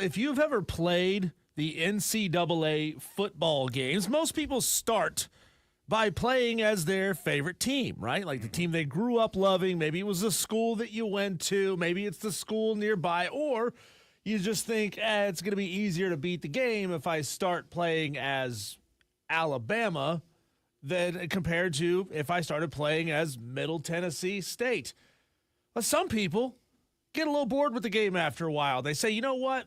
if you've ever played the NCAA football games, most people start by playing as their favorite team, right? Like the team they grew up loving. Maybe it was the school that you went to. Maybe it's the school nearby. Or you just think, it's going to be easier to beat the game if I start playing as Alabama than compared to if I started playing as Middle Tennessee State. But some people get a little bored with the game after a while. They say, you know what?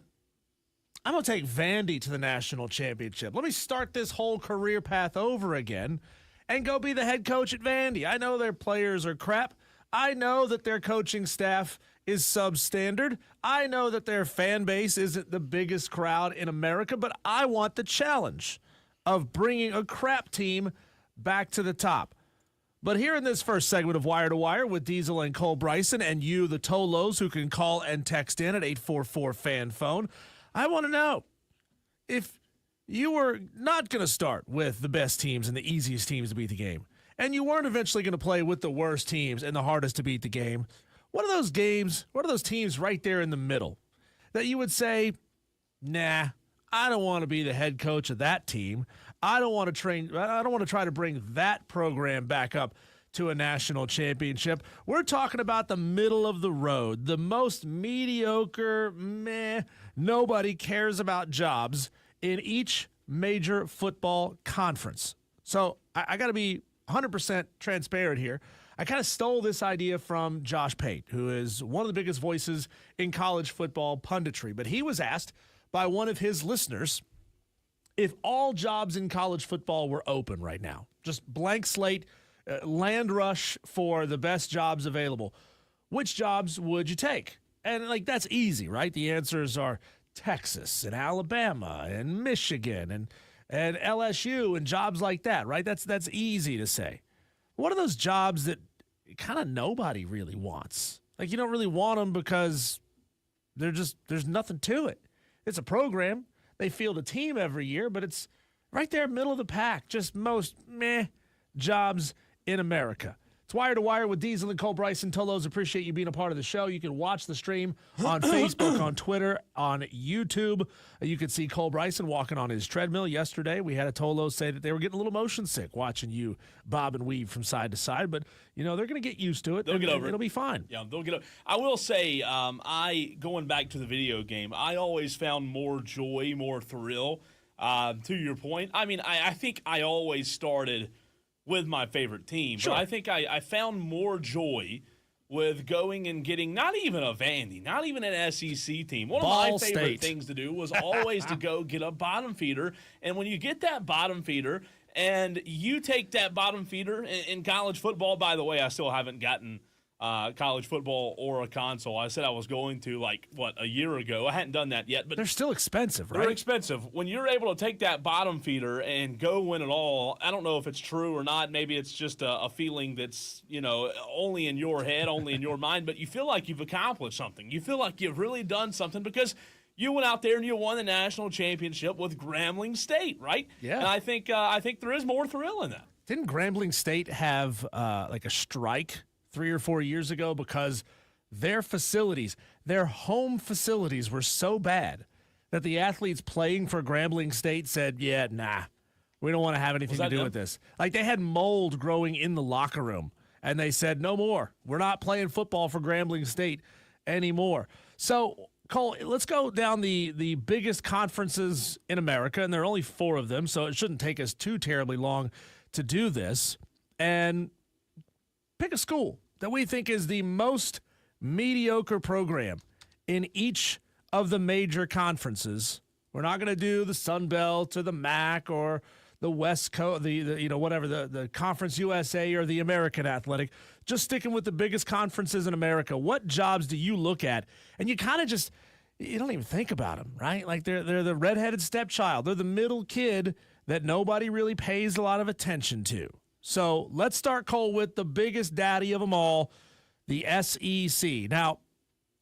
I'm going to take Vandy to the national championship. Let me start this whole career path over again and go be the head coach at Vandy. I know their players are crap. I know that their coaching staff is substandard. I know that their fan base isn't the biggest crowd in America, but I want the challenge of bringing a crap team back to the top. But here in this first segment of Wire to Wire with Diesel and Cole Bryson and you, the Tolos, who can call and text in at 844-FAN-PHONE, I want to know if you were not going to start with the best teams and the easiest teams to beat the game, and you weren't eventually going to play with the worst teams and the hardest to beat the game, what are those games, what are those teams right there in the middle that you would say, nah, I don't want to be the head coach of that team. I don't want to try to bring that program back up to a national championship. We're talking about the middle of the road, the most mediocre, nobody cares about jobs in each major football conference. So I got to be 100% transparent here. I kind of stole this idea from Josh Pate, who is one of the biggest voices in college football punditry. But he was asked by one of his listeners if all jobs in college football were open right now, just blank slate, land rush for the best jobs available, which jobs would you take? And that's easy, right? The answers are Texas and Alabama and Michigan and LSU and jobs like that, right? That's easy to say. What are those jobs that kind of nobody really wants? You don't really want them because there's nothing to it. It's a program. They field a team every year, but it's right there middle of the pack. Just most jobs in America. It's Wire to Wire with Diesel and Cole Bryson. Tolos, appreciate you being a part of the show. You can watch the stream on Facebook, on Twitter, on YouTube. You could see Cole Bryson walking on his treadmill yesterday. We had a Tolos say that they were getting a little motion sick watching you bob and weave from side to side. But, they're going to get used to it. They'll get over it. It'll be fine. Yeah, they'll get over it. I will say, going back to the video game, I always found more joy, more thrill, to your point. I mean, I think I always started with my favorite team. Sure. But I think I found more joy with going and getting not even a Vandy, not even an SEC team. One of my favorite things to do was always to go get a bottom feeder. And when you get that bottom feeder and you take that bottom feeder in college football, by the way, I still haven't gotten college football or a console. I said I was going to a year ago. I hadn't done that yet, but they're still expensive, right? They're expensive. When you're able to take that bottom feeder and go win it all, I don't know if it's true or not. Maybe it's just a feeling that's, only in your head, only in your mind, but you feel like you've accomplished something. You feel like you've really done something because you went out there and you won the national championship with Grambling State, right? Yeah. And I think there is more thrill in that. Didn't Grambling State have a strike 3 or 4 years ago because their home facilities were so bad that the athletes playing for Grambling State said, yeah, nah, we don't want to have anything to do with this. They had mold growing in the locker room, and they said, no more. We're not playing football for Grambling State anymore. So, Cole, let's go down the biggest conferences in America, and there are only 4 of them, so it shouldn't take us too terribly long to do this, and pick a school that we think is the most mediocre program in each of the major conferences. We're not going to do the Sun Belt or the MAC or the West Coast, the Conference USA or the American Athletic. Just sticking with the biggest conferences in America. What jobs do you look at? And you kind of just, you don't even think about them, right? They're the redheaded stepchild. They're the middle kid that nobody really pays a lot of attention to. So let's start, Cole, with the biggest daddy of them all, the SEC. Now,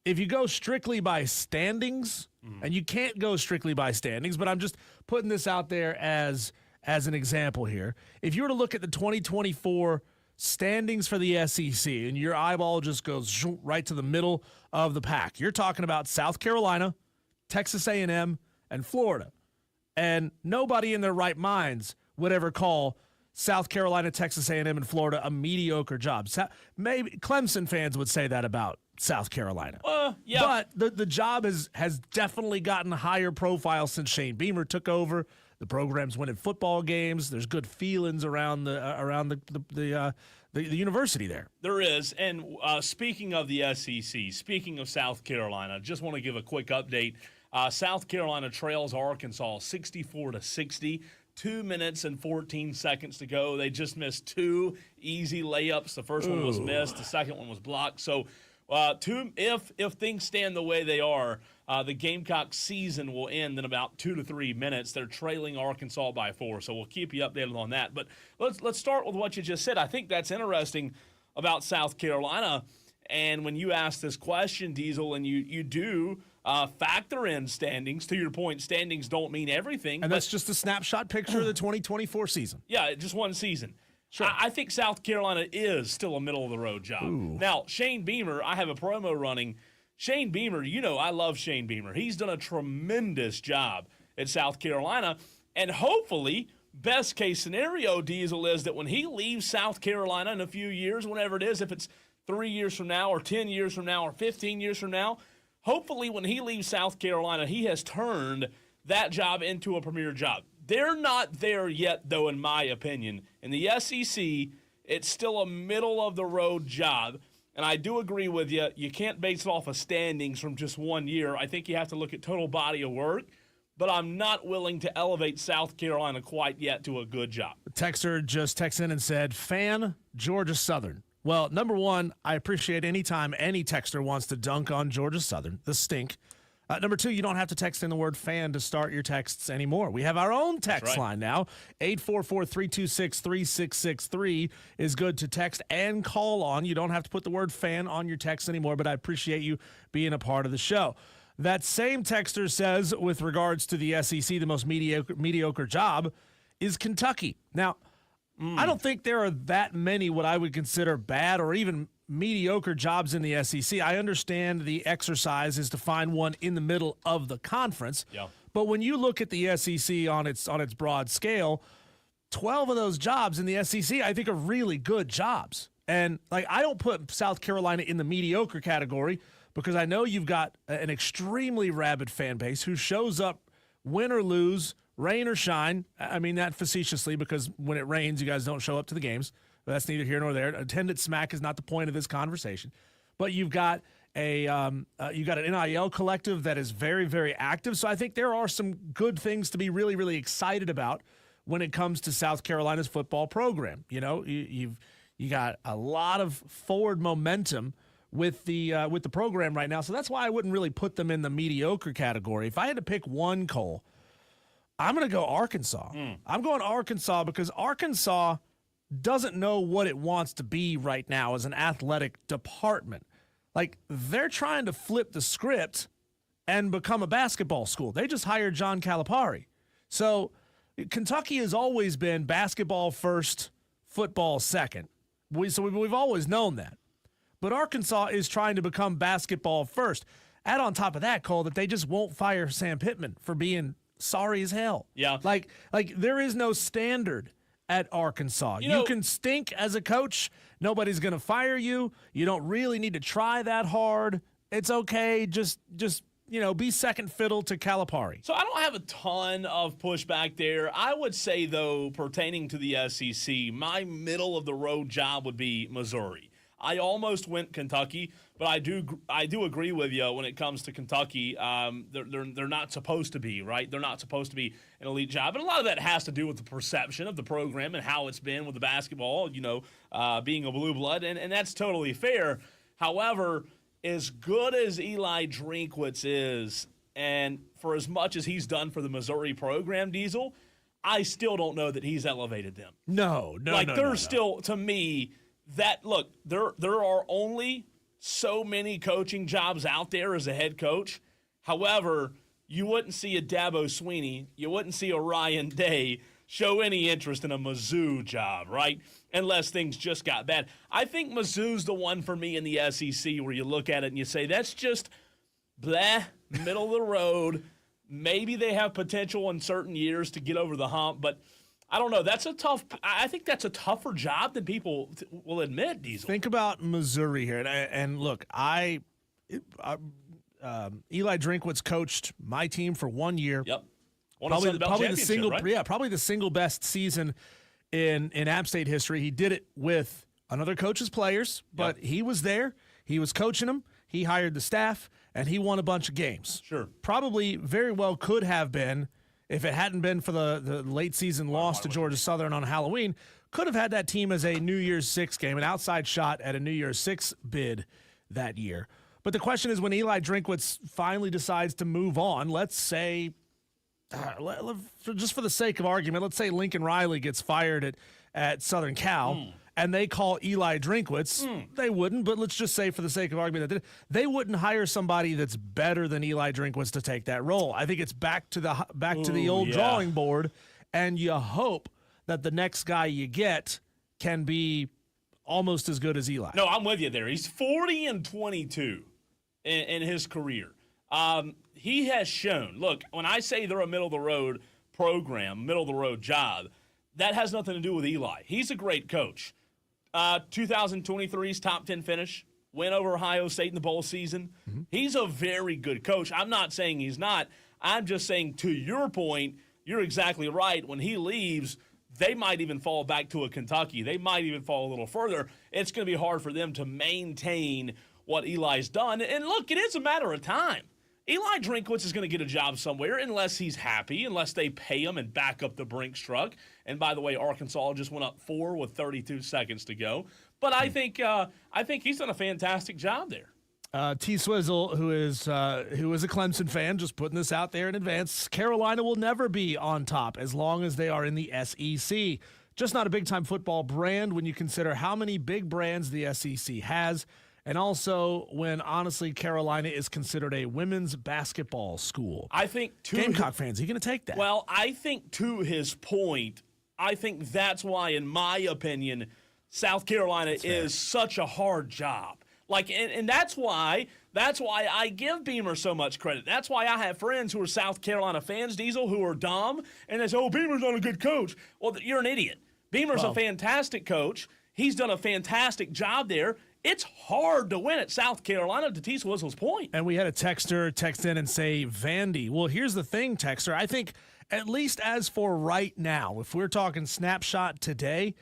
if you go strictly by standings, and you can't go strictly by standings, but I'm just putting this out there as an example here. If you were to look at the 2024 standings for the SEC, and your eyeball just goes right to the middle of the pack, you're talking about South Carolina, Texas A&M, and Florida. And nobody in their right minds would ever call South Carolina, Texas A&M, and Florida a mediocre job. Maybe Clemson fans would say that about South Carolina. Yeah. But the job has definitely gotten higher profile since Shane Beamer took over. The program's winning football games. There's good feelings around the university there. There is. And speaking of the SEC, speaking of South Carolina, just want to give a quick update. South Carolina trails Arkansas 64-60. 2 minutes and 14 seconds to go. They just missed 2 easy layups. The first one was missed. The second one was blocked. So if things stand the way they are, the Gamecock season will end in about 2 to 3 minutes. They're trailing Arkansas by 4, so we'll keep you updated on that. But let's start with what you just said. I think that's interesting about South Carolina. And when you ask this question, Diesel, and you do factor in standings, to your point, standings don't mean everything. And that's just a snapshot picture of the 2024 season. Yeah, just one season. Sure. I think South Carolina is still a middle-of-the-road job. Ooh. Now, Shane Beamer, I have a promo running. Shane Beamer, I love Shane Beamer. He's done a tremendous job at South Carolina. And hopefully, best-case scenario, Diesel, is that when he leaves South Carolina in a few years, whenever it is, if it's 3 years from now or 10 years from now or 15 years from now, hopefully when he leaves South Carolina, he has turned that job into a premier job. They're not there yet, though, in my opinion. In the SEC, it's still a middle-of-the-road job. And I do agree with you. You can't base it off of standings from just 1 year. I think you have to look at total body of work. But I'm not willing to elevate South Carolina quite yet to a good job. The texter just texted in and said, fan Georgia Southern. Well, number one, I appreciate any time any texter wants to dunk on Georgia Southern, the stink. Number two, you don't have to text in the word fan to start your texts anymore. We have our own text line now. 844-326-3663 is good to text and call on. You don't have to put the word fan on your text anymore, but I appreciate you being a part of the show. That same texter says, with regards to the SEC, the most mediocre job is Kentucky. Now, I don't think there are that many what I would consider bad or even mediocre jobs in the SEC. I understand the exercise is to find one in the middle of the conference. Yeah. But when you look at the SEC on its broad scale, 12 of those jobs in the SEC I think are really good jobs. And I don't put South Carolina in the mediocre category because I know you've got an extremely rabid fan base who shows up win or lose, rain or shine. I mean that facetiously because when it rains, you guys don't show up to the games. But that's neither here nor there. Attendance smack is not the point of this conversation. But you've got an NIL collective that is very, very active. So I think there are some good things to be really, really excited about when it comes to South Carolina's football program. You know, you got a lot of forward momentum with the program right now. So that's why I wouldn't really put them in the mediocre category. If I had to pick one, Cole, I'm going to go Arkansas. I'm going Arkansas because Arkansas doesn't know what it wants to be right now as an athletic department. They're trying to flip the script and become a basketball school. They just hired John Calipari. So Kentucky has always been basketball first, football second. We've always known that. But Arkansas is trying to become basketball first. Add on top of that, Cole, that they just won't fire Sam Pittman for being sorry as hell. Yeah. There is no standard at Arkansas. You can stink as a coach. Nobody's going to fire you. You don't really need to try that hard. It's okay. Just be second fiddle to Calipari. So I don't have a ton of pushback there. I would say, though, pertaining to the SEC, my middle-of-the-road job would be Missouri. I almost went Kentucky, but I do agree with you when it comes to Kentucky. They're not supposed to be, right? They're not supposed to be an elite job. And a lot of that has to do with the perception of the program and how it's been with the basketball, being a blue blood, and that's totally fair. However, as good as Eli Drinkwitz is, and for as much as he's done for the Missouri program, Diesel, I still don't know that he's elevated them. No. There's still, to me, there are only so many coaching jobs out there as a head coach. However, you wouldn't see a Dabo Sweeney, you wouldn't see a Ryan Day show any interest in a Mizzou job, right? Unless things just got bad. I think Mizzou's the one for me in the SEC where you look at it and you say, that's just bleh, middle of the road. Maybe they have potential in certain years to get over the hump, but I don't know. I think that's a tougher job than people will admit, Diesel. Think about Missouri here. And look, Eli Drinkwitz coached my team for 1 year. Yep. Probably the single best season in App State history. He did it with another coach's players, but he was there. He was coaching them. He hired the staff, and he won a bunch of games. Sure. Probably very well could have been, if it hadn't been for the late season loss to Georgia Southern on Halloween, could have had that team as a New Year's Six game, an outside shot at a New Year's Six bid that year. But the question is, when Eli Drinkwitz finally decides to move on, let's say, just for the sake of argument, let's say Lincoln Riley gets fired at Southern Cal, and they call Eli Drinkwitz. They wouldn't, but let's just say for the sake of argument that they wouldn't hire somebody that's better than Eli Drinkwitz to take that role. I think it's back to the old drawing board, and you hope that the next guy you get can be almost as good as Eli. No, I'm with you there. He's 40-22 in his career. He has shown, look, when I say they're a middle-of-the-road program, middle-of-the-road job, that has nothing to do with Eli. He's a great coach. 2023's top 10 finish, win over Ohio State in the bowl season. Mm-hmm. He's a very good coach. I'm not saying he's not. I'm just saying, to your point, you're exactly right. When he leaves, they might even fall back to a Kentucky. They might even fall a little further. It's going to be hard for them to maintain what Eli's done. And look, it is a matter of time. Eli Drinkwitz is going to get a job somewhere unless he's happy, unless they pay him and back up the Brinks truck. And by the way, Arkansas just went up 4 with 32 seconds to go. But I think he's done a fantastic job there. T. Swizzle, who is a Clemson fan, just putting this out there in advance, Carolina will never be on top as long as they are in the SEC. Just not a big-time football brand when you consider how many big brands the SEC has. And also, when honestly Carolina is considered a women's basketball school. I think Gamecock fans, are you going to take that? Well, I think to his point, I think that's why, in my opinion, South Carolina is such a hard job. Like, and that's why I give Beamer so much credit. That's why I have friends who are South Carolina fans, Diesel, who are dumb, and they say, "Oh, Beamer's not a good coach." Well, you're an idiot. Beamer's a fantastic coach. He's done a fantastic job there. It's hard to win at South Carolina, to T. Swizzle's point. And we had a texter text in and say, Vandy. Well, here's the thing, texter. I think, at least as for right now, if we're talking snapshot today,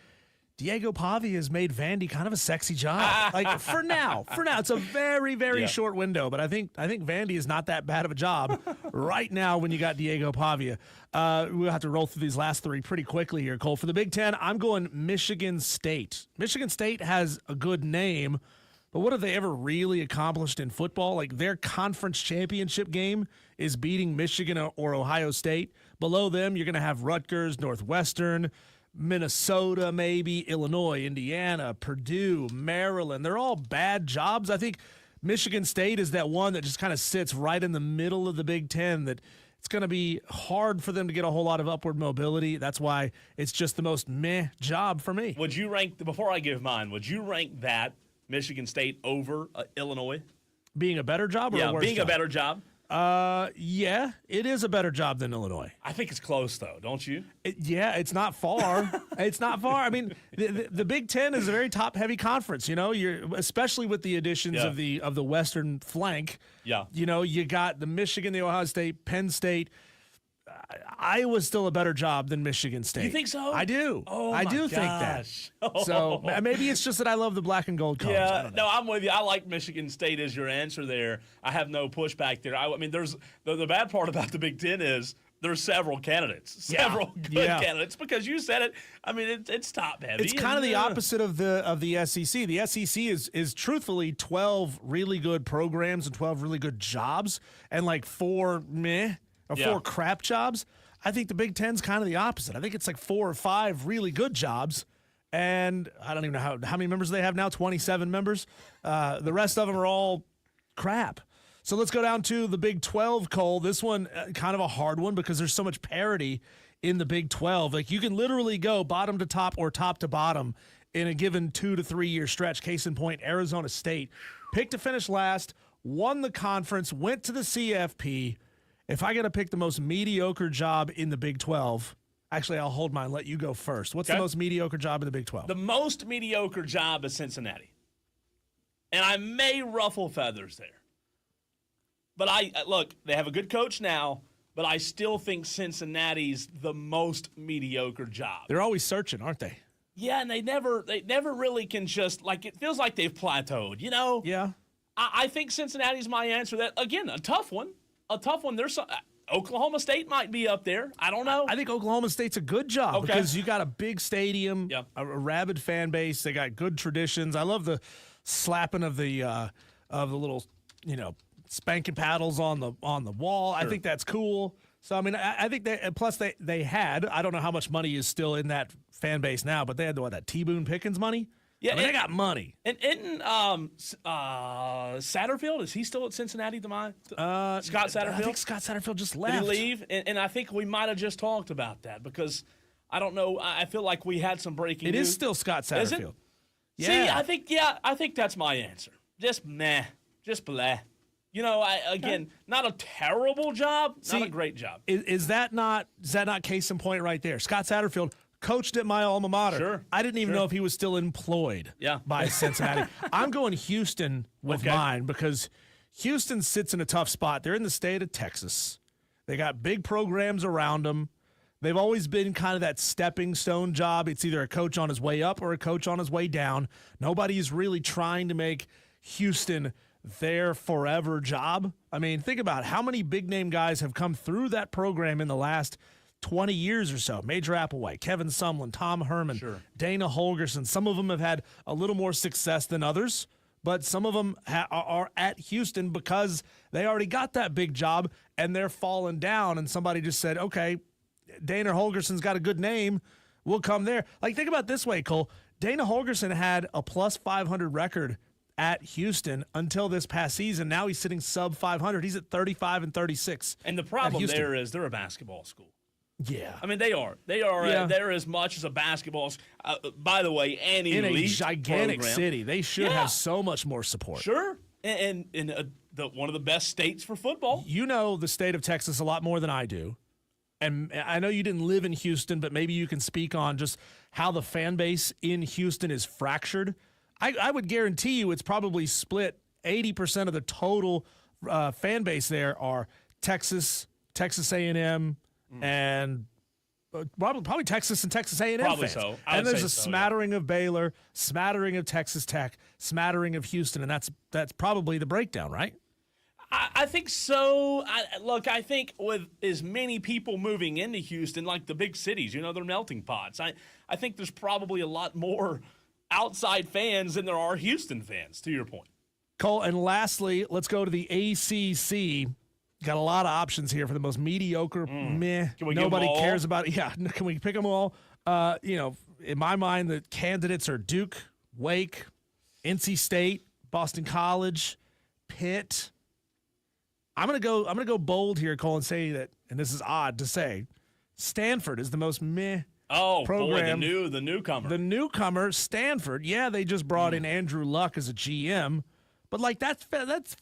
Diego Pavia has made Vandy kind of a sexy job. Like, for now. It's a very, very short window, but I think Vandy is not that bad of a job right now when you got Diego Pavia. We'll have to roll through these last three pretty quickly here, Cole. For the Big Ten, I'm going Michigan State. Michigan State has a good name, but what have they ever really accomplished in football? Like, their conference championship game is beating Michigan or Ohio State. Below them, you're going to have Rutgers, Northwestern, Minnesota, maybe, Illinois, Indiana, Purdue, Maryland. They're all bad jobs. I think Michigan State is that one that just kind of sits right in the middle of the Big Ten, that it's going to be hard for them to get a whole lot of upward mobility. That's why it's just the most meh job for me. Would you rank, before I give mine, would you rank that Michigan State over Illinois? Being a better job or a worse job? Yeah, being a better job. Yeah, it is a better job than Illinois. I think it's close, though, don't you? It's not far. It's not far. I mean, the Big Ten is a very top-heavy conference. You know, especially with the additions of the western flank. Yeah. You know, you got the Michigan, the Ohio State, Penn State. Iowa's still a better job than Michigan State. You think so? I do. Oh, I do think that. So maybe it's just that I love the black and gold colors. Yeah, no, I'm with you. I like Michigan State as your answer there. I have no pushback there. I mean, there's the bad part about the Big Ten is there's several candidates, good candidates, because you said it. I mean, it's top heavy. It's kind of the opposite of the SEC. The SEC is truthfully 12 really good programs and 12 really good jobs, and like 4 meh. Or 4 crap jobs. I think the Big Ten's kind of the opposite. I think it's like 4 or 5 really good jobs, and I don't even know how many members they have now. 27 members. The rest of them are all crap. So let's go down to the Big 12, Cole. This one kind of a hard one because there's so much parity in the Big 12. Like, you can literally go bottom to top or top to bottom in a given 2 to 3 year stretch. Case in point, Arizona State picked to finish last. won the conference, went to the CFP. If I got to pick the most mediocre job in the Big 12, actually, I'll hold mine. Let you go first. What's the most mediocre job in the Big 12? The most mediocre job is Cincinnati. And I may ruffle feathers there. But look, they have a good coach now, but I still think Cincinnati's the most mediocre job. They're always searching, aren't they? Yeah, and they never really can just, like, it feels like they've plateaued, you know? Yeah. I think Cincinnati's my answer. That, again, a tough one. There's Oklahoma State might be up there. I don't know. I think Oklahoma State's a good job because you got a big stadium, a rabid fan base. They got good traditions. I love the slapping of the little, spanking paddles on the wall. Sure. I think that's cool. So, I mean, I think they had, I don't know how much money is still in that fan base now, but they had that T. Boone Pickens money. Yeah, they got money. And Satterfield, is he still at Cincinnati? Scott Satterfield? I think Scott Satterfield just left. Did he leave? And I think we might have just talked about that because I don't know. I feel like we had some breaking news. It is still Scott Satterfield. Is it? Yeah. See, I think that's my answer. Just meh. Just blah. Not a terrible job, not a great job. Is that not case in point right there? Scott Satterfield coached at my alma mater. Sure. I didn't even know if he was still employed by Cincinnati. I'm going Houston with mine because Houston sits in a tough spot. They're in the state of Texas. They got big programs around them. They've always been kind of that stepping stone job. It's either a coach on his way up or a coach on his way down. Nobody's really trying to make Houston their forever job. I mean, think about how many big-name guys have come through that program in the last 20 years or so. Major Applewhite, Kevin Sumlin, Tom Herman, Dana Holgerson. Some of them have had a little more success than others, but some of them are at Houston because they already got that big job and they're falling down, and somebody just said, okay, Dana Holgerson's got a good name. We'll come there. Like, think about it this way, Cole. Dana Holgerson had a plus 500 record at Houston until this past season. Now he's sitting sub 500. He's at 35-36. And the problem there is they're a basketball school. Yeah. I mean, they are. They're as much as a basketball. By the way, in a gigantic city, they should have so much more support. Sure. And one of the best states for football. You know the state of Texas a lot more than I do. And I know you didn't live in Houston, but maybe you can speak on just how the fan base in Houston is fractured. I would guarantee you it's probably split 80% of the total fan base there are Texas A&M, and probably Texas and Texas A&M probably fans. So. And there's a smattering of Baylor, smattering of Texas Tech, smattering of Houston, and that's probably the breakdown, right? I think so. I think with as many people moving into Houston, like the big cities, they're melting pots. I think there's probably a lot more outside fans than there are Houston fans, to your point. Cole, and lastly, let's go to the ACC. Got a lot of options here for the most mediocre, nobody cares about it. Yeah, can we pick them all? In my mind, the candidates are Duke, Wake, NC State, Boston College, Pitt. I'm gonna go bold here, Cole, and say that, and this is odd to say, Stanford is the most meh program. Boy, the newcomer. The newcomer, Stanford. Yeah, they just brought in Andrew Luck as a GM. But, like, that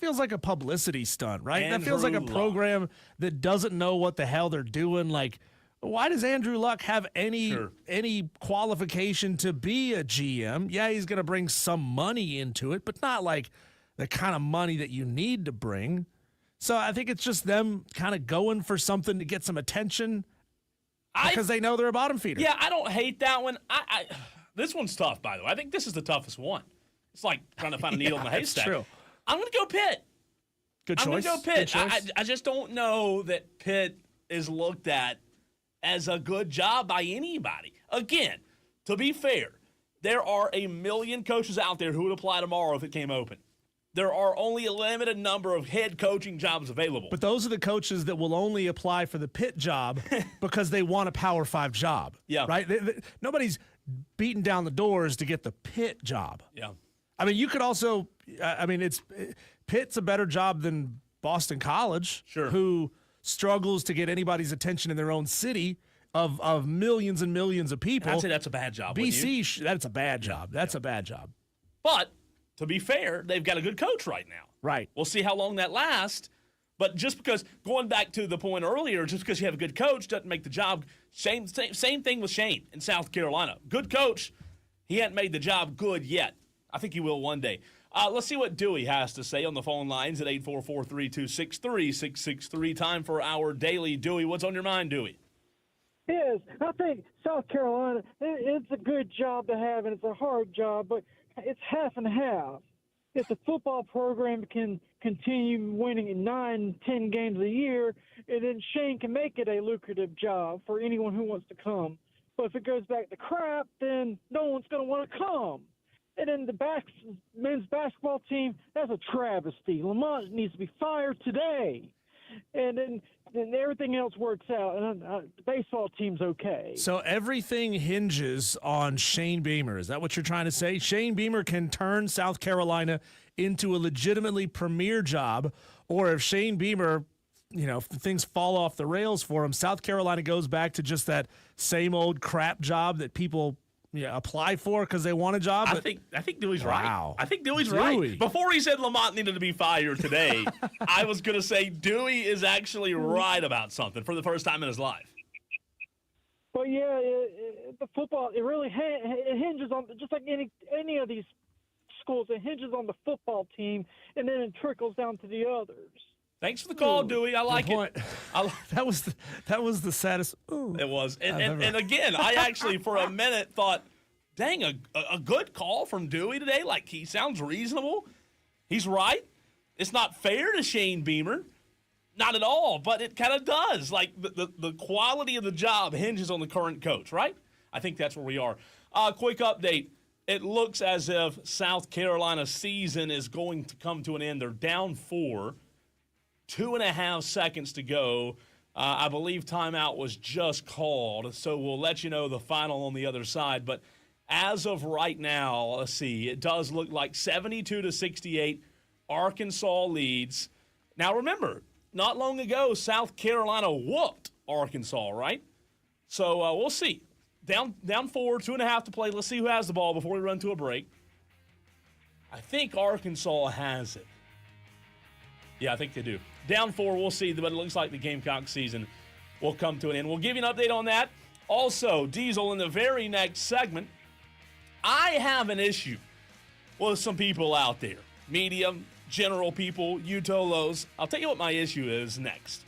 feels like a publicity stunt, right? That feels like a program that doesn't know what the hell they're doing. Like, why does Andrew Luck have any qualification to be a GM? Yeah, he's going to bring some money into it, but not, like, the kind of money that you need to bring. So I think it's just them kind of going for something to get some attention because they know they're a bottom feeder. Yeah, I don't hate that one. This one's tough, by the way. I think this is the toughest one. It's like trying to find a needle in the haystack. True. I'm going to go Pitt. Good choice. I'm going to go Pitt. I just don't know that Pitt is looked at as a good job by anybody. Again, to be fair, there are a million coaches out there who would apply tomorrow if it came open. There are only a limited number of head coaching jobs available. But those are the coaches that will only apply for the Pitt job because they want a Power 5 job. Yeah. Right? Nobody's beating down the doors to get the Pitt job. Yeah. I mean, you could also Pitt's a better job than Boston College, who struggles to get anybody's attention in their own city of millions and millions of people. I'd say that's a bad job. BC, that's a bad job. That's a bad job. But to be fair, they've got a good coach right now. Right. We'll see how long that lasts. But just because, going back to the point earlier, just because you have a good coach doesn't make the job. Same thing with Shane in South Carolina. Good coach. He hadn't made the job good yet. I think he will one day. Let's see what Dewey has to say on the phone lines at 844-326-3663. Time for our daily Dewey. What's on your mind, Dewey? Yes, I think South Carolina, it's a good job to have, and it's a hard job, but it's half and half. If the football program can continue winning 9, 10 games a year, and then Shane can make it a lucrative job for anyone who wants to come. But if it goes back to crap, then no one's going to want to come. And then the men's basketball team, that's a travesty. Lamont needs to be fired today. And then everything else works out. And the baseball team's okay. So everything hinges on Shane Beamer. Is that what you're trying to say? Shane Beamer can turn South Carolina into a legitimately premier job, or if Shane Beamer, if things fall off the rails for him, South Carolina goes back to just that same old crap job that people apply for because they want a job. I think Dewey's wow. right. I think Dewey's right. Before he said Lamont needed to be fired today, I was going to say Dewey is actually right about something for the first time in his life. Well, yeah, the football, it really it hinges on, just like any of these schools, it hinges on the football team, and then it trickles down to the others. Thanks for the call, Dewey. I like it. That was the saddest. Ooh, it was. And again, I actually for a minute thought, dang, a good call from Dewey today. Like, he sounds reasonable. He's right. It's not fair to Shane Beamer. Not at all, but it kind of does. Like, the quality of the job hinges on the current coach, right? I think that's where we are. Quick update. It looks as if South Carolina's season is going to come to an end. They're down 4. 2.5 seconds to go. I believe timeout was just called, so we'll let you know the final on the other side. But as of right now, let's see, it does look like 72-68, Arkansas leads. Now remember, not long ago, South Carolina whooped Arkansas, right? So we'll see. Down 4, 2.5 to play. Let's see who has the ball before we run to a break. I think Arkansas has it. Yeah, I think they do. Down 4, we'll see, but it looks like the Gamecock season will come to an end. We'll give you an update on that. Also, Diesel, in the very next segment, I have an issue with some people out there. Media, general people, UTOLOs. I'll tell you what my issue is next.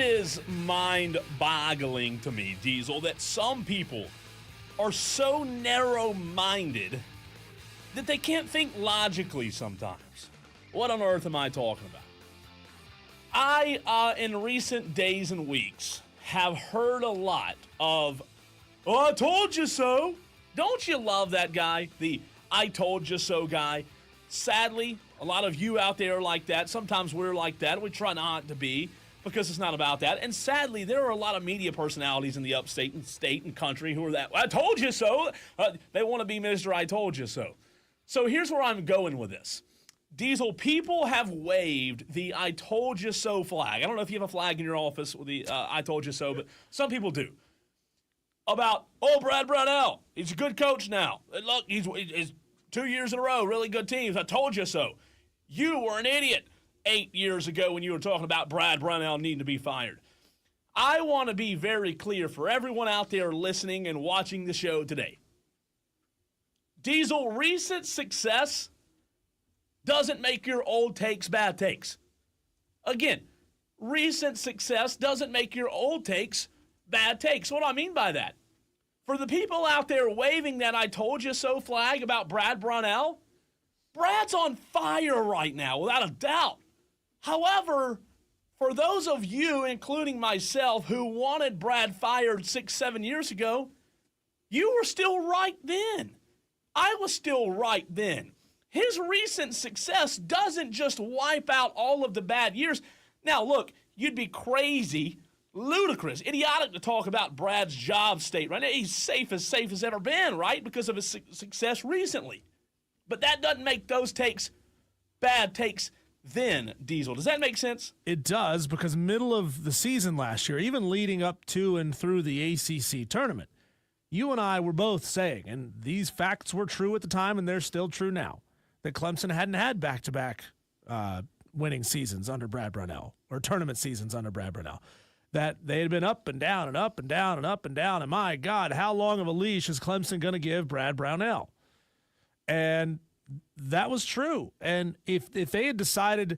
is mind-boggling to me, Diesel, that some people are so narrow-minded that they can't think logically sometimes. What on earth am I talking about? I, in recent days and weeks, have heard a lot of, "Oh, I told you so." Don't you love that guy? The "I told you so" guy. Sadly, a lot of you out there are like that. Sometimes we're like that. We try not to be because it's not about that. And sadly, there are a lot of media personalities in the upstate and state and country who are that, "I told you so." They want to be Mr. I told you so. So here's where I'm going with this. Diesel, people have waved the "I told you so" flag. I don't know if you have a flag in your office with the "I told you so," but some people do. About, "Oh, Brad Brownell, he's a good coach now. Look, he's 2 years in a row, really good teams. I told you so." You were an idiot 8 years ago when you were talking about Brad Brownell needing to be fired. I want to be very clear for everyone out there listening and watching the show today. Diesel, recent success doesn't make your old takes bad takes. Again, recent success doesn't make your old takes bad takes. What do I mean by that? For the people out there waving that "I told you so" flag about Brad Brownell, Brad's on fire right now, without a doubt. However, for those of you, including myself, who wanted Brad fired 6-7 years ago, you were still right then. I was still right then. His recent success doesn't just wipe out all of the bad years. Now, look, you'd be crazy, ludicrous, idiotic to talk about Brad's job state right now. He's safe as ever been, right, because of his success recently. But that doesn't make those takes bad takes then, Diesel. Does that make sense? It does, because middle of the season last year, even leading up to and through the ACC tournament, you and I were both saying, and these facts were true at the time and they're still true now, that Clemson hadn't had back-to-back winning seasons under Brad Brownell, or tournament seasons under Brad Brownell, that they had been up and down and up and down and up and down, and my God, how long of a leash is Clemson going to give Brad Brownell? And that was true. And if they had decided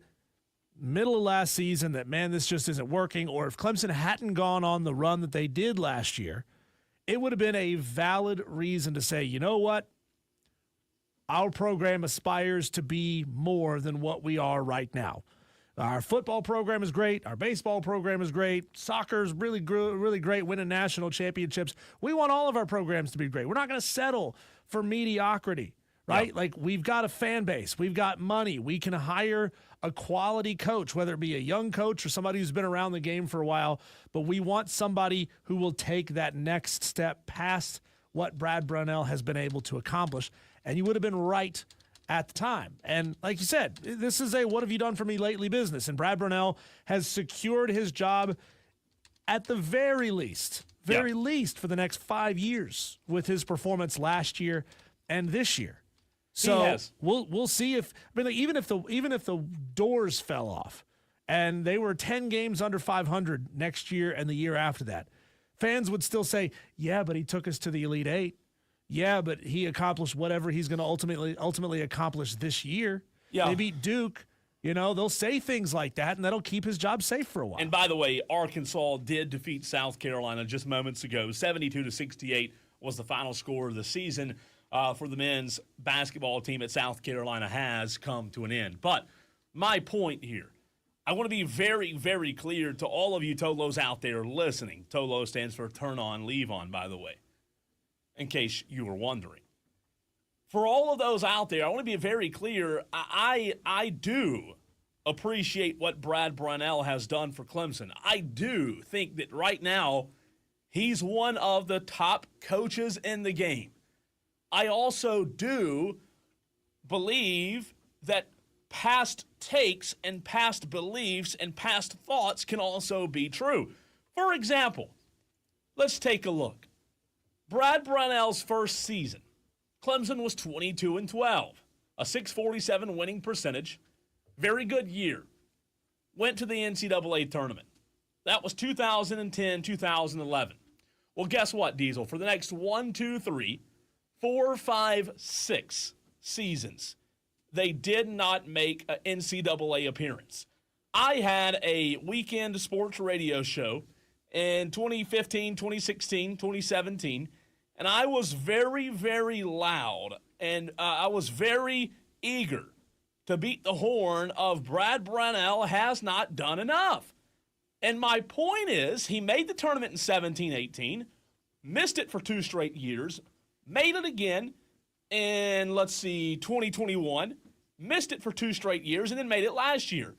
middle of last season that, man, this just isn't working, or if Clemson hadn't gone on the run that they did last year, it would have been a valid reason to say, you know what? Our program aspires to be more than what we are right now. Our football program is great. Our baseball program is great. Soccer's really great, winning national championships. We want all of our programs to be great. We're not going to settle for mediocrity, right? Like, we've got a fan base. We've got money. We can hire a quality coach, whether it be a young coach or somebody who's been around the game for a while. But we want somebody who will take that next step past what Brad Brownell has been able to accomplish. And you would have been right at the time. And like you said, this is a "what have you done for me lately" business. And Brad Brownell has secured his job at the very least for the next 5 years with his performance last year and this year. So we'll see if, I mean, like, even if the doors fell off and they were 10 games under 500 next year and the year after that, fans would still say, yeah, but he took us to the Elite Eight. Yeah, but he accomplished whatever he's going to ultimately accomplish this year. Yeah. They beat Duke. You know, they'll say things like that, and that'll keep his job safe for a while. And by the way, Arkansas did defeat South Carolina just moments ago. 72-68 was the final score of the season for the men's basketball team at South Carolina has come to an end. But my point here, I want to be very, very clear to all of you Tolos out there listening. Tolo stands for turn on, leave on, by the way, in case you were wondering. For all of those out there, I want to be very clear. I do appreciate what Brad Brownell has done for Clemson. I do think that right now he's one of the top coaches in the game. I also do believe that past takes and past beliefs and past thoughts can also be true. For example, let's take a look. Brad Brownell's first season, Clemson was 22-12, a .647 winning percentage, very good year. Went to the NCAA tournament. That was 2010, 2011. Well, guess what, Diesel? For the next 1, 2, 3, 4, 5, 6 seasons, they did not make an NCAA appearance. I had a weekend sports radio show in 2015, 2016, 2017, and I was very, very loud, and I was very eager to beat the horn of Brad Brownell has not done enough. And my point is, he made the tournament in 17-18, missed it for 2 straight years, made it again in, 2021, missed it for 2 straight years, and then made it last year.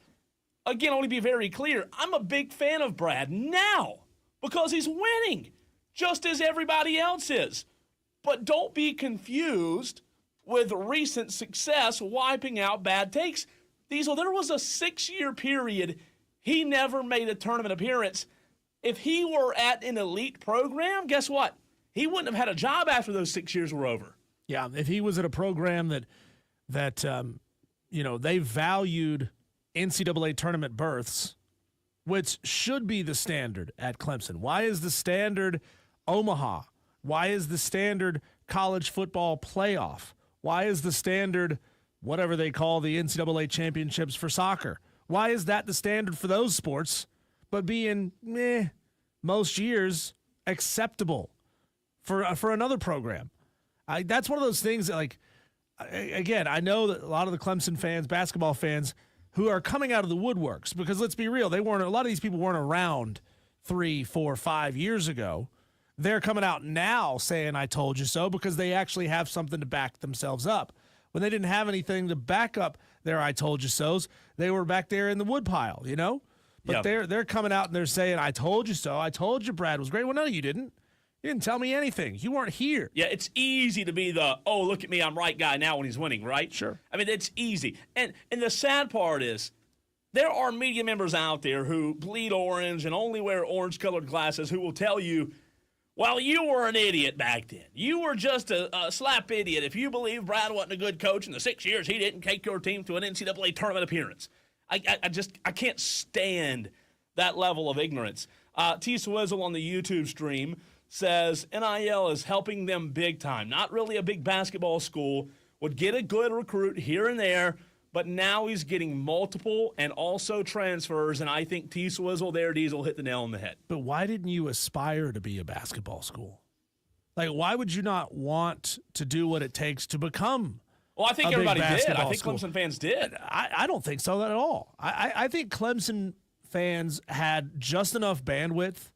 Again, I want to be very clear, I'm a big fan of Brad now because he's winning, just as everybody else is. But don't be confused with recent success wiping out bad takes. Diesel, there was a 6-year period he never made a tournament appearance. If he were at an elite program, guess what? He wouldn't have had a job after those 6 years were over. Yeah, if he was at a program that they valued NCAA tournament berths, which should be the standard at Clemson. Why is the standard Omaha? Why is the standard college football playoff? Why is the standard whatever they call the NCAA championships for soccer? Why is that the standard for those sports, but being most years acceptable for another program? That's one of those things that, again, I know that a lot of the Clemson fans, basketball fans, who are coming out of the woodworks, because let's be real, a lot of these people weren't around 3, 4, 5 years ago. They're coming out now saying, I told you so, because they actually have something to back themselves up. When they didn't have anything to back up their I told you so's, they were back there in the woodpile, But they're coming out and they're saying, I told you so. I told you Brad was great. Well, no, you didn't. You didn't tell me anything. You weren't here. Yeah, it's easy to be the, oh, look at me, I'm right guy now when he's winning, right? Sure. I mean, it's easy. And the sad part is there are media members out there who bleed orange and only wear orange-colored glasses who will tell you, well, you were an idiot back then. You were just a slap idiot if you believe Brad wasn't a good coach in the 6 years he didn't take your team to an NCAA tournament appearance. I can't stand that level of ignorance. T. Swizzle on the YouTube stream says NIL is helping them big time. Not really a big basketball school. Would get a good recruit here and there, but now he's getting multiple and also transfers, and I think T. Swizzle there, Diesel, hit the nail on the head. But why didn't you aspire to be a basketball school? Why would you not want to do what it takes to become Well, I think everybody did. I think school? Clemson fans did. I don't think so at all. I think Clemson fans had just enough bandwidth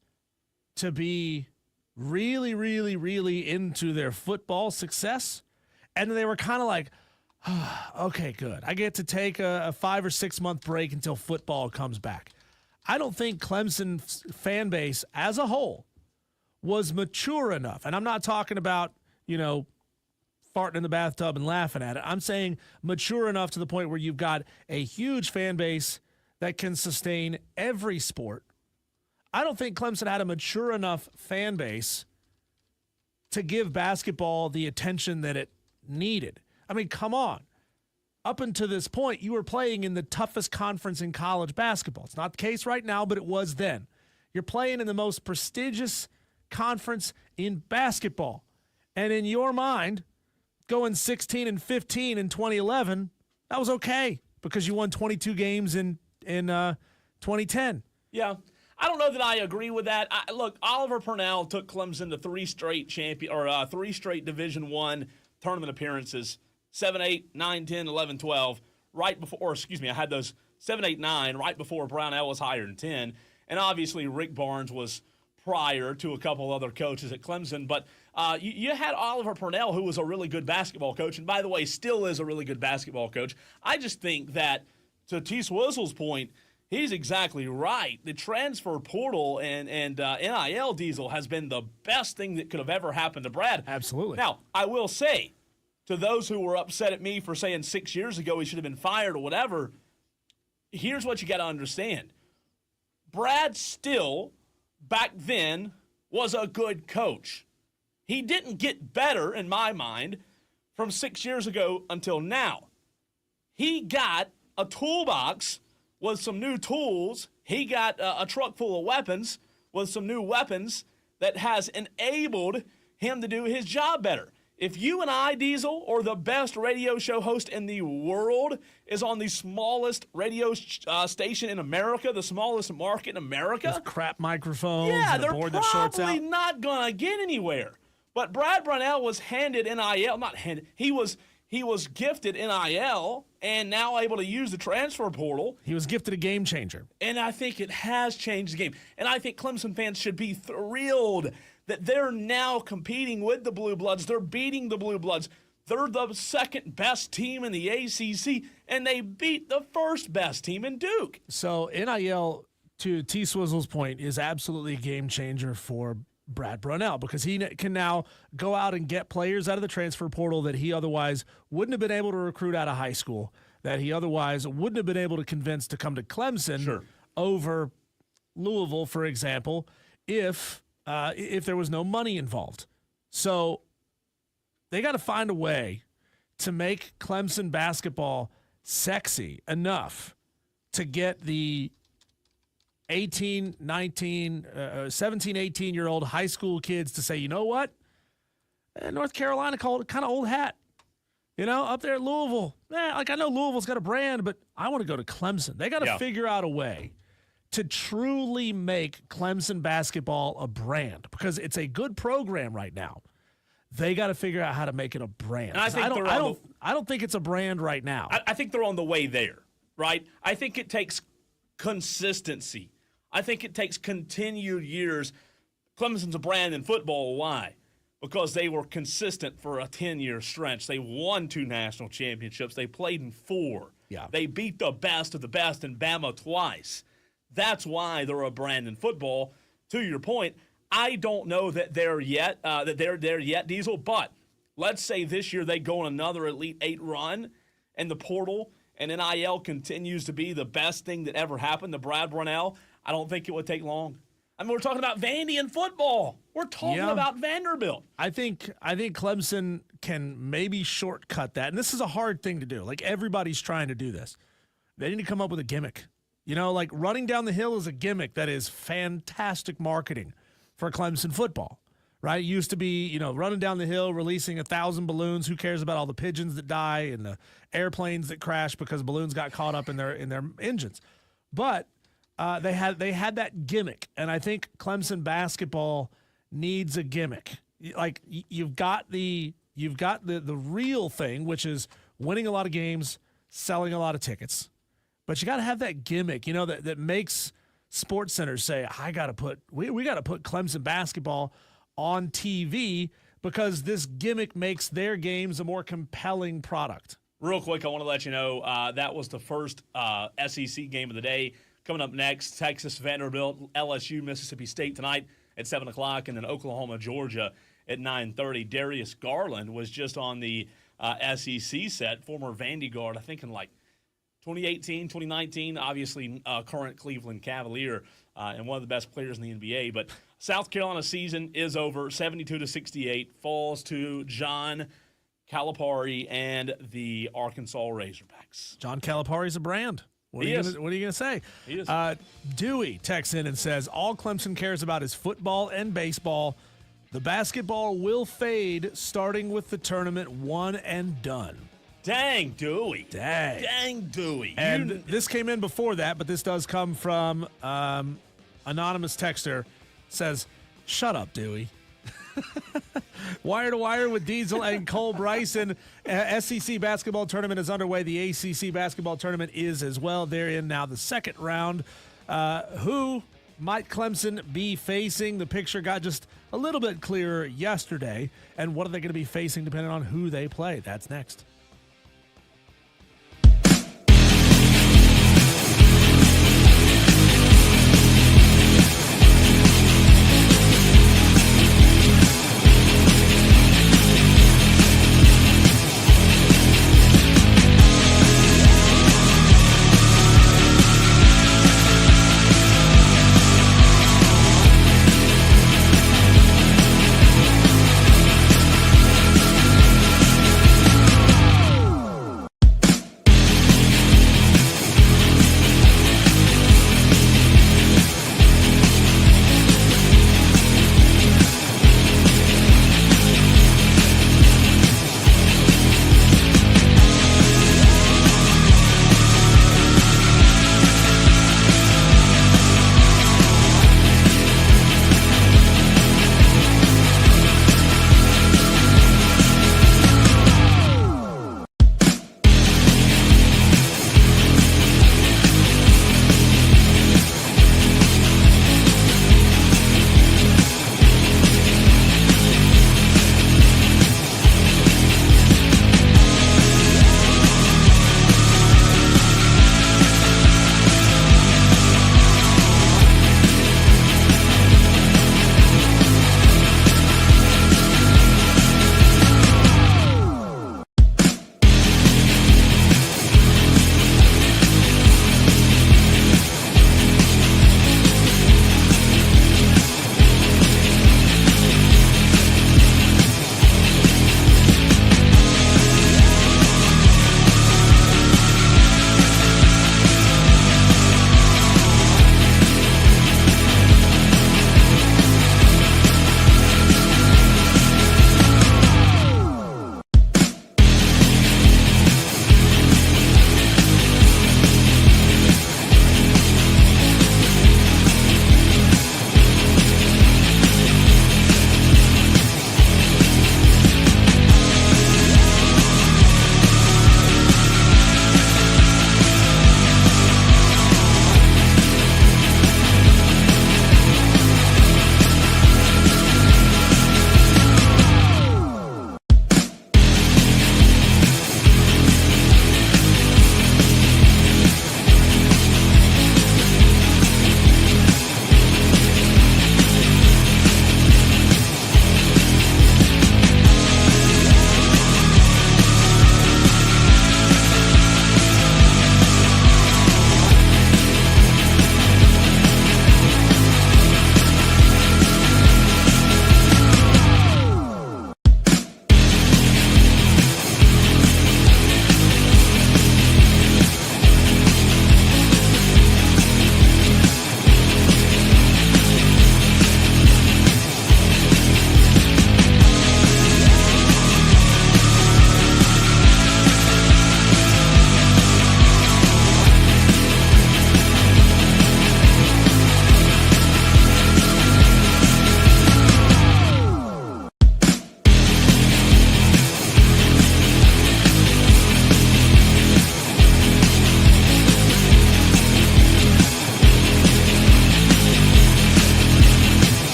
to be really, really, really into their football success, and they were kind of like, okay, good. I get to take a 5 or 6 month break until football comes back. I don't think Clemson's fan base as a whole was mature enough. And I'm not talking about, farting in the bathtub and laughing at it. I'm saying mature enough to the point where you've got a huge fan base that can sustain every sport. I don't think Clemson had a mature enough fan base to give basketball the attention that it needed. I mean, come on. Up until this point, you were playing in the toughest conference in college basketball. It's not the case right now, but it was then. You're playing in the most prestigious conference in basketball. And in your mind, going 16-15 in 2011, that was okay because you won 22 games in 2010. Yeah. I don't know that I agree with that. Look, Oliver Purnell took Clemson to 3 straight Division I tournament appearances. 7, 8, 9, 10, 11, 12, right before, I had those 7, 8, 9 right before Brownell was hired in 10. And obviously Rick Barnes was prior to a couple other coaches at Clemson. But you had Oliver Purnell, who was a really good basketball coach, and by the way, still is a really good basketball coach. I just think that, to T. Swizzle's point, he's exactly right. The transfer portal and NIL, Diesel, has been the best thing that could have ever happened to Brad. Absolutely. Now, I will say, to those who were upset at me for saying 6 years ago he should have been fired or whatever, here's what you got to understand. Brad still, back then, was a good coach. He didn't get better, in my mind, from 6 years ago until now. He got a toolbox with some new tools. He got a truck full of weapons with some new weapons that has enabled him to do his job better. If you and I, Diesel, or the best radio show host in the world is on the smallest radio station in America, the smallest market in America. With crap microphones yeah, and a they're board that shorts out. probably not going to get anywhere. But Brad Brownell was handed NIL, not handed, he was gifted NIL and now able to use the transfer portal. He was gifted a game changer. And I think it has changed the game. And I think Clemson fans should be thrilled that they're now competing with the Blue Bloods. They're beating the Blue Bloods. They're the second best team in the ACC, and they beat the first best team in Duke. So NIL, to T. Swizzle's point, is absolutely a game changer for Brad Brownell because he can now go out and get players out of the transfer portal that he otherwise wouldn't have been able to recruit out of high school, that he otherwise wouldn't have been able to convince to come to Clemson over Louisville, for example, if there was no money involved. So they got to find a way to make Clemson basketball sexy enough to get the 18, 19, 17, 18-year-old high school kids to say, you know what? North Carolina called it kind of old hat. You know, up there at Louisville. I know Louisville's got a brand, but I want to go to Clemson. They got to figure out a way to truly make Clemson basketball a brand because it's a good program right now. They got to figure out how to make it a brand. And I don't think it's a brand right now. I think they're on the way there, right? I think it takes consistency. I think it takes continued years. Clemson's a brand in football. Why? Because they were consistent for a 10-year stretch. They won 2 national championships. They played in 4. Yeah. They beat the best of the best in Bama twice. That's why they're a brand in football. To your point, I don't know that they're there yet, Diesel. But let's say this year they go on another Elite 8 run, and the portal and NIL continues to be the best thing that ever happened to Brad Brownell. I don't think it would take long. I mean, we're talking about Vandy in football. We're talking about Vanderbilt. I think Clemson can maybe shortcut that, and this is a hard thing to do. Like everybody's trying to do this. They need to come up with a gimmick. You know, like running down the hill is a gimmick that is fantastic marketing for Clemson football, right? It used to be, you know, running down the hill, releasing 1,000 balloons. Who cares about all the pigeons that die and the airplanes that crash because balloons got caught up in their engines? But they had that gimmick, and I think Clemson basketball needs a gimmick. Like you've got the real thing, which is winning a lot of games, selling a lot of tickets. But you got to have that gimmick, you know, that makes sports centers say, we got to put Clemson basketball on TV because this gimmick makes their games a more compelling product. Real quick, I want to let you know that was the first SEC game of the day. Coming up next, Texas, Vanderbilt, LSU, Mississippi State tonight at 7 o'clock, and then Oklahoma, Georgia at 9:30. Darius Garland was just on the SEC set, former Vandy guard, I think in like 2018, 2019, obviously current Cleveland Cavalier and one of the best players in the NBA. But South Carolina season is over, 72-68, falls to John Calipari and the Arkansas Razorbacks. John Calipari's a brand. What are you going to say? He is. Dewey texts in and says, all Clemson cares about is football and baseball. The basketball will fade starting with the tournament one and done. Dang, Dewey. Dang, Dewey. And this came in before that, but this does come from anonymous texter. Says, shut up, Dewey. Wire to wire with Diesel and Cole Bryson. SEC basketball tournament is underway. The ACC basketball tournament is as well. They're in now the second round. Who might Clemson be facing? The picture got just a little bit clearer yesterday. And what are they going to be facing depending on who they play? That's next.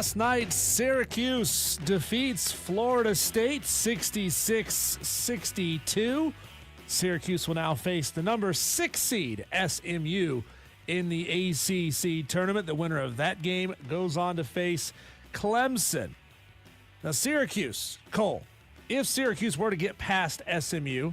Last night, Syracuse defeats Florida State 66-62. Syracuse will now face the number 6 seed SMU in the ACC tournament. The winner of that game goes on to face Clemson. Now, Syracuse, Cole, if Syracuse were to get past SMU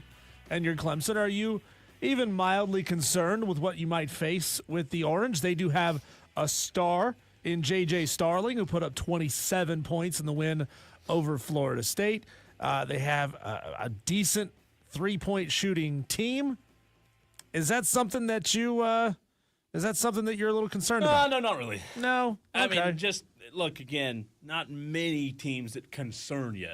and you're Clemson, are you even mildly concerned with what you might face with the Orange? They do have a star in J.J. Starling, who put up 27 points in the win over Florida State. They have a decent three-point shooting team. Is that something that you're a little concerned about? No, not really. No? Okay. I mean, just look, again, not many teams that concern you.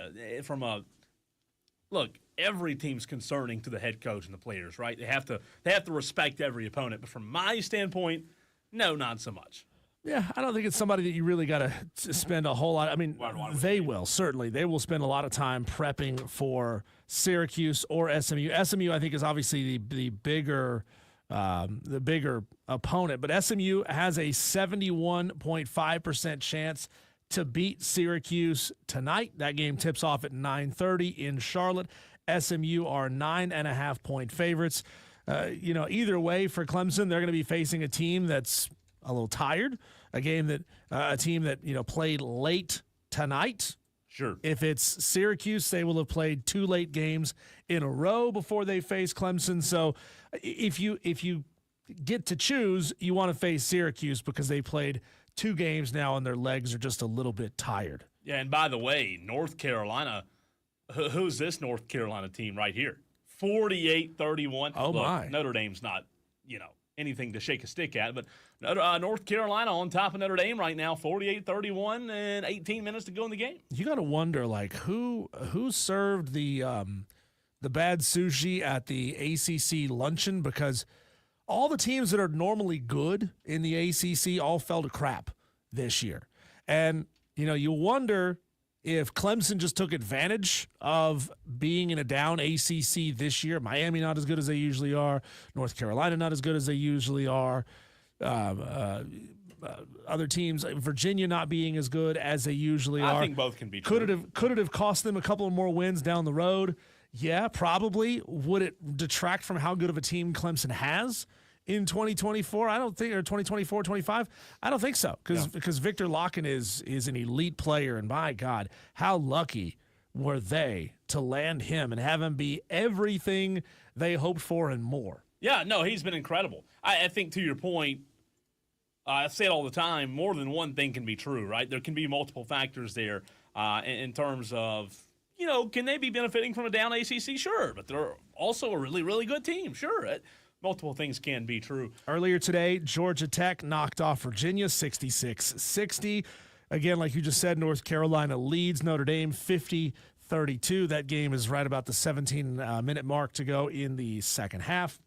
Look, every team's concerning to the head coach and the players, right? They have to respect every opponent. But from my standpoint, no, not so much. Yeah, I don't think it's somebody that you really got to spend a whole lot. I mean, they will, certainly. They will spend a lot of time prepping for Syracuse or SMU. SMU, I think, is obviously the bigger opponent. But SMU has a 71.5% chance to beat Syracuse tonight. That game tips off at 9:30 in Charlotte. SMU are 9.5-point favorites. Either way for Clemson, they're going to be facing a team that's a little tired, a team that played late tonight. Sure. If it's Syracuse, they will have played 2 late games in a row before they face Clemson. So if you get to choose, you want to face Syracuse because they played 2 games now and their legs are just a little bit tired. Yeah, and by the way, North Carolina, who's this North Carolina team right here? 48-31. Oh, Look, my. Notre Dame's not, anything to shake a stick at, but North Carolina on top of Notre Dame right now, 48-31, and 18 minutes to go in the game. You got to wonder, who served the bad sushi at the ACC luncheon, because all the teams that are normally good in the ACC all fell to crap this year. And, you wonder if Clemson just took advantage of being in a down ACC this year. Miami not as good as they usually are. North Carolina not as good as they usually are. Other teams, Virginia not being as good as they usually are. I think both can be true. Could it have cost them a couple of more wins down the road? Yeah, probably. Would it detract from how good of a team Clemson has in 2024? I don't think, or 2024, 25. I don't think so, because Victor Locken is an elite player, and my God, how lucky were they to land him and have him be everything they hoped for and more. Yeah, no, he's been incredible. I think, to your point, I say it all the time, more than one thing can be true, right? There can be multiple factors there in terms of, can they be benefiting from a down ACC? Sure, but they're also a really, really good team. Sure, multiple things can be true. Earlier today, Georgia Tech knocked off Virginia 66-60. Again, like you just said, North Carolina leads Notre Dame 50-32. That game is right about the 17-minute mark to go in the second half.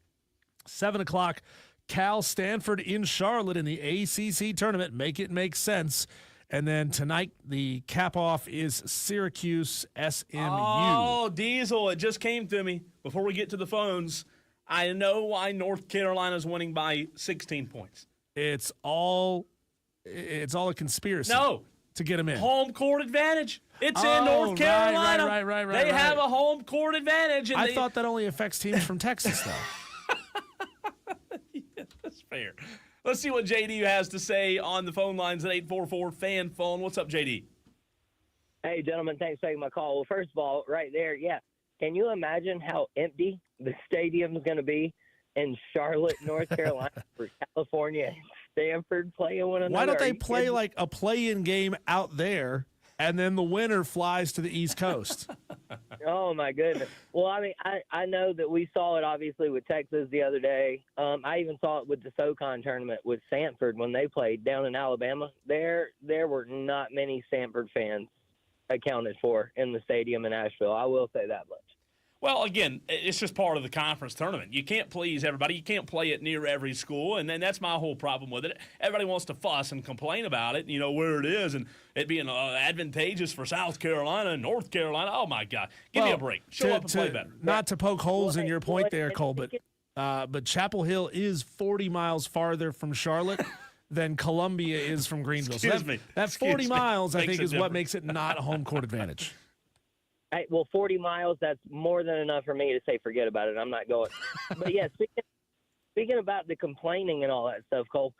7 o'clock, Cal Stanford in Charlotte in the ACC tournament. Make it make sense. And then tonight, the cap-off is Syracuse SMU. Oh, Diesel, it just came to me before we get to the phones. I know why North Carolina's winning by 16 points. It's all a conspiracy. No. To get them in. Home court advantage. It's in North Carolina. Right. They have a home court advantage. And I thought that only affects teams from Texas, though. Yeah, that's fair. Let's see what JD has to say on the phone lines at 844-FAN phone. What's up, JD? Hey, gentlemen, thanks for taking my call. Well, first of all, right there, yeah. Can you imagine how empty the stadium is going to be in Charlotte, North Carolina, for California and Stanford playing one another? Why don't they play like a play-in game out there, and then the winner flies to the East Coast? Oh, my goodness. Well, I mean, I know that we saw it, obviously, with Texas the other day. I even saw it with the SoCon tournament with Stanford when they played down in Alabama. There were not many Stanford fans accounted for in the stadium in Asheville. I will say that much. Well, again, it's just part of the conference tournament. You can't please everybody. You can't play it near every school, and then that's my whole problem with it. Everybody wants to fuss and complain about it, where it is, and it being advantageous for South Carolina and North Carolina. Oh, my God. Give me a break. Show up and play better. Not to poke holes in your point there, Cole, but Chapel Hill is 40 miles farther from Charlotte than Columbia is from Greenville. Excuse So me. that 40 miles, I Makes think, a is what difference. makes it not a home court advantage. Hey, well, 40 miles, that's more than enough for me to say forget about it. I'm not going. But, yeah, speaking about the complaining and all that stuff, Cole,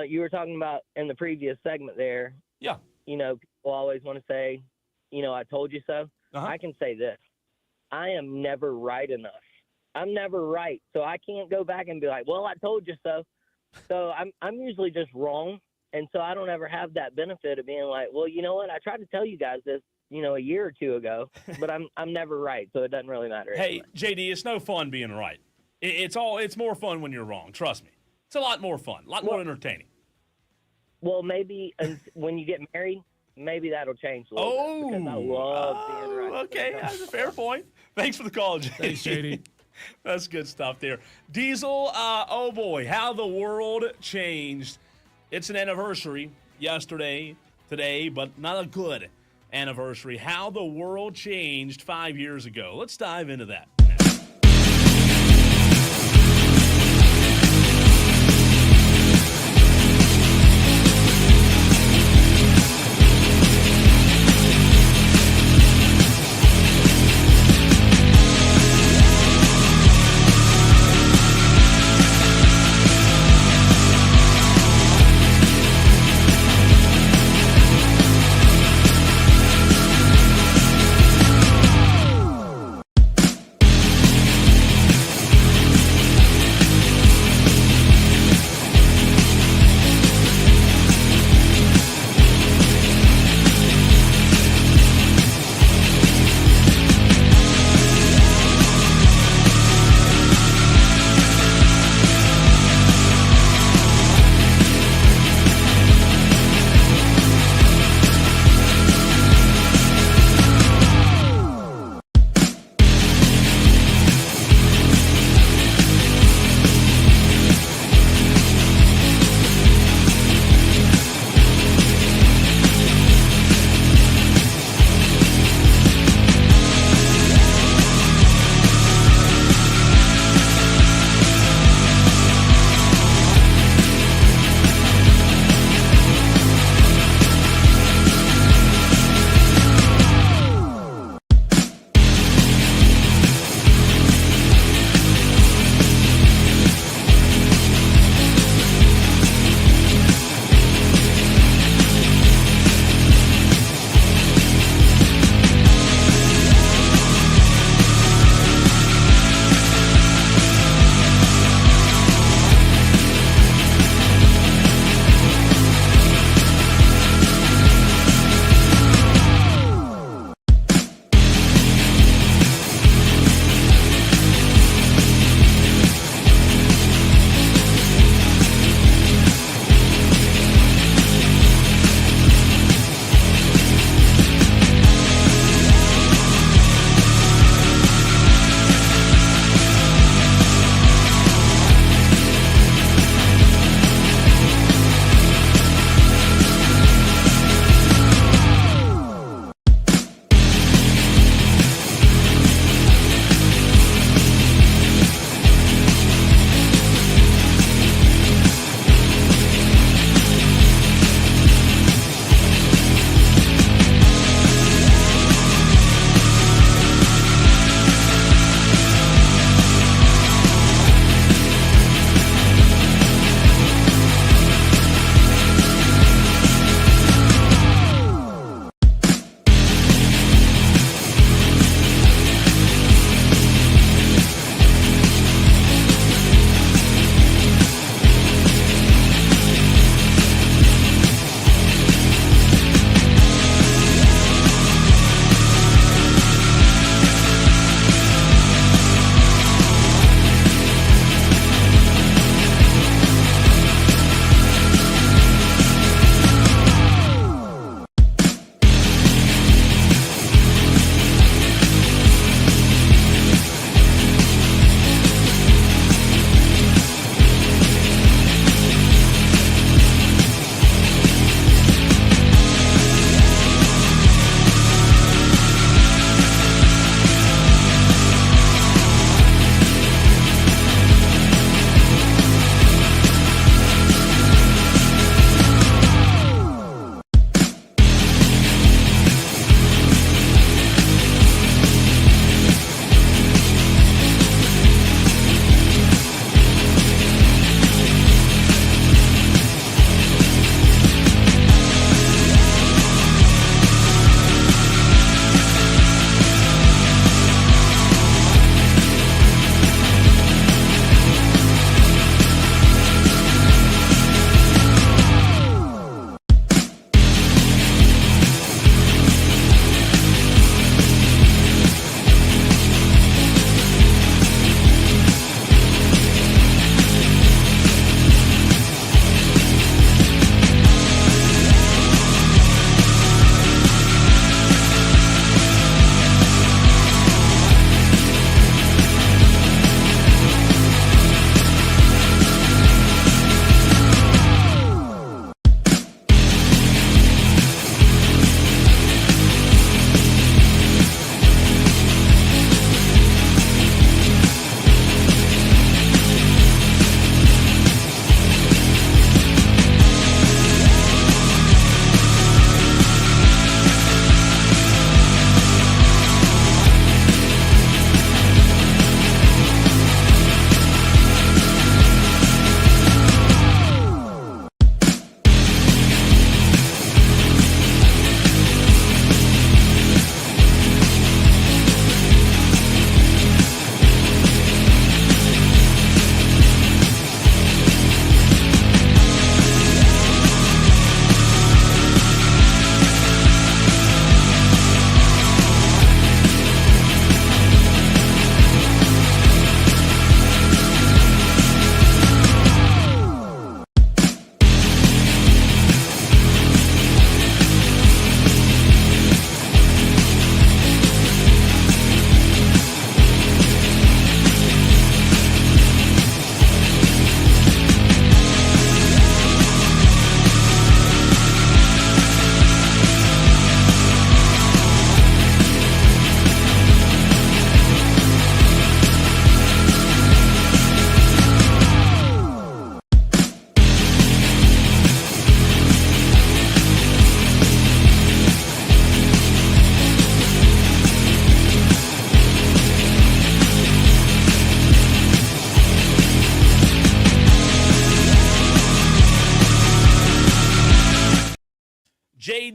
you were talking about in the previous segment there, Yeah. people always want to say, I told you so. Uh-huh. I can say this. I am never right enough. I'm never right. So I can't go back and be like, well, I told you so. So I'm usually just wrong. And so I don't ever have that benefit of being like, well, you know what? I tried to tell you guys this, a year or two ago, but I'm never right. So it doesn't really matter. Hey, JD, it's no fun being right. It's more fun when you're wrong. Trust me. It's a lot more fun, a lot more entertaining. Well, maybe when you get married, maybe that'll change a little bit because I love being right. Okay, that's a fair point. Thanks for the call, JD. Thanks, JD. That's good stuff there. Diesel, oh boy, how the world changed. It's an anniversary yesterday, today, but not a good anniversary. How the world changed 5 years ago. Let's dive into that.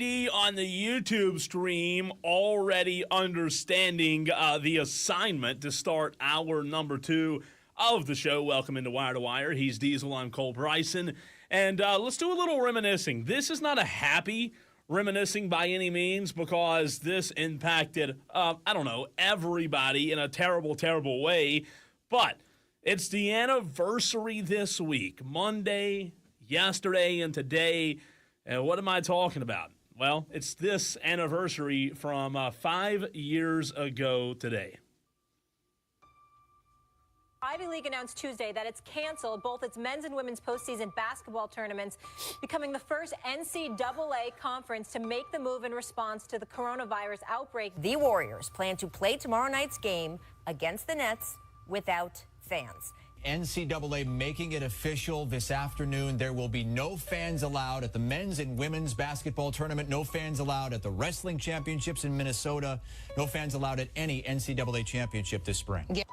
COID on the YouTube stream already understanding the assignment to start hour number 2 of the show. Welcome into Wire to Wire. He's Diesel. I'm Cole Bryson. And let's do a little reminiscing. This is not a happy reminiscing by any means because this impacted, everybody in a terrible, terrible way. But it's the anniversary this week, Monday, yesterday, and today. And what am I talking about? Well, it's this anniversary from 5 years ago today. Ivy League announced Tuesday that it's canceled both its men's and women's postseason basketball tournaments, becoming the first NCAA conference to make the move in response to the coronavirus outbreak. The Warriors plan to play tomorrow night's game against the Nets without fans. NCAA making it official this afternoon. There will be no fans allowed at the men's and women's basketball tournament. No fans allowed at the wrestling championships in Minnesota. No fans allowed at any NCAA championship this spring. Yeah.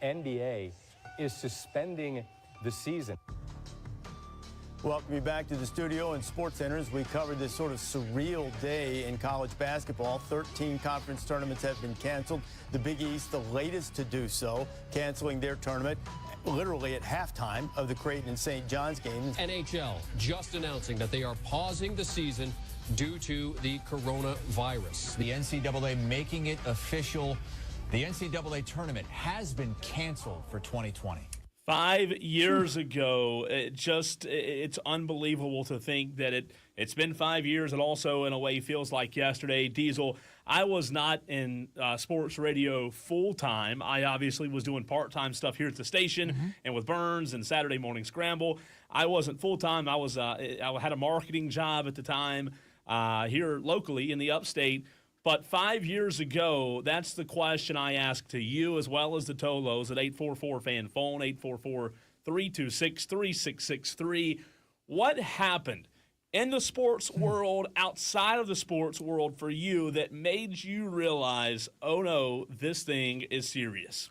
NBA is suspending the season. Welcome you back to the studio and Sports Centers. We covered this sort of surreal day in college basketball. 13 conference tournaments have been canceled. The Big East, the latest to do so, canceling their tournament literally at halftime of the Creighton and St. John's games. NHL just announcing that they are pausing the season due to the coronavirus. The NCAA making it official. The NCAA tournament has been canceled for 2020. 5 years ago, it's unbelievable to think that it's been 5 years. It also, in a way, feels like yesterday. Diesel, I was not in sports radio full-time. I obviously was doing part-time stuff here at the station and with Burns and Saturday Morning Scramble. I wasn't full-time. I had a marketing job at the time here locally in the upstate. But 5 years ago, that's the question I asked to you as well as the Tolos at 844-FAN phone, 844-326-3663. What happened in the sports world, outside of the sports world for you that made you realize, oh no, this thing is serious?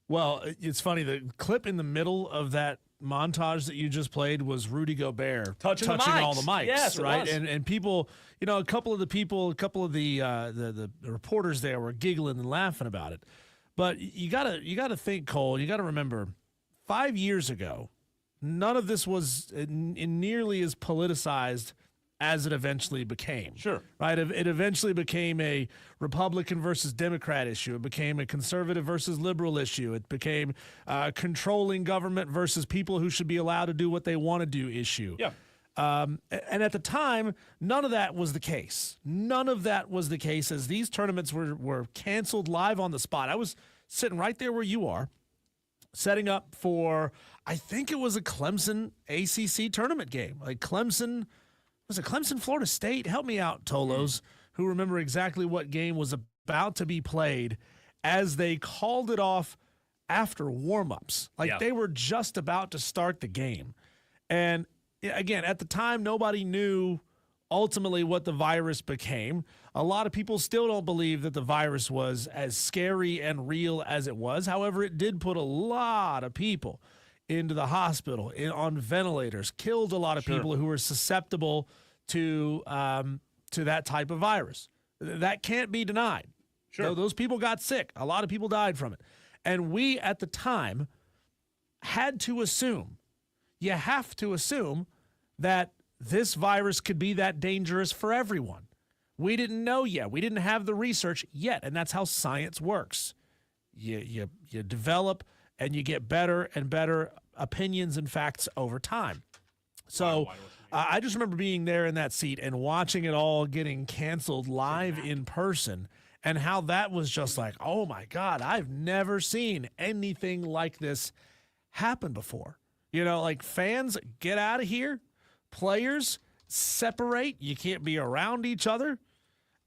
Well, it's funny. The clip in the middle of that montage that you just played was Rudy Gobert touching all the mics, yes, right? And people, a couple of the reporters there were giggling and laughing about it. But you gotta think, Cole. You gotta remember, 5 years ago, none of this was nearly as politicized as it eventually became. Sure. Right? It eventually became a Republican versus Democrat issue. It became a conservative versus liberal issue. It became controlling government versus people who should be allowed to do what they want to do issue. Yeah. And at the time, none of that was the case. None of that was the case as these tournaments were canceled live on the spot. I was sitting right there where you are, setting up for, I think it was a Clemson ACC tournament game. Like Clemson... Was it Clemson, Florida State? Help me out, Tolos, who remember exactly what game was about to be played as they called it off after warm-ups. They were just about to start the game. And, again, at the time, nobody knew ultimately what the virus became. A lot of people still don't believe that the virus was as scary and real as it was. However, it did put a lot of people into the hospital on ventilators, killed a lot of people who were susceptible to that type of virus. That can't be denied. Sure. Those people got sick. A lot of people died from it. And we at the time had to assume, you have to assume that this virus could be that dangerous for everyone. We didn't know yet. We didn't have the research yet. And that's how science works. You develop and you get better and better opinions and facts over time. So I just remember being there in that seat and watching it all getting canceled live in person and how that was just like, oh, my God, I've never seen anything like this happen before. Fans, get out of here. Players, separate. You can't be around each other.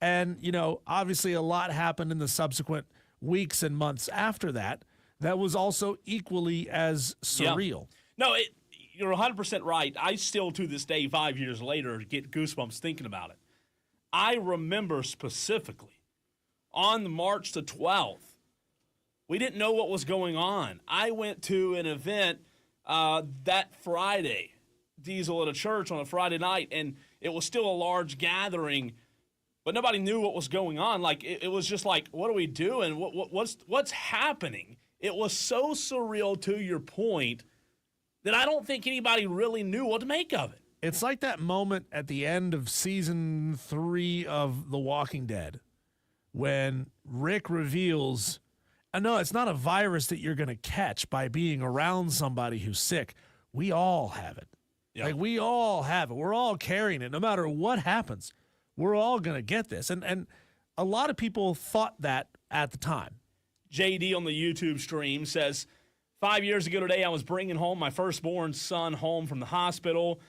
And, obviously a lot happened in the subsequent weeks and months after that. That was also equally as surreal. Yeah. No, you're 100% right. I still, to this day, 5 years later, get goosebumps thinking about it. I remember specifically on March the 12th, we didn't know what was going on. I went to an event that Friday, Diesel at a church on a Friday night, and it was still a large gathering, but nobody knew what was going on. Like, it was just like, what are we doing? What's happening? It was so surreal, to your point, that I don't think anybody really knew what to make of it. It's like that moment at the end of season 3 of The Walking Dead when Rick reveals, no, it's not a virus that you're going to catch by being around somebody who's sick. We all have it. Yeah. Like, we all have it. We're all carrying it. No matter what happens, we're all going to get this. And a lot of people thought that at the time. JD on the YouTube stream says, 5 years ago today, I was bringing home my firstborn son home from the hospital.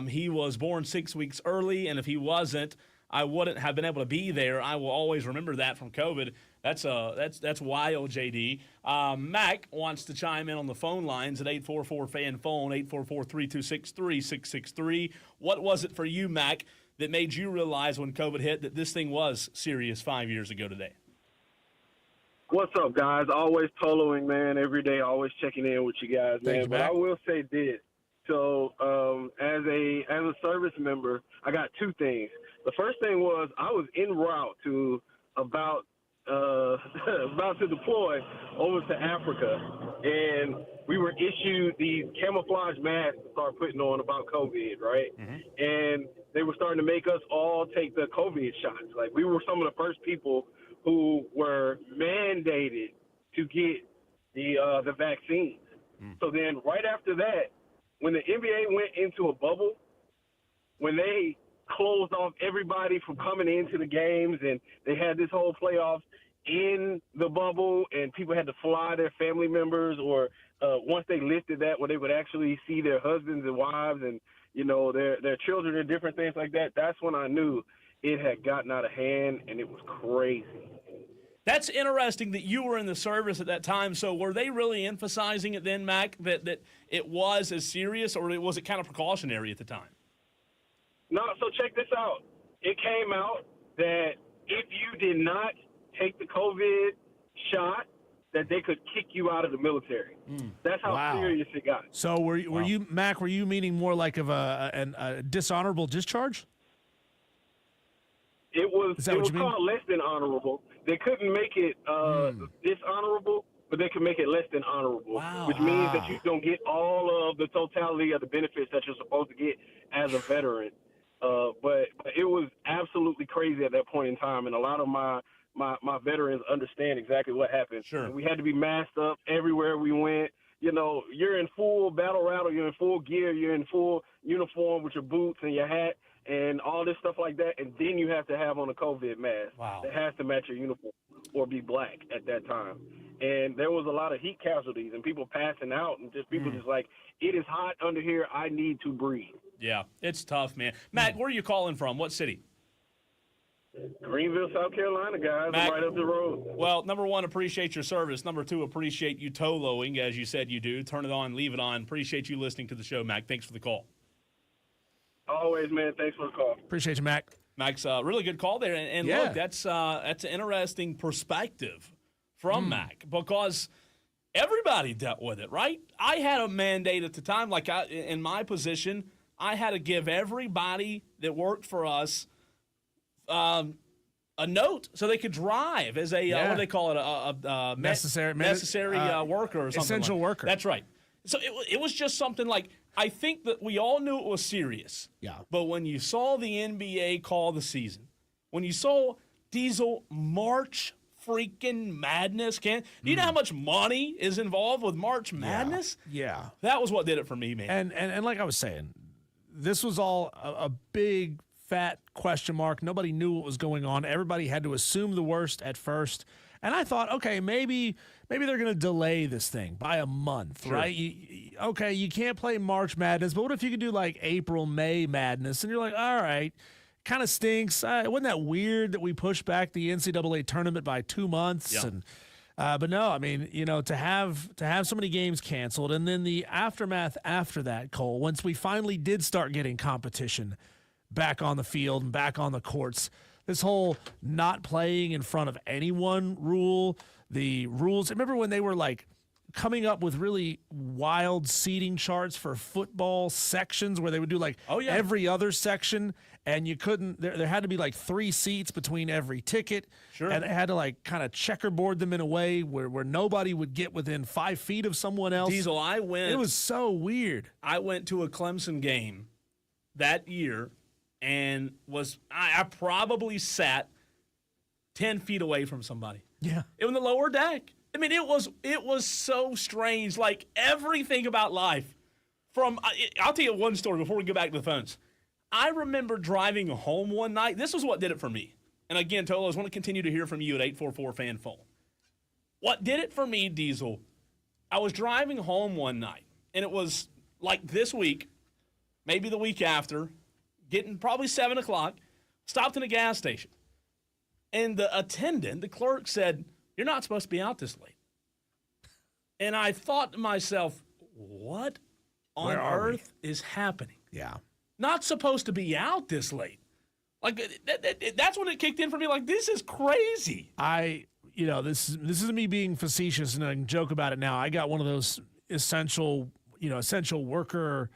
He was born 6 weeks early, and if he wasn't, I wouldn't have been able to be there. I will always remember that from COVID. That's wild, JD. Mac wants to chime in on the phone lines at 844-FAN-PHONE, 844-326-3663. What was it for you, Mac, that made you realize when COVID hit that this thing was serious 5 years ago today? What's up, guys? Always poloing, man. Every day, always checking in with you guys, man. But I will say this. So, as a service member, I got two things. The first thing was I was en route to about to deploy over to Africa, and we were issued these camouflage masks to start putting on about COVID, right? Mm-hmm. And they were starting to make us all take the COVID shots. Like, we were some of the first people who were mandated to get the vaccines. So then right after that, when the NBA went into a bubble, when they closed off everybody from coming into the games and they had this whole playoffs in the bubble and people had to fly their family members, or once they lifted that where they would actually see their husbands and wives and, you know, their children and different things like that, that's when I knew it had gotten out of hand and it was crazy. That's interesting that you were in the service at that time. So were they really emphasizing it then, Mac, that it was as serious, or was it kind of precautionary at the time? No, so check this out. It came out that if you did not take the COVID shot, that they could kick you out of the military. That's how serious it got. So were you, Mac, were you meaning more like of a dishonorable discharge? It was called less than honorable. They couldn't make it dishonorable, but they could make it less than honorable, which means that you don't get all of the totality of the benefits that you're supposed to get as a veteran. But it was absolutely crazy at that point in time, and a lot of my veterans understand exactly what happened. Sure. We had to be masked up everywhere we went. You know, you're in full battle rattle, you're in full gear, you're in full uniform with your boots and your hat and all this stuff like that, and then you have to have on a COVID mask that has to match your uniform or be black at that time. And there was a lot of heat casualties and people passing out and just people just like, it is hot under here, I need to breathe. Yeah, it's tough, man. Mac, where are you calling from? What city? Greenville, South Carolina, guys. Mac, I'm right up the road. Well, number one, appreciate your service. Number two, appreciate you toloing, as you said you do. Turn it on, leave it on. Appreciate you listening to the show, Mac. Thanks for the call. Always, man. Thanks for the call. Appreciate you, Mac. Mac's a really good call there. And look, that's an interesting perspective from Mac, because everybody dealt with it, right? I had a mandate at the time, like in my position, I had to give everybody that worked for us a note so they could drive as a what do they call it, a necessary worker or something. Essential worker. That's right. So it was just something like, I think that we all knew it was serious. Yeah. But when you saw the NBA call the season, when you saw Diesel March freaking Madness, do you know how much money is involved with March Madness? Yeah. That was what did it for me, man. And like I was saying, this was all a big fat question mark. Nobody knew what was going on. Everybody had to assume the worst at first. And I thought, okay, maybe they're going to delay this thing by a month, right? You can't play March Madness, but what if you could do like April, May Madness? And you're like, all right, kind of stinks. Wasn't that weird that we pushed back the NCAA tournament by 2 months? Yeah. And but no, I mean, you know, to have so many games canceled, and then the aftermath after that, Cole, once we finally did start getting competition back on the field and back on the courts, this whole not playing in front of anyone rule, the rules. Remember when they were like coming up with really wild seating charts for football sections where they would do like every other section, and you couldn't. There had to be like 3 seats between every ticket, and they had to like kind of checkerboard them in a way where nobody would get within 5 feet of someone else. Diesel, it was so weird. I went to a Clemson game that year, and I probably sat 10 feet away from somebody. Yeah, in the lower deck. I mean, it was so strange. Like, everything about life. I'll tell you one story before we go back to the phones. I remember driving home one night. This was what did it for me. And again, Tolos, I want to continue to hear from you at 844-FAN-PHONE. What did it for me, Diesel, I was driving home one night, and it was like this week, maybe the week after, getting probably 7 o'clock, stopped in a gas station. And the clerk said, "You're not supposed to be out this late." And I thought to myself, what on earth is happening? Yeah. Not supposed to be out this late. Like, that's when it kicked in for me. Like, this is crazy. This is me being facetious, and I can joke about it now. I got one of those essential worker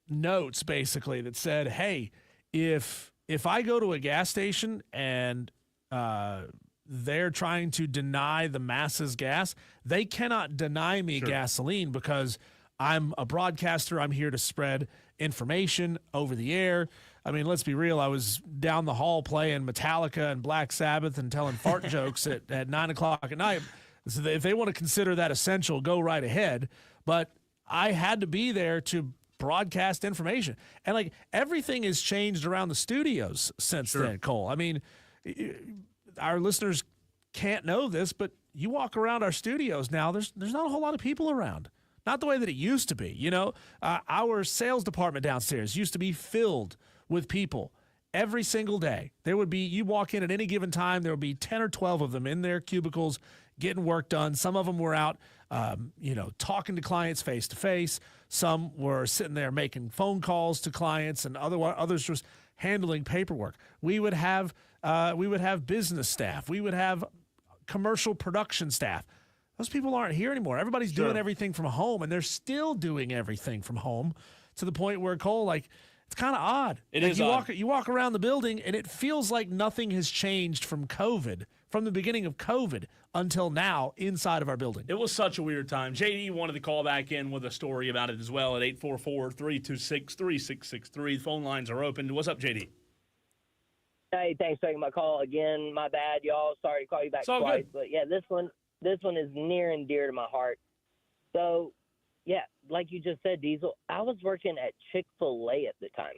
notes, basically, that said, hey, if I go to a gas station and they're trying to deny the masses gas, they cannot deny me gasoline because I'm a broadcaster. I'm here to spread information over the air. I mean, let's be real. I was down the hall playing Metallica and Black Sabbath and telling fart jokes at 9 o'clock at night. So if they want to consider that essential, go right ahead. But I had to be there to broadcast information. And, like, everything has changed around the studios since then, Cole. I mean, our listeners can't know this, but you walk around our studios now, there's not a whole lot of people around. Not the way that it used to be. You know, our sales department downstairs used to be filled with people every single day. There would be, you walk in at any given time, there would be 10 or 12 of them in their cubicles getting work done. Some of them were out, talking to clients face to face. Some were sitting there making phone calls to clients, and others just handling paperwork. We would have business staff. We would have commercial production staff. Those people aren't here anymore. Everybody's doing everything from home, and they're still doing everything from home to the point where, Cole, like, it's kind of odd. It is odd. You walk around the building, and it feels like nothing has changed from COVID, from the beginning of COVID until now inside of our building. It was such a weird time. JD wanted to call back in with a story about it as well at 844-326-3663. The phone lines are open. What's up, JD? Hey, thanks for taking my call again. My bad, y'all. Sorry to call you back twice. Good. But, yeah, this one is near and dear to my heart. So, yeah, like you just said, Diesel, I was working at Chick-fil-A at the time.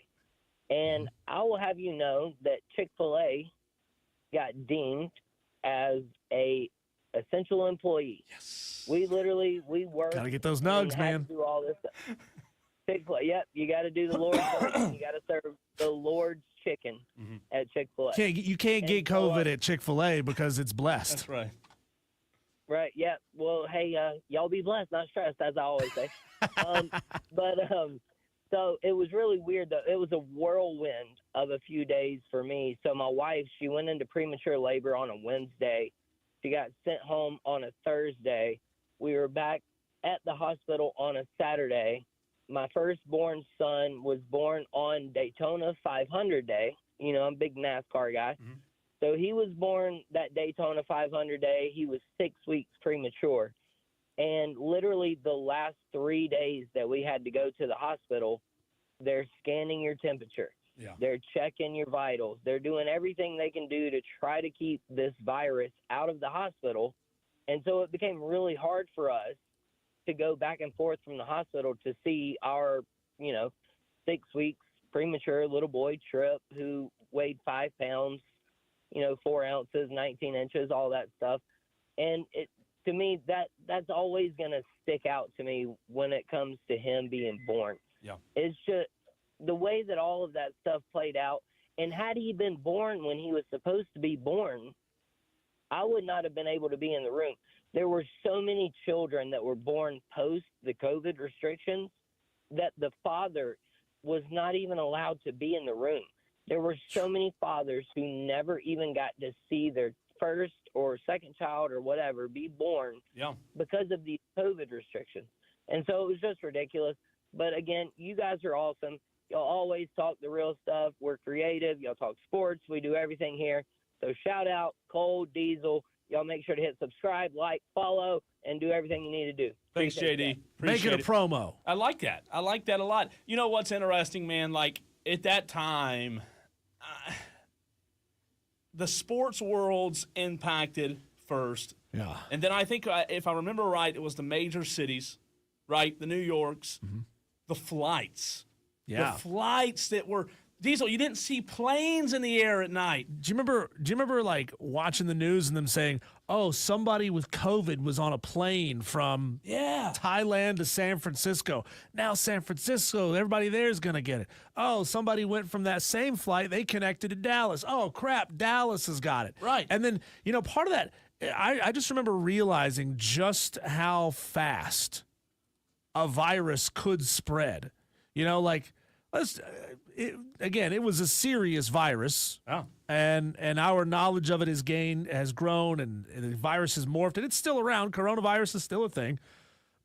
And I will have you know that Chick-fil-A got deemed as a essential employee. Yes. We work. Gotta get those nugs, man. Do all this stuff. Chick-fil-A, yep, you got to do the Lord's work. You got to serve the Lord's chicken at Chick-fil-A. You can't get COVID at Chick-fil-A because it's blessed. That's right. Right, yeah. Well, hey, y'all be blessed, not stressed, as I always say. So it was really weird, though. It was a whirlwind of a few days for me. So my wife, she went into premature labor on a Wednesday. She got sent home on a Thursday. We were back at the hospital on a Saturday. My firstborn son was born on Daytona 500 day. You know, I'm a big NASCAR guy. Mm-hmm. So he was born that Daytona 500 day. He was 6 weeks premature. And literally the last 3 days that we had to go to the hospital, they're scanning your temperature. Yeah. They're checking your vitals. They're doing everything they can do to try to keep this virus out of the hospital. And so it became really hard for us to go back and forth from the hospital to see our, 6 weeks premature little boy Trip, who weighed 5 pounds, 4 ounces, 19 inches, all that stuff. And to me, that's always going to stick out to me when it comes to him being born. Yeah. It's just the way that all of that stuff played out. And had he been born when he was supposed to be born, I would not have been able to be in the room. There were so many children that were born post the COVID restrictions that the father was not even allowed to be in the room. There were so many fathers who never even got to see their first or second child or whatever be born because of these COVID restrictions. And so it was just ridiculous. But again, you guys are awesome. Y'all always talk the real stuff. We're creative. Y'all talk sports. We do everything here. So shout out Cole, Diesel. Y'all make sure to hit subscribe, like, follow, and do everything you need to do. Thanks, JD. Make it a promo. I like that. I like that a lot. You know what's interesting, man? Like, at that time, the sports world's impacted first. Yeah. And then I think, if I remember right, it was the major cities, right? The New Yorks, the flights. Yeah. The flights that were – Diesel, you didn't see planes in the air at night. Do you remember like watching the news and them saying, "Oh, somebody with COVID was on a plane from Thailand to San Francisco. Now San Francisco, everybody there is going to get it. Oh, somebody went from that same flight, they connected to Dallas. Oh, crap, Dallas has got it." Right. And then, part of that, I just remember realizing just how fast a virus could spread. It was a serious virus, and our knowledge of it has grown, and the virus has morphed, and it's still around. Coronavirus is still a thing,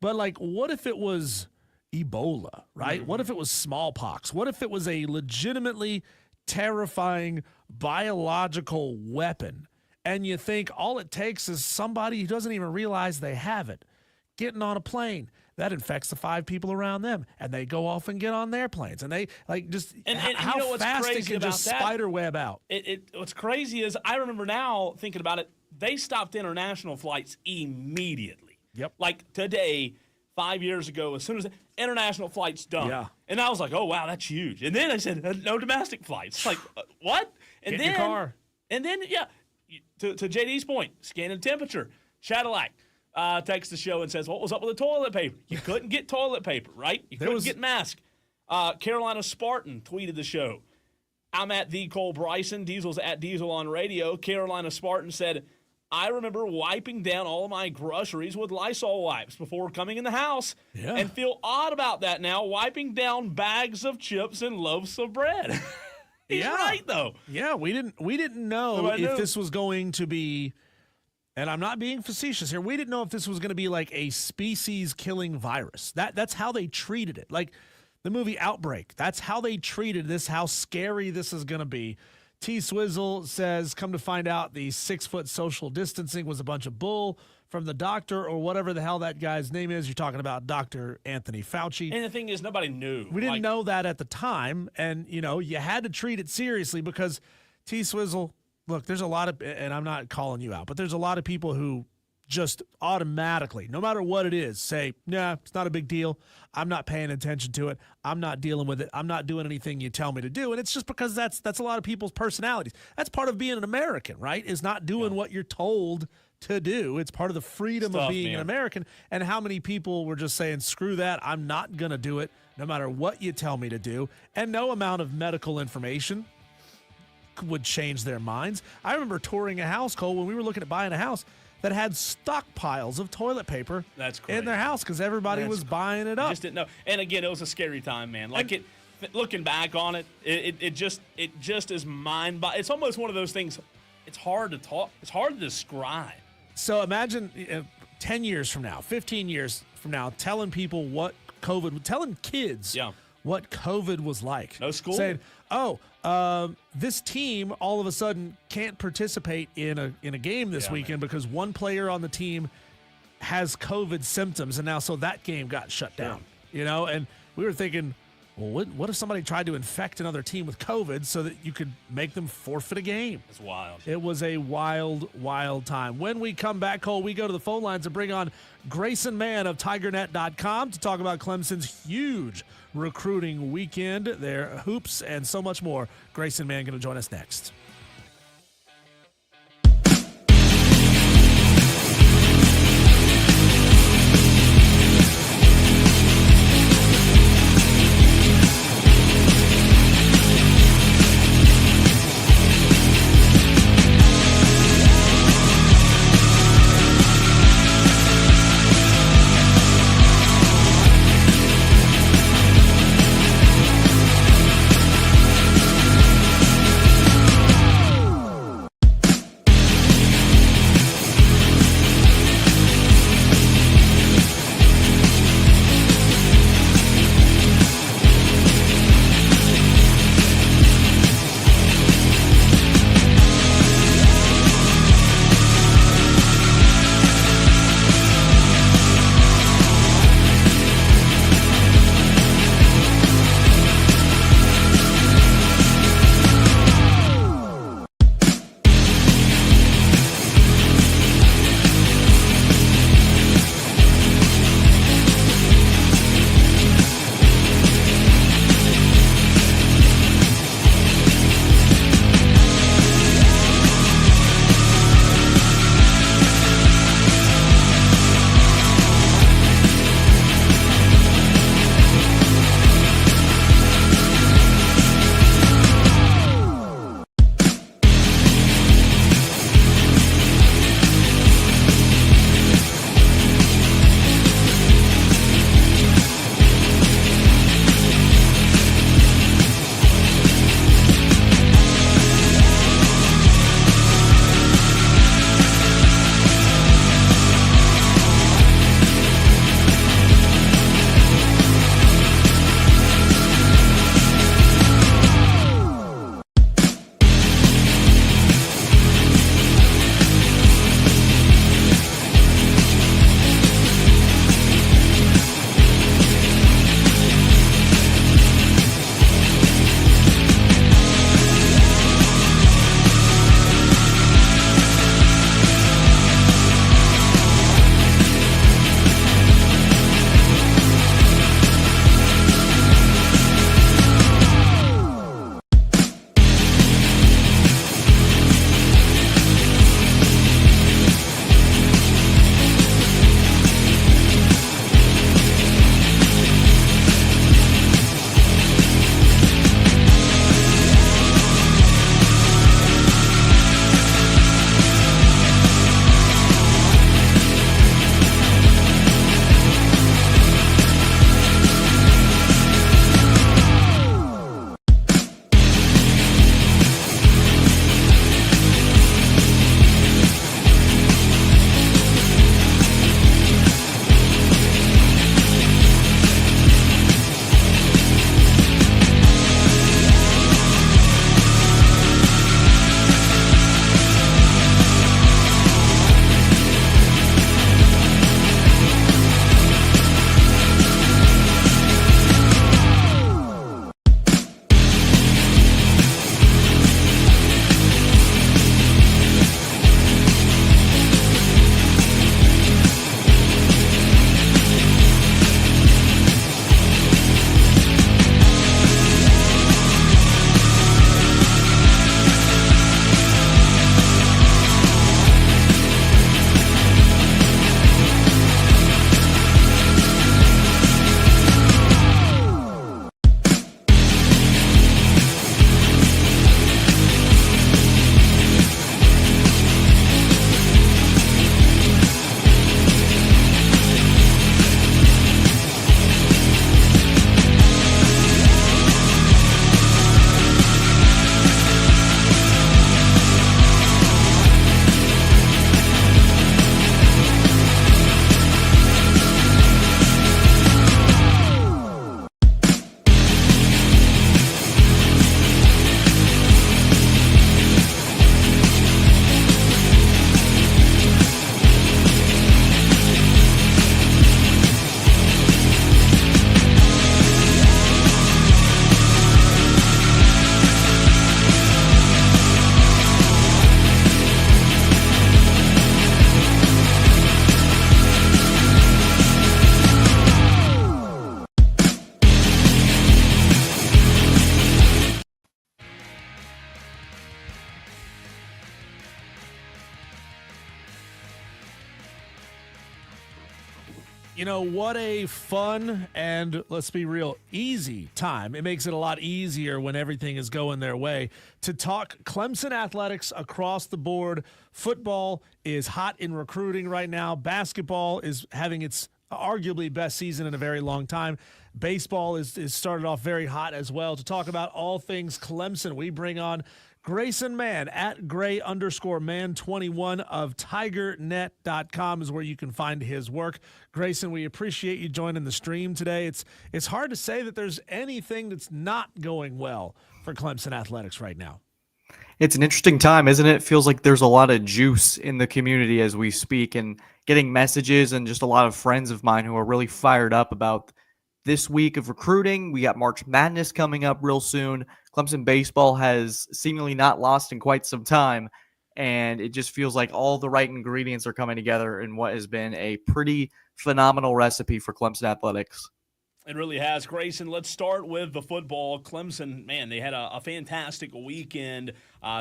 but what if it was Ebola, right? What if it was smallpox? What if it was a legitimately terrifying biological weapon, and you think all it takes is somebody who doesn't even realize they have it getting on a plane. That infects the 5 people around them, and they go off and get on their planes, and they how fast it can just spider web out. What's crazy is I remember now thinking about it. They stopped international flights immediately. Yep. Like today, 5 years ago, as soon as international flights done. Yeah. And I was like, oh wow, that's huge. And then I said no domestic flights. Like what? And get in your car. And then to JD's point, scanning temperature, Cadillac. Texts the show and says, what was up with the toilet paper? You couldn't get toilet paper, right? You couldn't get masks. Carolina Spartan tweeted the show. I'm at the Cole Bryson. Diesel's at Diesel on radio. Carolina Spartan said, I remember wiping down all of my groceries with Lysol wipes before coming in the house and feel odd about that now, wiping down bags of chips and loaves of bread. He's right, though. Yeah, we didn't know if this was going to be... And I'm not being facetious here. We didn't know if this was going to be like a species-killing virus. That's how they treated it. Like the movie Outbreak. That's how they treated this, how scary this is going to be. T-Swizzle says, come to find out the 6-foot social distancing was a bunch of bull from the doctor or whatever the hell that guy's name is. You're talking about Dr. Anthony Fauci. And the thing is, nobody knew. We didn't know that at the time. And, you had to treat it seriously because T-Swizzle... Look, there's a lot of, and I'm not calling you out, but there's a lot of people who just automatically, no matter what it is, say, nah, it's not a big deal. I'm not paying attention to it. I'm not dealing with it. I'm not doing anything you tell me to do. And it's just because that's a lot of people's personalities. That's part of being an American, right? Is not doing what you're told to do. It's part of the freedom of being an American. And how many people were just saying, screw that, I'm not going to do it, no matter what you tell me to do. And no amount of medical information would change their minds. I remember touring a house, Cole, when we were looking at buying a house that had stockpiles of toilet paper in their house because everybody was buying it up. Just didn't know. And again, it was a scary time, man. Like looking back on it, it just is mind-boggling. It's almost one of those things. It's hard to talk. It's hard to describe. So imagine 10 years from now, 15 years from now, telling people telling kids what COVID was like. No school. Saying, this team all of a sudden can't participate in a game this weekend because one player on the team has COVID symptoms, and now so that game got shut down. And we were thinking, well, what if somebody tried to infect another team with COVID so that you could make them forfeit a game? It's wild. It was a wild, wild time. When we come back, Cole, we go to the phone lines and bring on Grayson Mann of TigerNet.com to talk about Clemson's huge recruiting weekend, their hoops, and so much more. Grayson Mann going to join us next. What a fun and, let's be real, easy time. It makes it a lot easier when everything is going their way to talk Clemson athletics across the board. Football is hot in recruiting right now. Basketball is having its arguably best season in a very long time. Baseball is started off very hot as well. To talk about all things Clemson, we bring on Grayson Mann at Gray_Man21 of TigerNet.com is where you can find his work. Grayson, we appreciate you joining the stream today. It's hard to say that there's anything that's not going well for Clemson athletics right now. It's an interesting time, isn't it? Feels like there's a lot of juice in the community as we speak, and getting messages and just a lot of friends of mine who are really fired up about this week of recruiting. We got March Madness coming up real soon. Clemson baseball has seemingly not lost in quite some time, and it just feels like all the right ingredients are coming together in what has been a pretty phenomenal recipe for Clemson athletics. It really has. Grayson, let's start with the football. Clemson, man, they had a fantastic weekend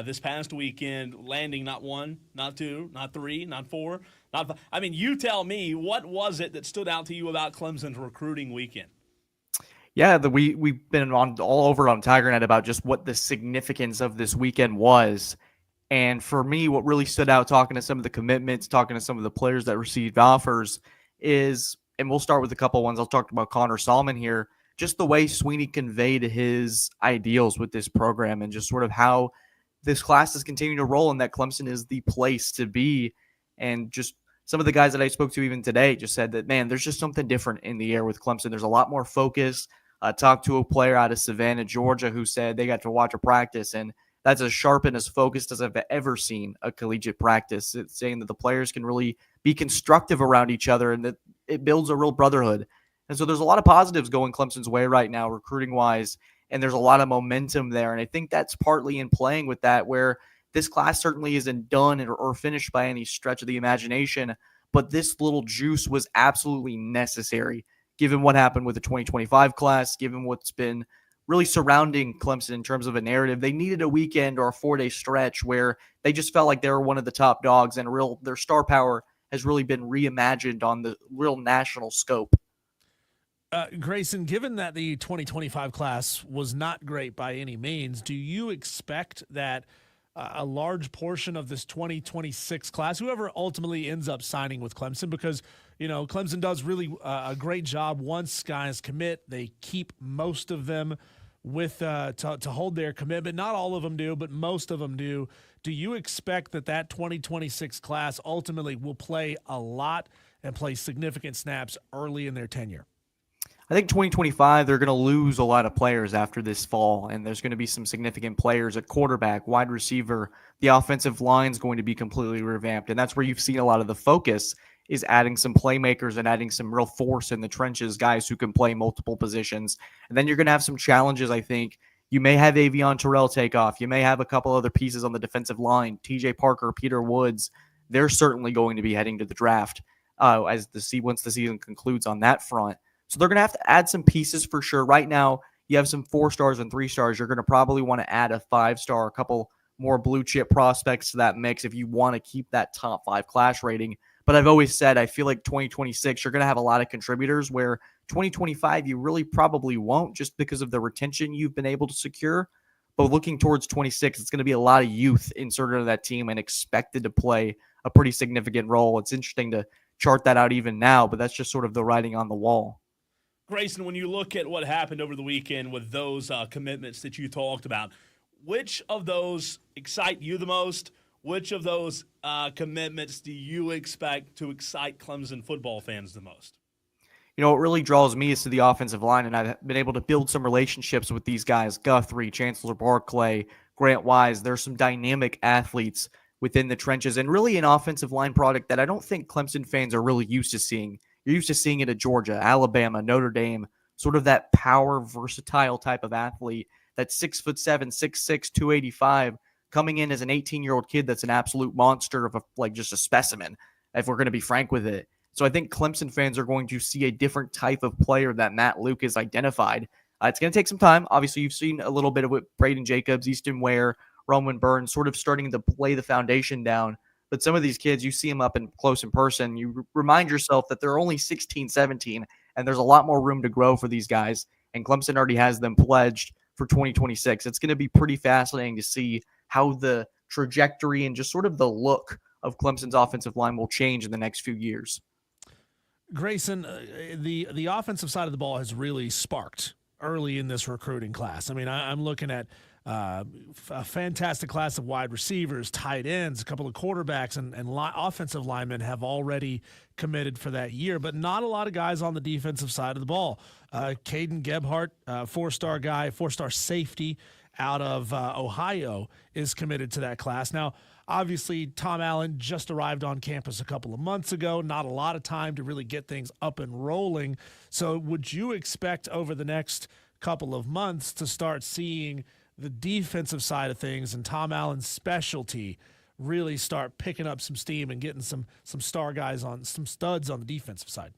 this past weekend, landing not one, not two, not three, not four, not five. I mean, you tell me, what was it that stood out to you about Clemson's recruiting weekend? Yeah, we've been all over on TigerNet about just what the significance of this weekend was. And for me, what really stood out talking to some of the commitments, talking to some of the players that received offers is, and we'll start with a couple ones. I'll talk about Connor Solomon here, just the way Sweeney conveyed his ideals with this program and just sort of how this class is continuing to roll and that Clemson is the place to be. And just some of the guys that I spoke to even today just said that, man, there's just something different in the air with Clemson. There's a lot more focus. Talked to a player out of Savannah, Georgia, who said they got to watch a practice, and that's as sharp and as focused as I've ever seen a collegiate practice. It's saying that the players can really be constructive around each other and that it builds a real brotherhood. And so there's a lot of positives going Clemson's way right now, recruiting-wise, and there's a lot of momentum there. And I think that's partly in playing with that, where this class certainly isn't done or finished by any stretch of the imagination, but this little juice was absolutely necessary, given what happened with the 2025 class, given what's been really surrounding Clemson in terms of a narrative. They needed a weekend or a 4-day stretch where they just felt like they were one of the top dogs, and their star power has really been reimagined on the real national scope. Grayson, given that the 2025 class was not great by any means, do you expect that a large portion of this 2026 class, whoever ultimately ends up signing with Clemson, because Clemson does really a great job once guys commit, they keep most of them with to hold their commitment. Not all of them do, but most of them do. Do you expect that 2026 class ultimately will play a lot and play significant snaps early in their tenure? I think 2025, they're going to lose a lot of players after this fall, and there's going to be some significant players at quarterback, wide receiver. The offensive line is going to be completely revamped, and that's where you've seen a lot of the focus is adding some playmakers and adding some real force in the trenches, guys who can play multiple positions. And then you're going to have some challenges, I think. You may have Avion Terrell take off. You may have a couple other pieces on the defensive line, TJ Parker, Peter Woods. They're certainly going to be heading to the draft once the season concludes on that front. So they're going to have to add some pieces for sure. Right now, you have some 4 stars and 3 stars. You're going to probably want to add a 5-star, a couple more blue chip prospects to that mix if you want to keep that top 5 class rating. But I've always said, I feel like 2026, you're going to have a lot of contributors, where 2025, you really probably won't, just because of the retention you've been able to secure. But looking towards 26, it's going to be a lot of youth inserted into that team and expected to play a pretty significant role. It's interesting to chart that out even now, but that's just sort of the writing on the wall. Grayson, when you look at what happened over the weekend with those commitments that you talked about, which of those excite you the most? Which of those commitments do you expect to excite Clemson football fans the most? What really draws me is to the offensive line, and I've been able to build some relationships with these guys, Guthrie, Chancellor Barclay, Grant Wise. There's some dynamic athletes within the trenches, and really an offensive line product that I don't think Clemson fans are really used to seeing. You're used to seeing it at Georgia, Alabama, Notre Dame, sort of that power, versatile type of athlete that's 6'7", 6'6", 285, coming in as an 18-year-old kid that's an absolute monster of just a specimen, if we're going to be frank with it. So I think Clemson fans are going to see a different type of player that Matt Luke has identified. It's going to take some time. Obviously, you've seen a little bit of what Braden Jacobs, Easton Ware, Roman Burns sort of starting to play the foundation down. But some of these kids, you see them up in close in person, you remind yourself that they're only 16, 17, and there's a lot more room to grow for these guys. And Clemson already has them pledged for 2026. It's going to be pretty fascinating to see how the trajectory and just sort of the look of Clemson's offensive line will change in the next few years. Grayson, the offensive side of the ball has really sparked early in this recruiting class. I mean, I'm looking at a fantastic class of wide receivers, tight ends, a couple of quarterbacks, and offensive linemen have already committed for that year, but not a lot of guys on the defensive side of the ball. Caden Gebhart, four-star guy, four-star safety out of Ohio, is committed to that class. Now, obviously, Tom Allen just arrived on campus a couple of months ago. Not a lot of time to really get things up and rolling. So would you expect over the next couple of months to start seeing the defensive side of things and Tom Allen's specialty really start picking up some steam and getting some star guys on, some studs on the defensive side?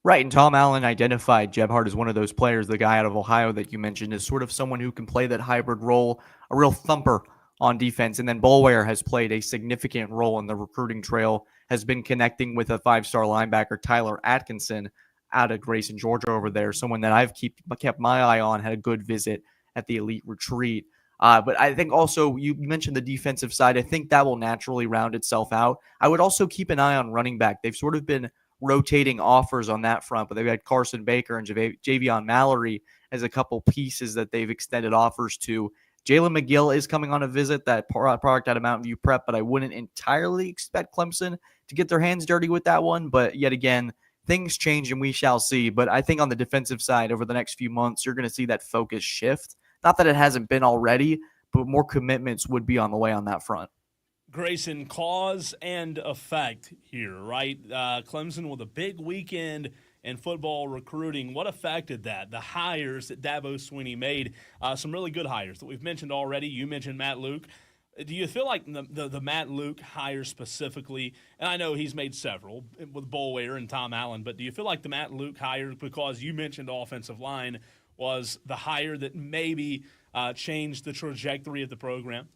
Right, and Tom Allen identified Gebhart as one of those players, the guy out of Ohio that you mentioned, is sort of someone who can play that hybrid role, a real thumper on defense. And then Boulware has played a significant role in the recruiting trail, has been connecting with a five-star linebacker, Tyler Atkinson, out of Grayson, Georgia over there, someone that I've kept my eye on, had a good visit at the elite retreat. But I think also you mentioned the defensive side. I think that will naturally round itself out. I would also keep an eye on running back. They've sort of been rotating offers on that front, but they've had Carson Baker and Javion Mallory as a couple pieces that they've extended offers to. Jalen McGill is coming on a visit, that product out of Mountain View Prep, but I wouldn't entirely expect Clemson to get their hands dirty with that one. But yet again, things change and we shall see. But I think on the defensive side, over the next few months, you're going to see that focus shift. Not that it hasn't been already, but more commitments would be on the way on that front. Grayson, cause and effect here, right? Clemson with a big weekend in football recruiting. What affected that? The hires that Dabo Swinney made, some really good hires that we've mentioned already. You mentioned Matt Luke. Do you feel like the Matt Luke hire specifically, and I know he's made several with Boulware and Tom Allen, but do you feel like the Matt Luke hire, because you mentioned offensive line, was the hire that maybe changed the trajectory of the program?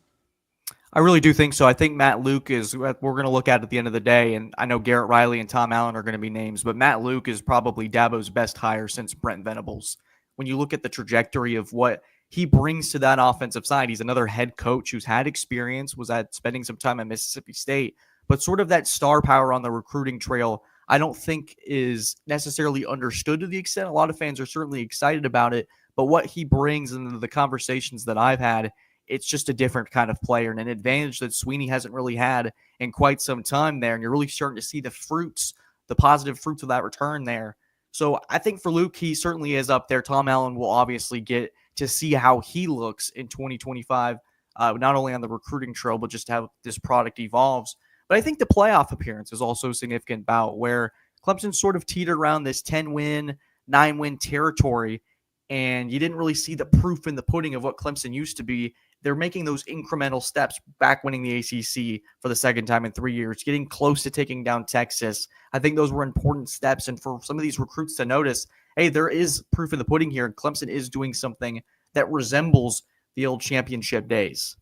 I really do think so. I think Matt Luke is what we're going to look at the end of the day, and I know Garrett Riley and Tom Allen are going to be names, but Matt Luke is probably Dabo's best hire since Brent Venables. When you look at the trajectory of what he brings to that offensive side, he's another head coach who's had experience, was at spending some time at Mississippi State, but sort of that star power on the recruiting trail, I don't think is necessarily understood to the extent. A lot of fans are certainly excited about it, but what he brings in the conversations that I've had, it's just a different kind of player and an advantage that Swinney hasn't really had in quite some time there. And you're really starting to see the fruits, the positive fruits of that return there. So I think for Luke, he certainly is up there. Tom Allen will obviously get to see how he looks in 2025, not only on the recruiting trail, but just how this product evolves. But I think the playoff appearance is also a significant bout where Clemson sort of teetered around this 10-win, 9-win territory, and you didn't really see the proof in the pudding of what Clemson used to be. They're making those incremental steps, back winning the ACC for the second time in 3 years, getting close to taking down Texas. I think those were important steps. And for some of these recruits to notice, hey, there is proof in the pudding here. And Clemson is doing something that resembles the old championship days.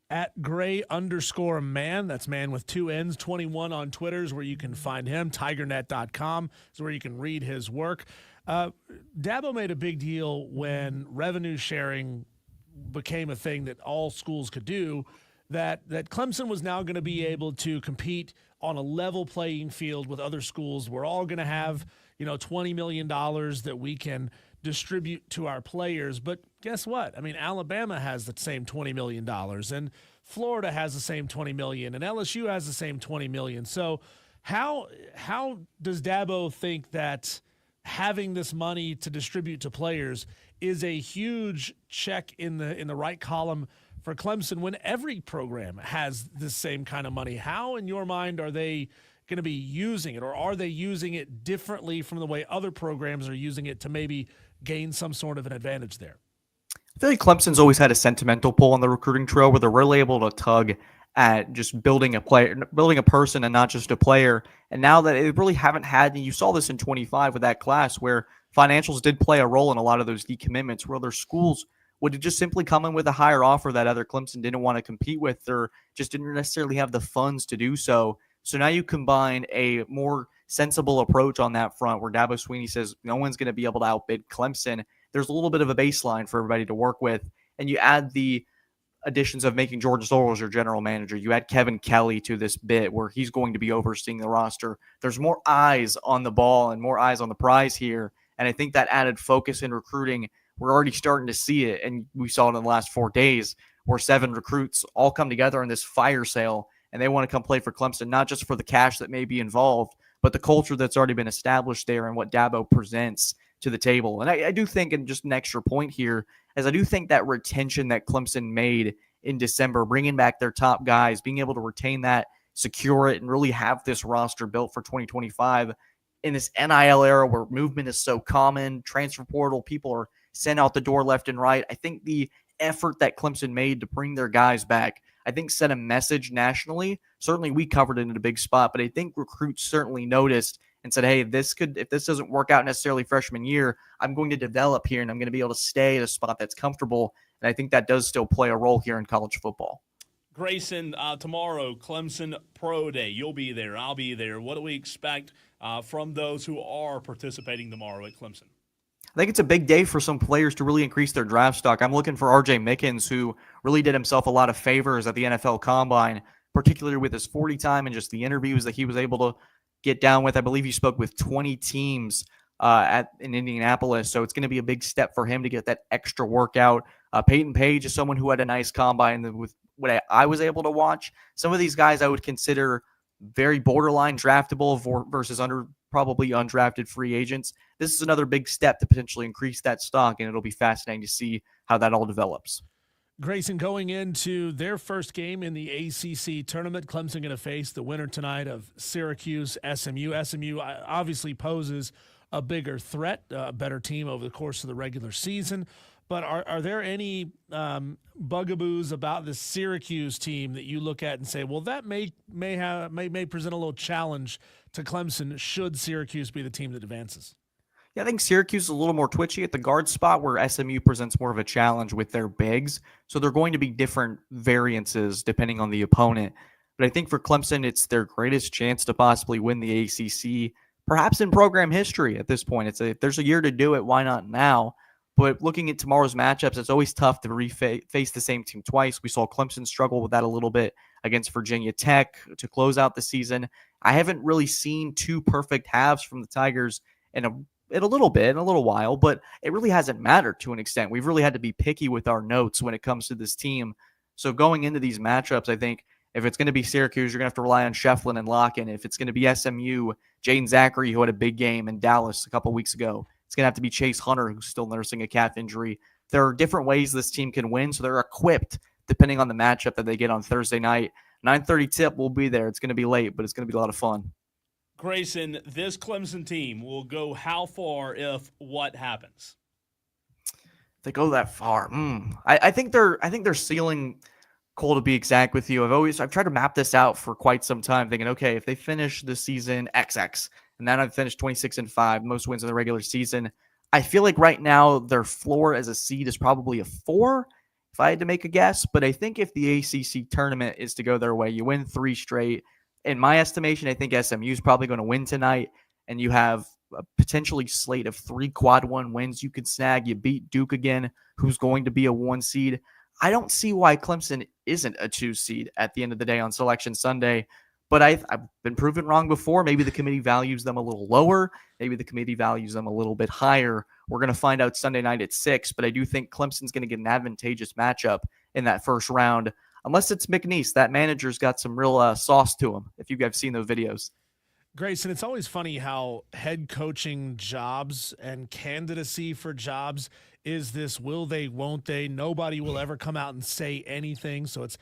At Gray_man, that's man with two N's, 21 on Twitter is where you can find him. Tigernet.com is where you can read his work. Dabo made a big deal when revenue sharing became a thing that all schools could do, that Clemson was now going to be able to compete on a level playing field with other schools. We're all going to have, $20 million that we can distribute to our players. But guess what? I mean, Alabama has the same $20 million, and Florida has the same $20 million, and LSU has the same $20 million. So how does Dabo think that having this money to distribute to players is a huge check in the right column for Clemson when every program has the same kind of money? How, in your mind, are they going to be using it, or are they using it differently from the way other programs are using it to maybe gain some sort of an advantage there? I feel like Clemson's always had a sentimental pull on the recruiting trail where they're really able to tug at just building a player, building a person and not just a player. And now that they really haven't had, and you saw this in 25 with that class where financials did play a role in a lot of those decommitments, where their schools would it just simply come in with a higher offer that other Clemson didn't want to compete with or just didn't necessarily have the funds to do so? So now you combine a more sensible approach on that front where Dabo Swinney says no one's going to be able to outbid Clemson. There's a little bit of a baseline for everybody to work with. And you add the additions of making George Soros your general manager. You add Kevin Kelly to this bit where he's going to be overseeing the roster. There's more eyes on the ball and more eyes on the prize here. And I think that added focus in recruiting, we're already starting to see it. And we saw it in the last 4 days where 7 recruits all come together in this fire sale and they want to come play for Clemson, not just for the cash that may be involved, but the culture that's already been established there and what Dabo presents to the table. And I do think, and just an extra point here, as I do think that retention that Clemson made in December, bringing back their top guys, being able to retain that, secure it, and really have this roster built for 2025 in this NIL era where movement is so common, transfer portal, people are sent out the door left and right. I think the effort that Clemson made to bring their guys back, I think sent a message nationally. Certainly we covered it in a big spot, but I think recruits certainly noticed and said, hey, if this doesn't work out necessarily freshman year, I'm going to develop here and I'm going to be able to stay at a spot that's comfortable. And I think that does still play a role here in college football. Grayson, tomorrow, Clemson Pro Day. You'll be there. I'll be there. What do we expect from those who are participating tomorrow at Clemson? I think it's a big day for some players to really increase their draft stock. I'm looking for R.J. Mickens, who really did himself a lot of favors at the NFL Combine, particularly with his 40 time and just the interviews that he was able to get down with. I believe he spoke with 20 teams in Indianapolis, so it's going to be a big step for him to get that extra workout. Peyton Page is someone who had a nice combine with what I was able to watch. Some of these guys I would consider very borderline draftable versus probably undrafted free agents. This is another big step to potentially increase that stock, and it'll be fascinating to see how that all develops. Grayson, going into their first game in the ACC tournament, Clemson going to face the winner tonight of Syracuse, SMU. SMU obviously poses a bigger threat, a better team over the course of the regular season. But are there any bugaboos about the Syracuse team that you look at and say, well, that may present a little challenge to Clemson should Syracuse be the team that advances? Yeah, I think Syracuse is a little more twitchy at the guard spot where SMU presents more of a challenge with their bigs. So they're going to be different variances depending on the opponent. But I think for Clemson, it's their greatest chance to possibly win the ACC, perhaps in program history at this point. If there's a year to do it, why not now? But looking at tomorrow's matchups, it's always tough to face the same team twice. We saw Clemson struggle with that a little bit against Virginia Tech to close out the season. I haven't really seen 2 perfect halves from the Tigers in a little while, but it really hasn't mattered to an extent. We've really had to be picky with our notes when it comes to this team. So going into these matchups, I think if it's going to be Syracuse, you're going to have to rely on Shefflin and Locken. If it's going to be SMU, Jaden Zachary, who had a big game in Dallas a couple weeks ago, it's going to have to be Chase Hunter, who's still nursing a calf injury. There are different ways this team can win, so they're equipped depending on the matchup that they get on Thursday night. 9:30 tip, we'll be there. It's going to be late, but it's going to be a lot of fun. Grayson, this Clemson team will go how far if what happens? They go that far. I think their ceiling, Cole, to be exact with you, I've tried to map this out for quite some time, thinking, okay, if they finish the season XX, and then I've finished 26-5, most wins in the regular season, I feel like right now their floor as a seed is probably a 4, if I had to make a guess. But I think if the ACC tournament is to go their way, you win 3 straight. In my estimation, I think SMU is probably going to win tonight, and you have a potentially slate of 3 quad 1 wins you could snag. You beat Duke again, who's going to be a 1 seed. I don't see why Clemson isn't a 2 seed at the end of the day on Selection Sunday. But I've been proven wrong before. Maybe the committee values them a little lower. Maybe the committee values them a little bit higher. We're going to find out Sunday night at 6. But I do think Clemson's going to get an advantageous matchup in that first round. Unless it's McNeese. That manager's got some real sauce to him, if you guys have seen those videos. Grayson, it's always funny how head coaching jobs and candidacy for jobs is this will they, won't they? Nobody will ever come out and say anything. So it's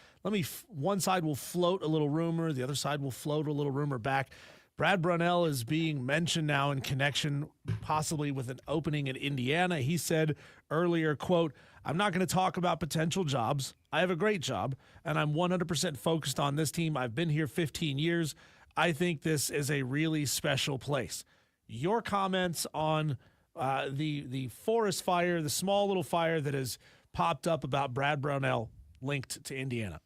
one side will float a little rumor, the other side will float a little rumor back. Brad Brunell is being mentioned now in connection possibly with an opening in Indiana. He said earlier, quote, I'm not going to talk about potential jobs. I have a great job, and I'm 100% focused on this team. I've been here 15 years. I think this is a really special place. Your comments on the forest fire, the small little fire that has popped up about Brad Brownell linked to Indiana.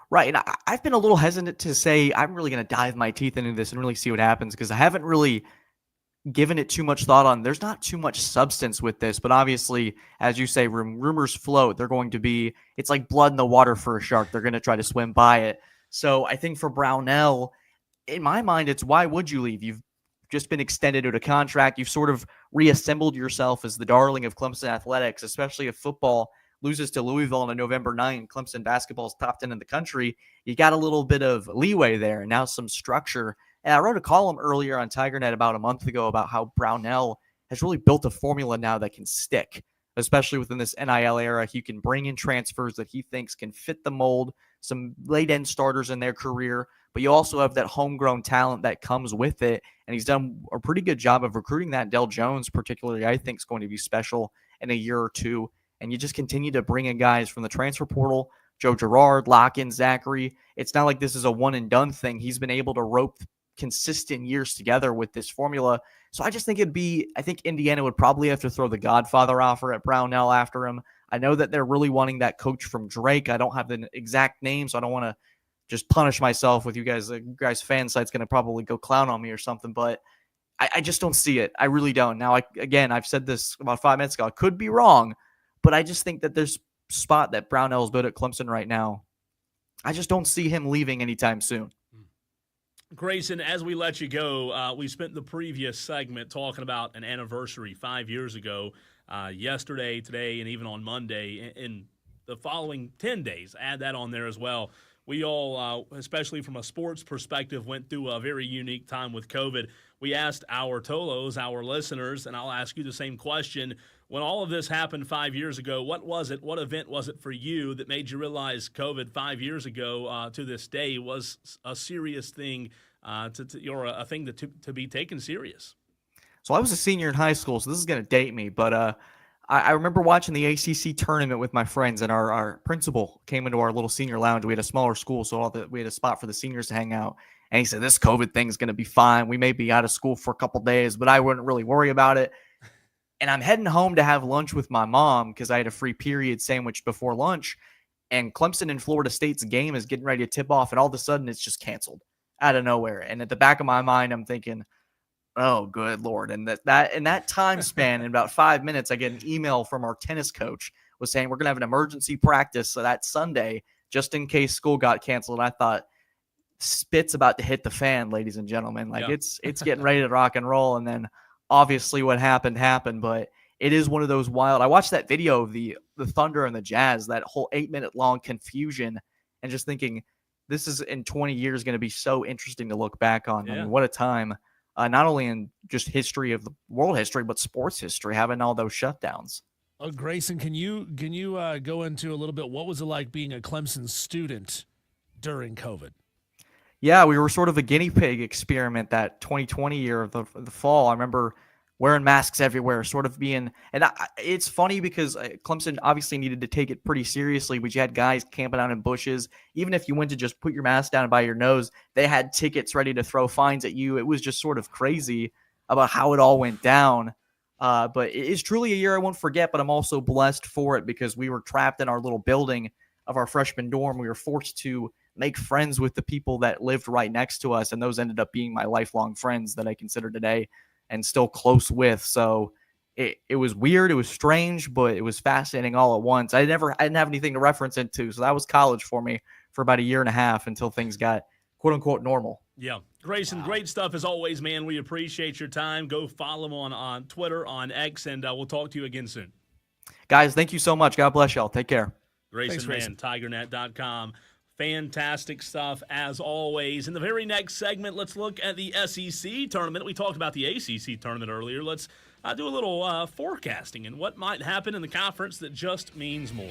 Right, and I've been a little hesitant to say I'm really going to dive my teeth into this and really see what happens because I haven't really given it too much thought on. There's not too much substance with this, but obviously, as you say, rumors float. They're going to be, it's like blood in the water for a shark. They're going to try to swim by it. So I think for Brownell, in my mind, it's why would you leave? You've just been extended to a contract. You've sort of reassembled yourself as the darling of Clemson athletics, especially if football loses to Louisville on a November 9th. Clemson basketball is top 10 in the country. You got a little bit of leeway there and now some structure. And I wrote a column earlier on TigerNet about a month ago about how Brownell has really built a formula now that can stick, especially within this NIL era. He can bring in transfers that he thinks can fit the mold, some late-end starters in their career, but you also have that homegrown talent that comes with it. And he's done a pretty good job of recruiting that. Del Jones, particularly, I think is going to be special in a year or two. And you just continue to bring in guys from the transfer portal, Joe Girard, Lock-in, Zachary. It's not like this is a one-and-done thing. He's been able to rope consistent years together with this formula. So I just think I think Indiana would probably have to throw the Godfather offer at Brownell after him. I know that they're really wanting that coach from Drake. I don't have the exact name, so I don't want to just punish myself with you guys. The guys' fan site's going to probably go clown on me or something, but I just don't see it. I really don't. Now, I've said this about 5 minutes ago. I could be wrong, but I just think that there's a spot that Brownell's built at Clemson right now. I just don't see him leaving anytime soon. Grayson, as we let you go, we spent the previous segment talking about an anniversary 5 years ago, yesterday, today, and even on Monday. In the following 10 days, add that on there as well. We all, especially from a sports perspective, went through a very unique time with COVID. We asked our Tolos, our listeners, and I'll ask you the same question. When all of this happened 5 years ago, what was it? What event was it for you that made you realize COVID 5 years ago to this day was a serious thing, or a thing to be taken serious? So I was a senior in high school, so this is going to date me, but I remember watching the ACC tournament with my friends, and our principal came into our little senior lounge. We had a smaller school, so we had a spot for the seniors to hang out. And he said, this COVID thing's going to be fine. We may be out of school for a couple days, but I wouldn't really worry about it. And I'm heading home to have lunch with my mom because I had a free period sandwich before lunch. And Clemson and Florida State's game is getting ready to tip off, and all of a sudden it's just canceled out of nowhere. And at the back of my mind, I'm thinking, oh, good Lord. And that in that time span, in about 5 minutes, I get an email from our tennis coach was saying we're going to have an emergency practice so that Sunday, just in case school got canceled. I thought, spit's about to hit the fan, ladies and gentlemen. Like it's getting ready to rock and roll. And then obviously what happened, but it is one of those wild. I watched that video of the Thunder and the Jazz, that whole 8-minute long confusion, and just thinking this is in 20 years going to be so interesting to look back on. Yeah. I mean, what a time. Not only in just history of the world history, but sports history, having all those shutdowns. Grayson, can you go into a little bit, what was it like being a Clemson student during COVID? Yeah, we were sort of a guinea pig experiment that 2020 year of the fall. I remember wearing masks everywhere, sort of being – and it's funny because Clemson obviously needed to take it pretty seriously, but you had guys camping out in bushes. Even if you went to just put your mask down by your nose, they had tickets ready to throw fines at you. It was just sort of crazy about how it all went down. But it is truly a year I won't forget, but I'm also blessed for it because we were trapped in our little building of our freshman dorm. We were forced to make friends with the people that lived right next to us, and those ended up being my lifelong friends that I consider today and still close with. So it was weird, it was strange, but it was fascinating all at once. I didn't have anything to reference it to, so that was college for me for about a year and a half until things got quote-unquote normal. Yeah. Grayson, Great stuff as always, man. We appreciate your time. Go follow him on Twitter, on X, and we'll talk to you again soon. Guys, thank you so much. God bless y'all. Take care. Grayson Mann, TigerNet.com. Fantastic stuff as always. In the very next segment, let's look at the SEC tournament. We talked about the ACC tournament earlier. Let's do a little forecasting and what might happen in the conference that just means more.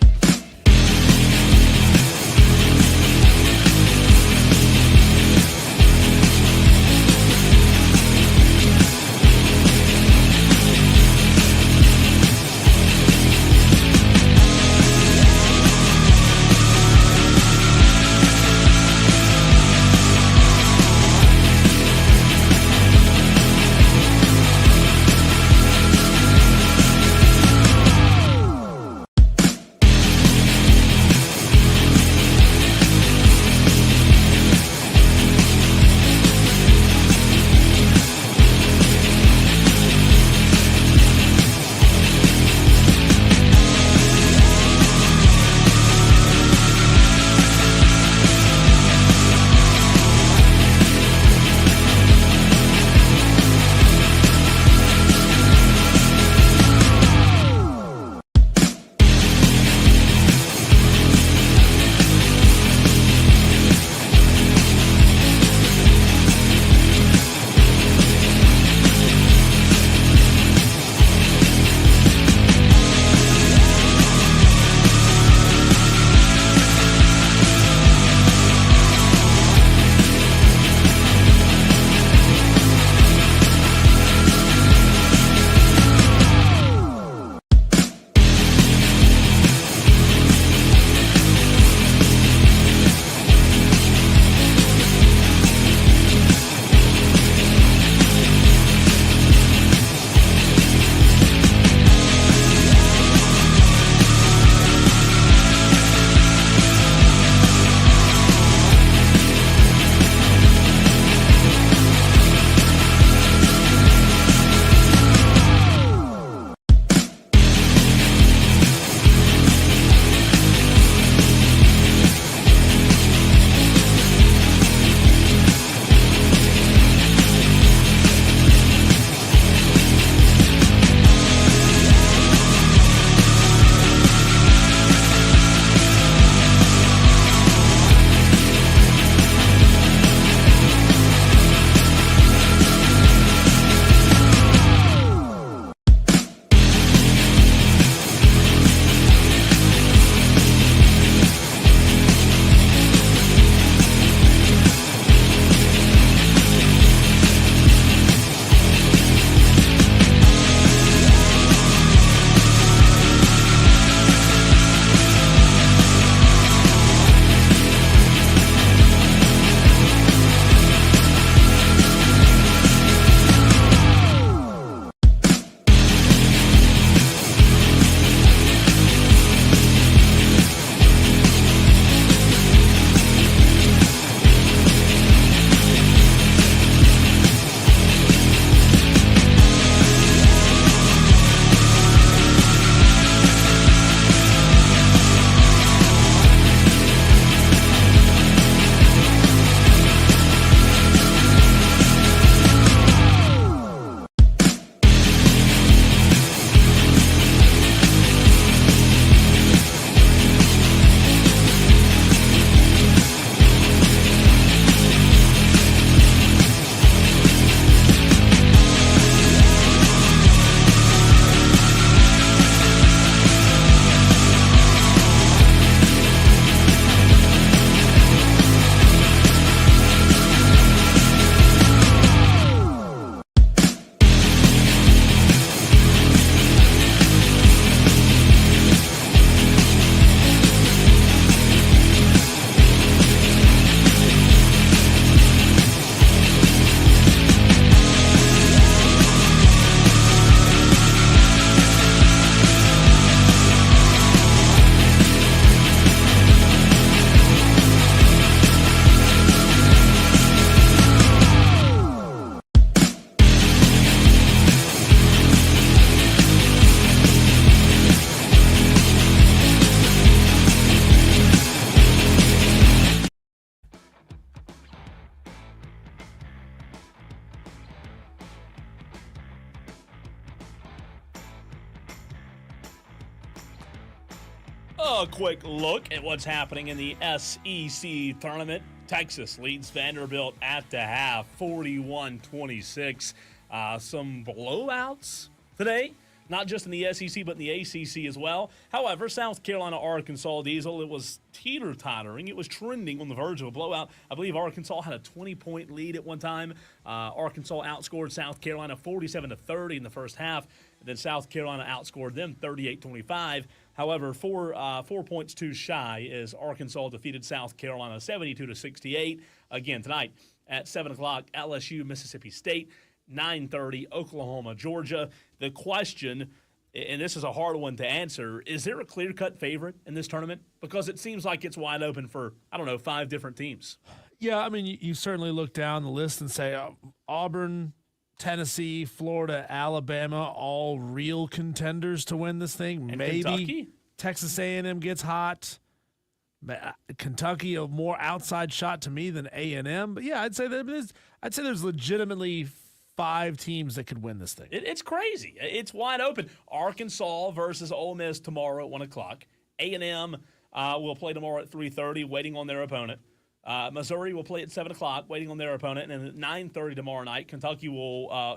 A quick look at what's happening in the SEC tournament. Texas leads Vanderbilt at the half, 41-26. Some blowouts today, not just in the SEC, but in the ACC as well. However, South Carolina, Arkansas, Diesel, it was teeter-tottering. It was trending on the verge of a blowout. I believe Arkansas had a 20-point lead at one time. Arkansas outscored South Carolina 47-30 in the first half. And then South Carolina outscored them 38-25. However, 4 points too shy as Arkansas defeated South Carolina 72-68. Again, tonight at 7 o'clock, LSU, Mississippi State, 9:30, Oklahoma, Georgia. The question, and this is a hard one to answer, is there a clear-cut favorite in this tournament? Because it seems like it's wide open for, 5 different teams. Yeah, I mean, you certainly look down the list and say Auburn, Tennessee, Florida, Alabama, all real contenders to win this thing. And maybe Kentucky? Texas A&M gets hot. Kentucky, a more outside shot to me than A&M. But yeah, I'd say there's legitimately 5 teams that could win this thing. It's crazy. It's wide open. Arkansas versus Ole Miss tomorrow at 1 o'clock. A&M will play tomorrow at 3:30, waiting on their opponent. Missouri will play at 7 o'clock, waiting on their opponent. And at 9:30 tomorrow night, Kentucky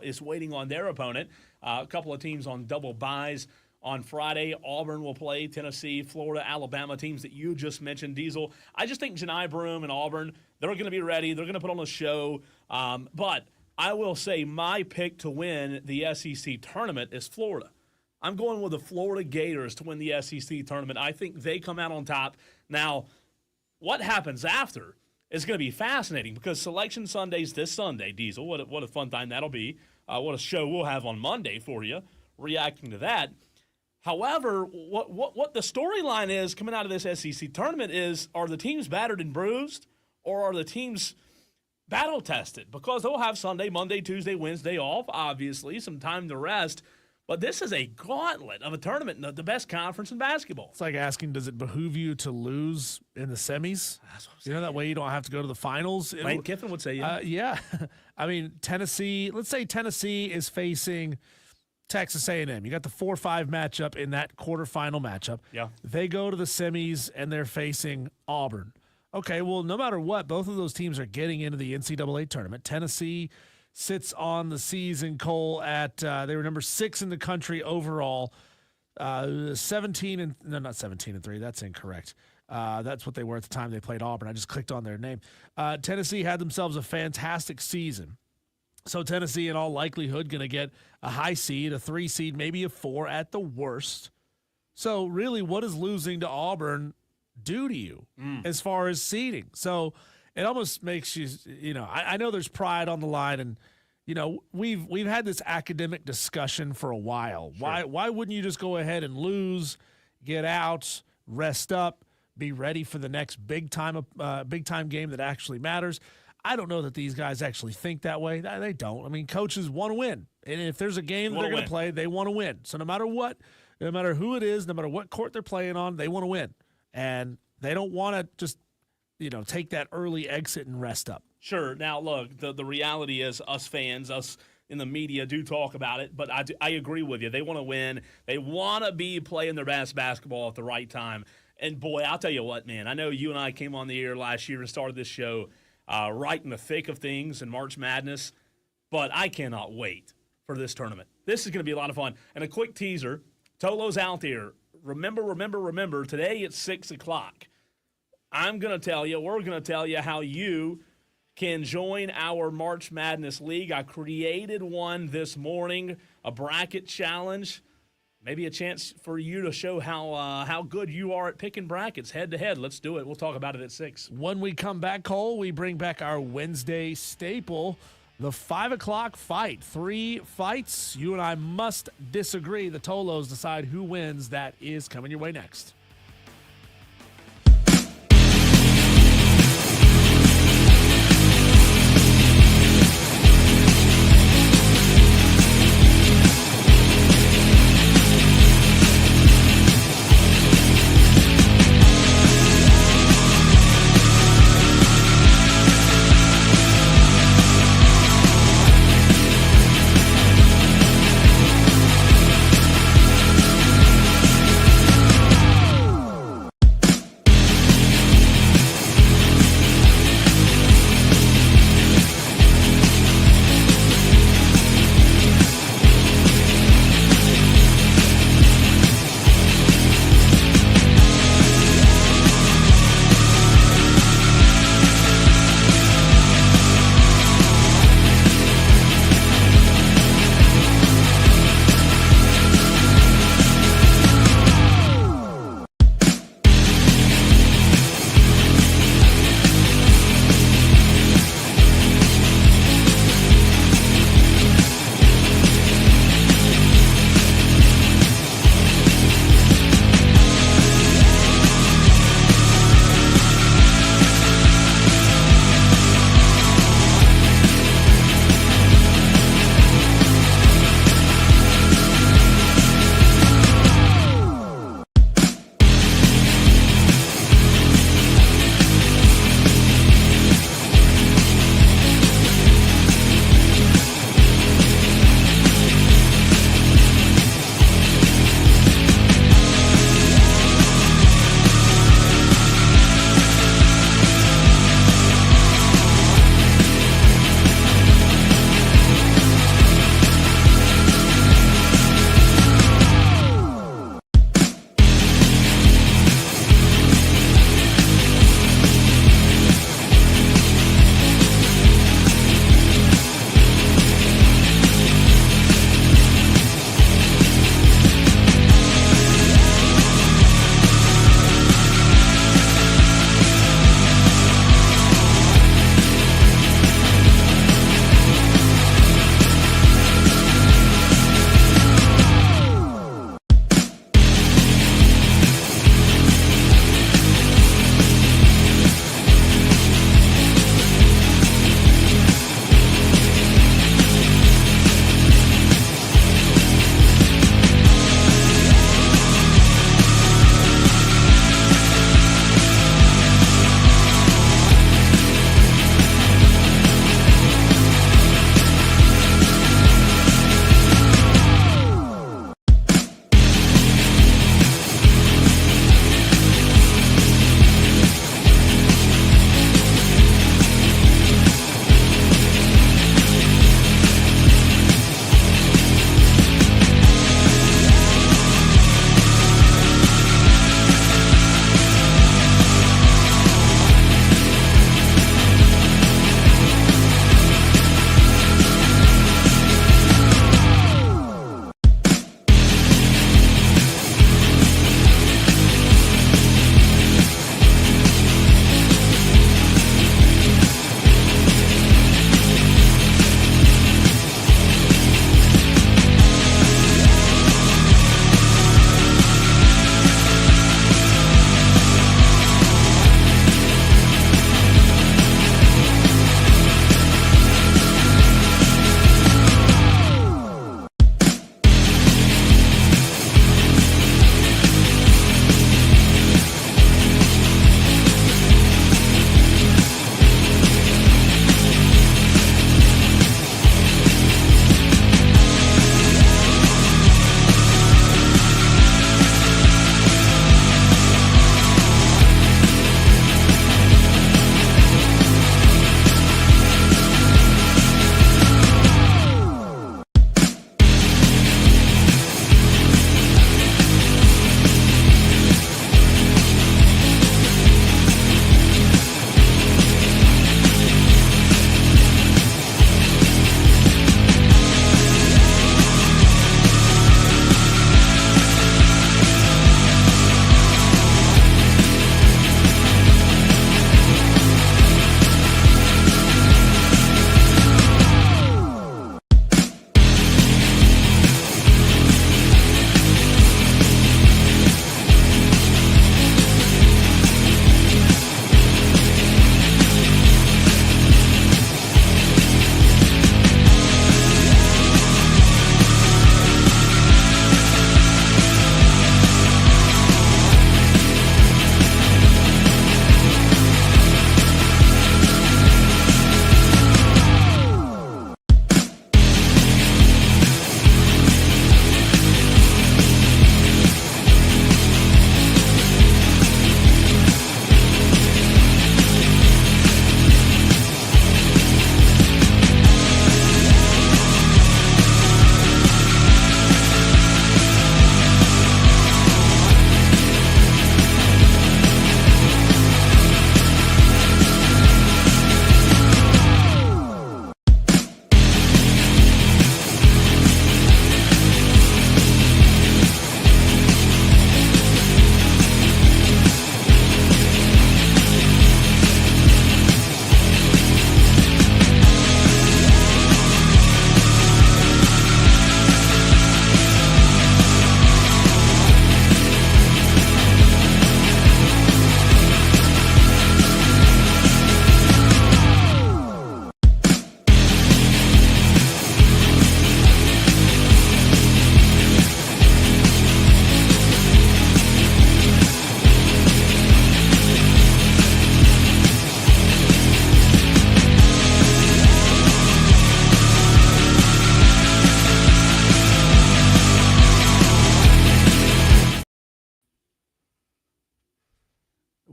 is waiting on their opponent. A couple of teams on double byes. On Friday, Auburn will play Tennessee, Florida, Alabama, teams that you just mentioned, Diesel. I just think Janai Broome and Auburn, they're going to be ready. They're going to put on a show. But I will say my pick to win the SEC tournament is Florida. I'm going with the Florida Gators to win the SEC tournament. I think they come out on top. Now, what happens after is going to be fascinating because Selection Sunday's this Sunday, Diesel. What a fun time that'll be. What a show we'll have on Monday for you, reacting to that. However, what the storyline is coming out of this SEC tournament is, are the teams battered and bruised, or are the teams battle-tested? Because they'll have Sunday, Monday, Tuesday, Wednesday off, obviously, some time to rest. But this is a gauntlet of a tournament, the best conference in basketball. It's like asking, does it behoove you to lose in the semis? That's what I'm saying. That way you don't have to go to the finals. Lane Kiffin would say, yeah. Yeah. I mean, Tennessee, let's say Tennessee is facing Texas A&M. You got the 4-5 matchup in that quarterfinal matchup. Yeah. They go to the semis, and they're facing Auburn. Okay, well, no matter what, both of those teams are getting into the NCAA tournament. Tennessee sits on the season, Cole, at they were number 6 in the country overall. 17 and no, not 17-3. That's incorrect. That's what they were at the time they played Auburn. I just clicked on their name. Tennessee had themselves a fantastic season. So Tennessee, in all likelihood, going to get a high seed, a 3 seed, maybe a 4 at the worst. So really, what does losing to Auburn do to you as far as seeding? So it almost makes you, I know there's pride on the line, and we've had this academic discussion for a while. Sure. Why wouldn't you just go ahead and lose, get out, rest up, be ready for the next big time game that actually matters? I don't know that these guys actually think that way. They don't. I mean, coaches want to win. And if there's a game that they're going to play, they want to win. So no matter what, no matter who it is, no matter what court they're playing on, they want to win. And they don't want to just, take that early exit and rest up. Sure. Now, look, the reality is us fans, us in the media do talk about it, but I agree with you. They want to win. They want to be playing their best basketball at the right time. And, boy, I'll tell you what, man, I know you and I came on the air last year and started this show right in the thick of things in March Madness, but I cannot wait for this tournament. This is going to be a lot of fun. And a quick teaser, Tolo's out there. Remember, today at 6 o'clock, we're going to tell you how you can join our March Madness League. I created one this morning, a bracket challenge. Maybe a chance for you to show how good you are at picking brackets head-to-head. Let's do it. We'll talk about it at 6. When we come back, Cole, we bring back our Wednesday staple, the 5 o'clock fight. 3 fights. You and I must disagree. The Tolos decide who wins. That is coming your way next.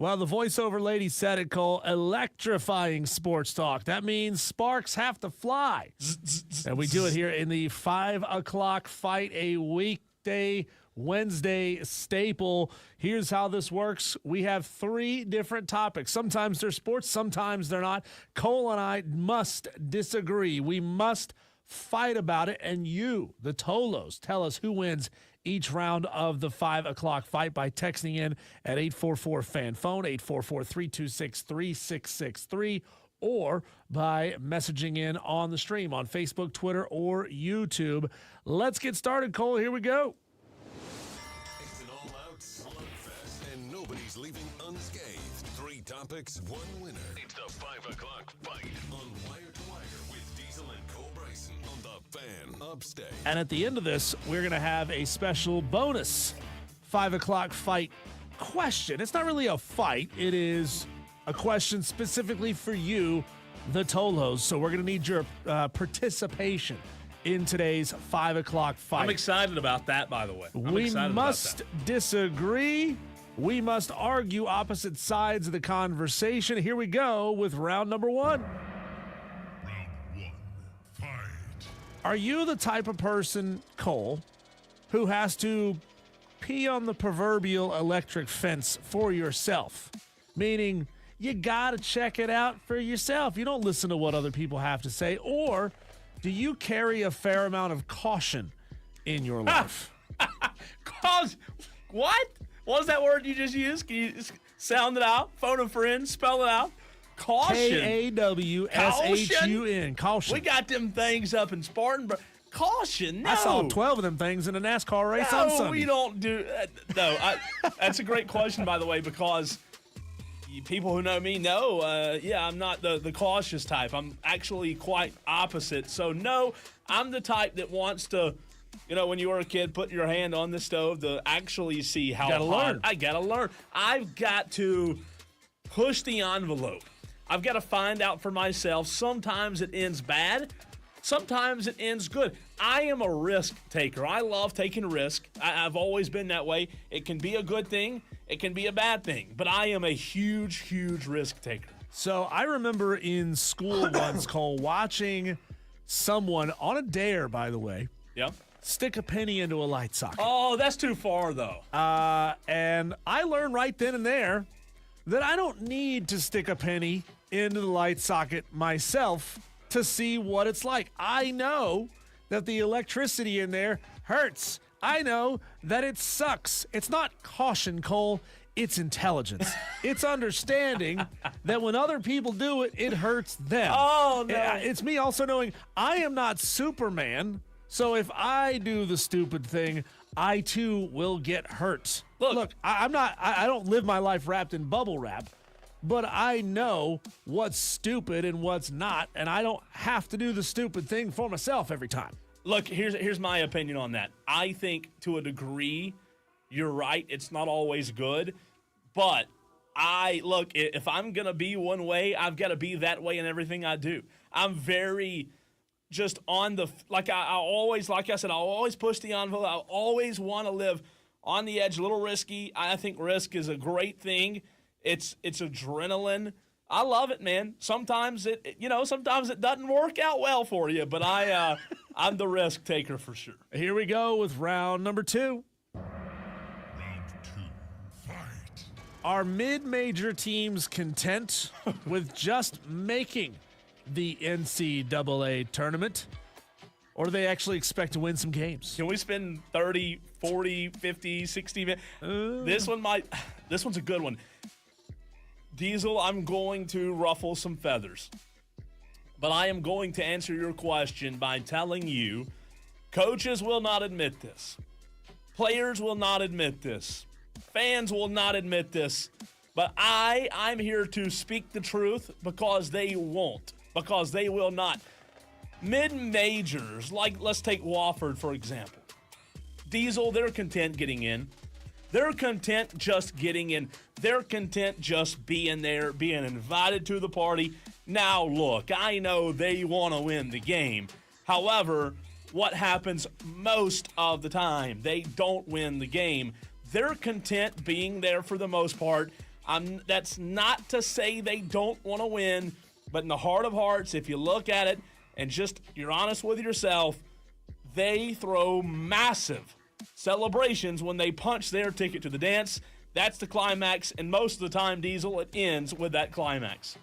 Well, the voiceover lady said it, Cole. Electrifying sports talk. That means sparks have to fly. And we do it here in the 5 o'clock fight, a weekday Wednesday staple. Here's how this works. We have 3 different topics. Sometimes they're sports, sometimes they're not. Cole and I must disagree. We must fight about it. And you, the Tolos, tell us who wins each round of the 5 o'clock fight by texting in at 844-FAN-PHONE, 844-326-3663, or by messaging in on the stream on Facebook, Twitter, or YouTube. Let's get started, Cole. Here we go. It's an all-out slugfest, and nobody's leaving unscathed. 3 topics, 1 winner. It's the 5 o'clock fight on Wire to Wire with Diesel and Cole Grayson on the Fan Upstate. And at the end of this, we're going to have a special bonus 5 o'clock fight question. It's not really a fight. It is a question specifically for you, the Tolos. So we're going to need your participation in today's 5 o'clock fight. I'm excited about that, by the way. We must disagree. We must argue opposite sides of the conversation. Here we go with round number 1. Are you the type of person, Cole, who has to pee on the proverbial electric fence for yourself? Meaning, you got to check it out for yourself. You don't listen to what other people have to say. Or do you carry a fair amount of caution in your life? What? What was that word you just used? Can you just sound it out? Phone a friend, spell it out. Caution. K-A-W-S-H-U-N. Caution. We got them things up in Spartanburg. Caution, no. I saw 12 of them things in a NASCAR race on Sunday. No, we don't do no. That's a great question, by the way, because people who know me know, I'm not the cautious type. I'm actually quite opposite. So, no, I'm the type that wants to, when you were a kid, put your hand on the stove to actually see how hot. I got to learn. I've got to push the envelope. I've got to find out for myself. Sometimes it ends bad. Sometimes it ends good. I am a risk taker. I love taking risk. I've always been that way. It can be a good thing. It can be a bad thing. But I am a huge, huge risk taker. So I remember in school once, Cole, watching someone on a dare, by the way. Yep. Stick a penny into a light socket. Oh, that's too far, though. And I learned right then and there that I don't need to stick a penny into the light socket myself to see what it's like. I know that the electricity in there hurts. I know that it sucks. It's not caution, Cole. It's intelligence. It's understanding that when other people do it, it hurts them. Oh, no. It's me also knowing I am not Superman. So if I do the stupid thing, I too will get hurt. Look, I don't live my life wrapped in bubble wrap, but I know what's stupid and what's not, and I don't have to do the stupid thing for myself every time. Look, here's my opinion on that. I think to a degree, you're right. It's not always good, but if I'm going to be one way, I've got to be that way in everything I do. I'm very just on the, like I said, I'll always push the envelope. I always want to live on the edge, a little risky. I think risk is a great thing. It's adrenaline. I love it, man. Sometimes it doesn't work out well for you, but I'm the risk taker for sure. Here we go with round number 2. Are mid-major teams content with just making the NCAA tournament, or do they actually expect to win some games? Can we spend 30, 40, 50, 60 minutes? This one's a good one. Diesel, I'm going to ruffle some feathers, but I am going to answer your question by telling you coaches will not admit this. Players will not admit this. Fans will not admit this, but I'm here to speak the truth because they won't, because they will not. Mid-majors, like let's take Wofford, for example. Diesel, they're content getting in. They're content just getting in. They're content just being there, being invited to the party. Now, look, I know they want to win the game. However, what happens most of the time? They don't win the game. They're content being there for the most part. That's not to say they don't want to win, but in the heart of hearts, if you look at it and just you're honest with yourself, they throw massive celebrations when they punch their ticket to the dance. That's the climax, and most of the time, Diesel, it ends with that climax.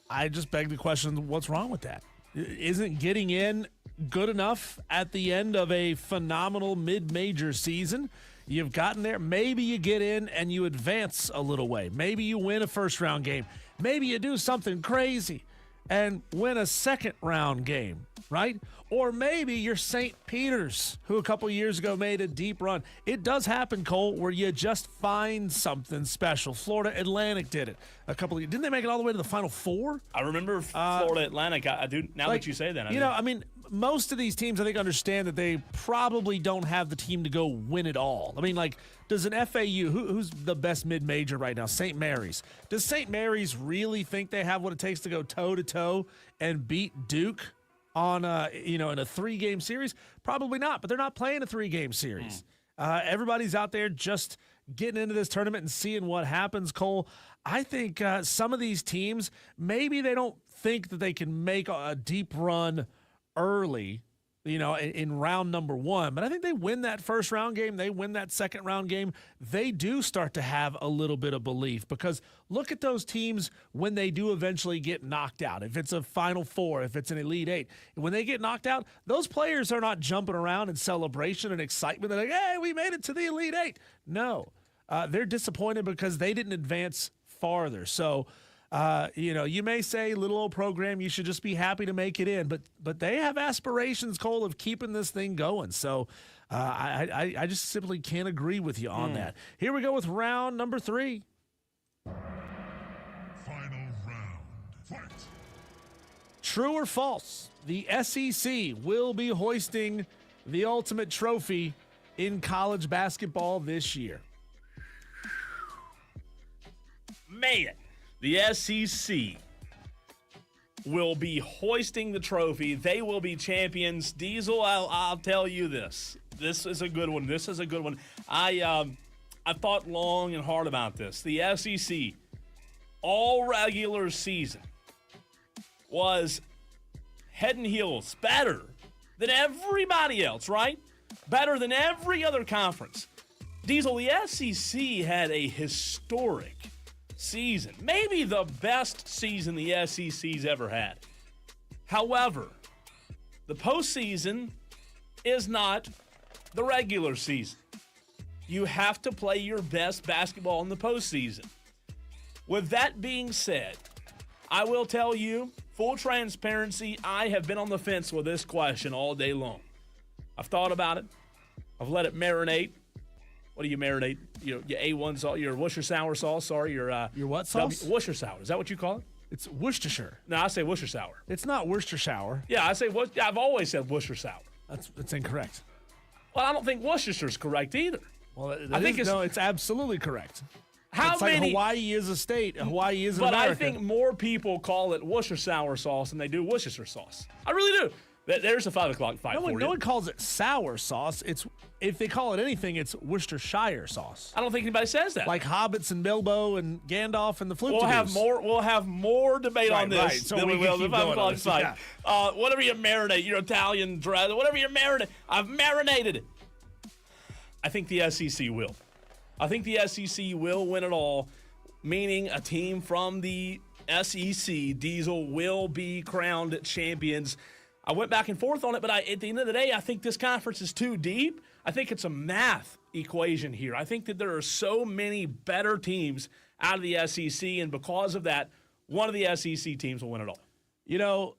I just beg the question, what's wrong with that? Isn't getting in good enough at the end of a phenomenal mid-major season? You've gotten there. Maybe you get in and you advance a little way. Maybe you win a first-round game. Maybe you do something crazy and win a second-round game, right? Or maybe you're St. Peter's, who a couple years ago made a deep run. It does happen, Cole, where you just find something special. Florida Atlantic did it a couple of years. Didn't they make it all the way to the Final Four? I remember Florida Atlantic. I do now that you say that. I mean, most of these teams, I think, understand that they probably don't have the team to go win it all. I mean, like, does an FAU, who's the best mid-major right now? St. Mary's. Does St. Mary's really think they have what it takes to go toe-to-toe and beat Duke on in a 3-game series? Probably not, but they're not playing a 3-game series. Everybody's out there just getting into this tournament and seeing what happens, Cole. I think some of these teams, maybe they don't think that they can make a deep run early, in round number 1. But I think they win that first round game. They win that second round game. They do start to have a little bit of belief, because look at those teams when they do eventually get knocked out. If it's a Final Four, if it's an Elite Eight, when they get knocked out, those players are not jumping around in celebration and excitement. They're like, hey, we made it to the Elite Eight. No, they're disappointed because they didn't advance farther. So, you may say, little old program, you should just be happy to make it in, but they have aspirations, Cole, of keeping this thing going. So I just simply can't agree with you on that. Here we go with round number 3. Final round. Fight. True or false? The SEC will be hoisting the ultimate trophy in college basketball this year. Man. The SEC will be hoisting the trophy. They will be champions. Diesel, I'll tell you this. This is a good one. I thought long and hard about this. The SEC, all regular season, was head and heels better than everybody else, right? Better than every other conference. Diesel, the SEC had a historic season, maybe the best season the SEC's ever had. However, the postseason is not the regular season. You have to play your best basketball in the postseason. With that being said, I will tell you, full transparency, I have been on the fence with this question all day long. I've thought about it. I've let it marinate. What do you marinate? Your A1 sauce, your Worcestershire sauce. Sorry, your what sauce? Worcestershire. Is that what you call it? It's Worcestershire. No, I say Worcestershire. It's not Worcestershire. Yeah, I've always said Worcestershire. That's incorrect. Well, I don't think Worcestershire's correct either. Well, it's absolutely correct. It's like Hawaii is a state. Hawaii is an But America. I think more people call it Worcestershire sauce than they do Worcestershire sauce. I really do. There's a 5 o'clock fight for you. No one calls it sour sauce. If they call it anything, it's Worcestershire sauce. I don't think anybody says that. Like hobbits and Bilbo and Gandalf and the Flute. We'll have more debate on this. Right. So than we will the 5 o'clock fight. Yeah. Whatever you marinate, your Italian dress, whatever you marinate, I've marinated it. I think the SEC will. I think the SEC will win it all, meaning a team from the SEC, Diesel, will be crowned champions. I went back and forth on it, but at the end of the day, I think this conference is too deep. I think it's a math equation here. I think that there are so many better teams out of the SEC, and because of that, one of the SEC teams will win it all.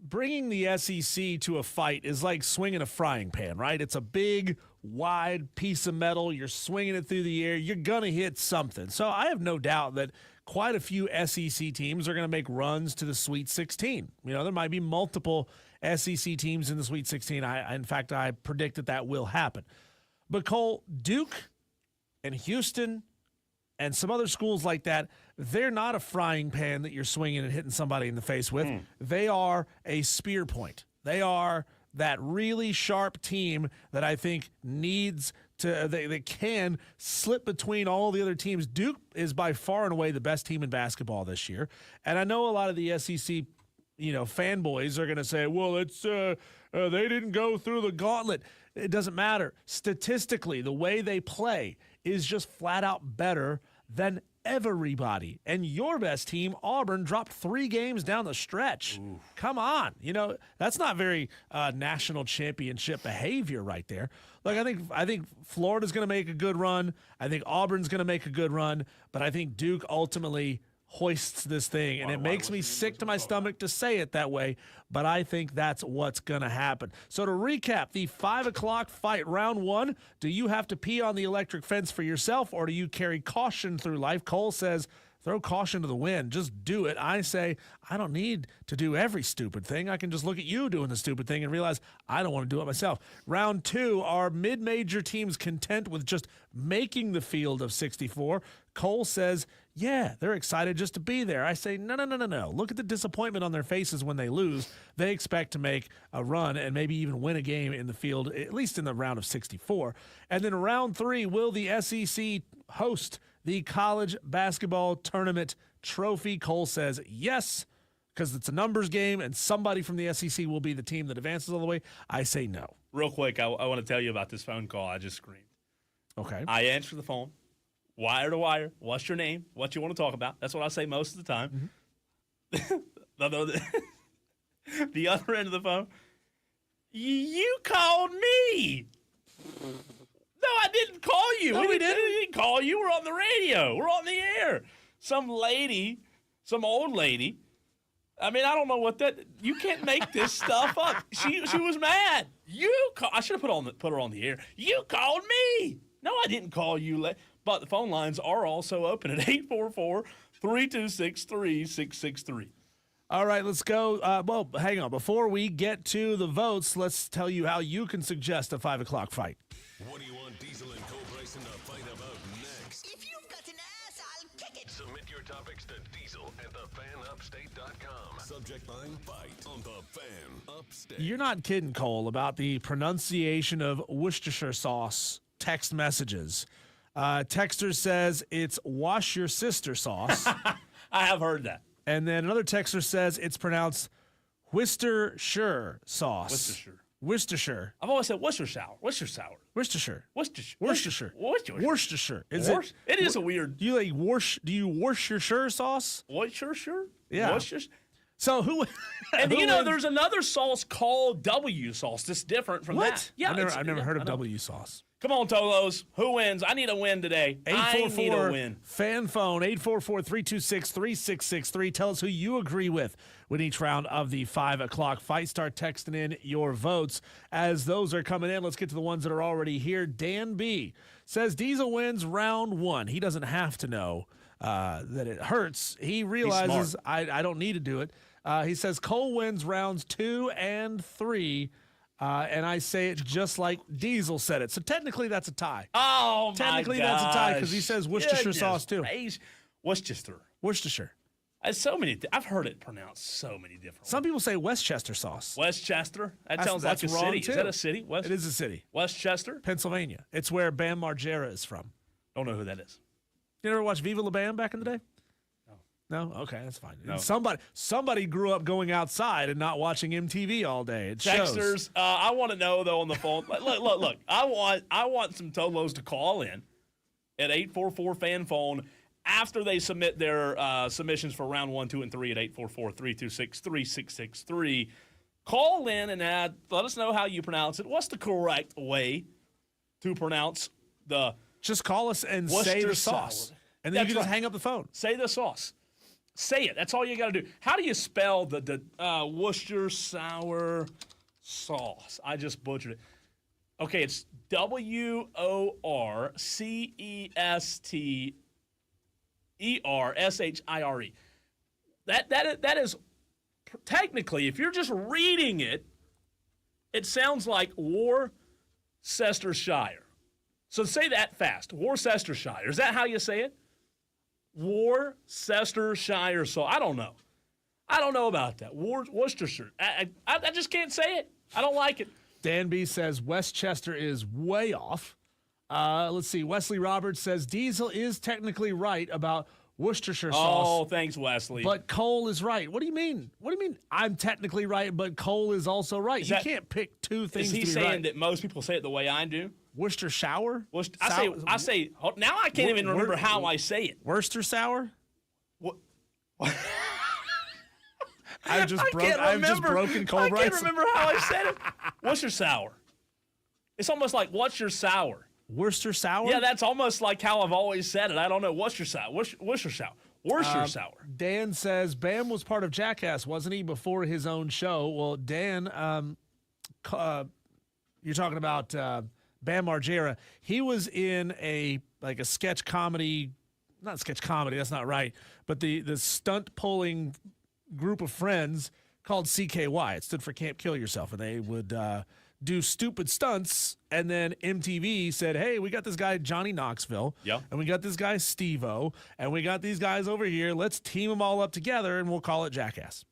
Bringing the SEC to a fight is like swinging a frying pan, right? It's a big, wide piece of metal. You're swinging it through the air. You're going to hit something. So I have no doubt that quite a few SEC teams are going to make runs to the Sweet 16. There might be multiple SEC teams in the Sweet 16. In fact, I predict that will happen. But Cole, Duke and Houston and some other schools like that, they're not a frying pan that you're swinging and hitting somebody in the face with. They are a spear point. They are that really sharp team that I think needs they can slip between all the other teams. Duke is by far and away the best team in basketball this year. And I know a lot of the SEC, fanboys are going to say, well, it's they didn't go through the gauntlet. It doesn't matter. Statistically, the way they play is just flat out better than everybody. And your best team, Auburn, dropped 3 games down the stretch. Ooh. Come on. That's not very national championship behavior right there. Look, I think Florida's going to make a good run. I think Auburn's going to make a good run. But I think Duke ultimately hoists this thing, and it makes me sick to my stomach to say it that way, but I think that's what's going to happen. So to recap, the 5 o'clock fight, round 1, do you have to pee on the electric fence for yourself, or do you carry caution through life? Cole says, throw caution to the wind. Just do it. I say, I don't need to do every stupid thing. I can just look at you doing the stupid thing and realize I don't want to do it myself. Round 2, are mid-major teams content with just making the field of 64? Cole says, yeah, they're excited just to be there. I say, no. Look at the disappointment on their faces when they lose. They expect to make a run and maybe even win a game in the field, at least in the round of 64. And then round 3, will the SEC host the college basketball tournament trophy? Cole says yes, because it's a numbers game and somebody from the SEC will be the team that advances all the way. I say no. Real quick, I want to tell you about this phone call I just screened. Okay. I answer the phone. Wire to wire. What's your name? What you want to talk about? That's what I say most of the time. Mm-hmm. The other end of the phone, you called me. No, I didn't call you. No, we didn't. We didn't call you. We're on the radio. We're on the air. Some old lady. I mean, I don't know what that. You can't make this stuff up. She was mad. I should have put her on the air. You called me. No, I didn't call you. But the phone lines are also open at 844-326-3663. All right, let's go. Well, hang on. Before we get to the votes, let's tell you how you can suggest a 5 o'clock fight. What do you want Diesel and Grayson to fight about next? If you've got an ass, I'll kick it. Submit your topics to Diesel at thefanupstate.com. Subject line fight on the Fan Upstate. You're not kidding, Cole, about the pronunciation of Worcestershire sauce text messages. Texter says it's wash your sister sauce. I have heard that. And then another texter says it's pronounced Worcestershire sauce. Worcestershire. I've always said Worcestershire. Worcestershire. Worcestershire. It is a weird. Do you Worcestershire sauce? Worcestershire? Yeah. Worcestershire. So who? And there's another sauce called W sauce that's different from that. Yeah, I've never heard of W sauce. Come on, Tolos. Who wins? I need a win today. 844 I need a win. Fan phone 844-326-3663. Tell us who you agree with each round of the 5 o'clock fight. Start texting in your votes as those are coming in. Let's get to the ones that are already here. Dan B says Diesel wins round 1. He doesn't have to know that it hurts. He realizes I don't need to do it. He says Cole wins rounds 2 and 3. And I say it just like Diesel said it. So technically that's a tie. Oh, technically that's a tie because he says Worcestershire sauce too. Worcestershire. I've heard it pronounced so many different ways. Some people say Westchester sauce. Westchester? That sounds like a city. Too. Is that a city? It is a city. Westchester? Pennsylvania. It's where Bam Margera is from. Don't know who that is. You ever watch Viva La Bam back in the day? No? Okay, that's fine. No. Somebody grew up going outside and not watching MTV all day. It Texters, I want to know, though, on the phone. Look. I want some Tolos to call in at 844-FAN-PHONE after they submit their submissions for round 1, 2, and 3 at 844-326-3663. Call in and let us know how you pronounce it. What's the correct way to pronounce the Just call us and say the sauce. And then you can just hang up the phone. Say the sauce. Say it. That's all you got to do. How do you spell the Worcestershire sauce? I just butchered it. Okay, it's Worcestershire. That is technically, if you're just reading it, it sounds like Worcestershire. So say that fast. Worcestershire. Is that how you say it? Worcestershire sauce. I don't know about that. Worcestershire. I just can't say it. I don't like it. Dan B says Westchester is way off. Let's see. Wesley Roberts says Diesel is technically right about Worcestershire sauce. Oh, thanks, Wesley. But Cole is right. What do you mean? What do you mean I'm technically right, but Cole is also right? You can't pick two things Is he to be saying right. that most people say it the way I do? Worcester shower? I say. Now I can't even remember how I say it. Worcester sour? What? I've just broken Cole I Bryson. can't remember how I said it. What's your sour? It's almost like what's your sour? Worcester sour? Yeah, that's almost like how I've always said it. I don't know. What's your sour? Worcester sour. Worcester sour. Dan says Bam was part of Jackass, wasn't he, before his own show? Well, Dan, you're talking about Bam Margera. He was in a sketch comedy, not sketch comedy, that's not right, but the stunt pulling group of friends called CKY. It stood for Can't Kill Yourself, and they would do stupid stunts, and then MTV said, hey, we got this guy Johnny Knoxville, and we got this guy Steve-O, and we got these guys over here. Let's team them all up together, and we'll call it Jackass.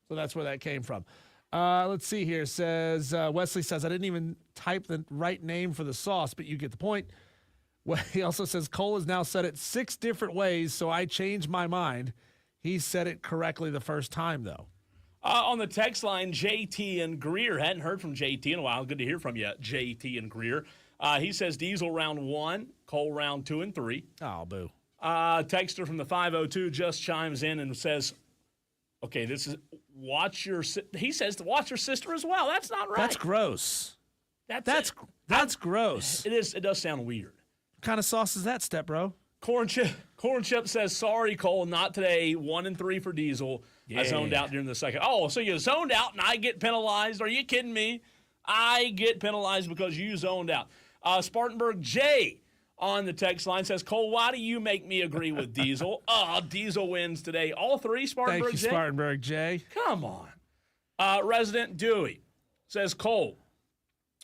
So that's where that came from. Let's see here. Says Wesley says, I didn't even type the right name for the sauce, but you get the point. Well, he also says, Cole has now said it 6 different ways, so I changed my mind. He said it correctly the first time, though. On the text line, JT and Greer. Hadn't heard from JT in a while. Good to hear from you, JT and Greer. He says Diesel round 1, Cole round 2 and 3. Oh, boo. Texter from the 502 just chimes in and says, okay, this is he says to watch your sister as well. That's not right. That's gross. That's gross. It is. It does sound weird. What kind of sauce is that, step bro? Corn Chip says, sorry, Cole, not today. 1 and 3 for Diesel. Yeah. I zoned out during the second. Oh, so you zoned out and I get penalized? Are you kidding me? I get penalized because you zoned out. Spartanburg J on the text line says, Cole, why do you make me agree with Diesel? Diesel wins today. All 3, Spartanburg J? Thank you, Spartanburg J. Come on. Resident Dewey says, Cole,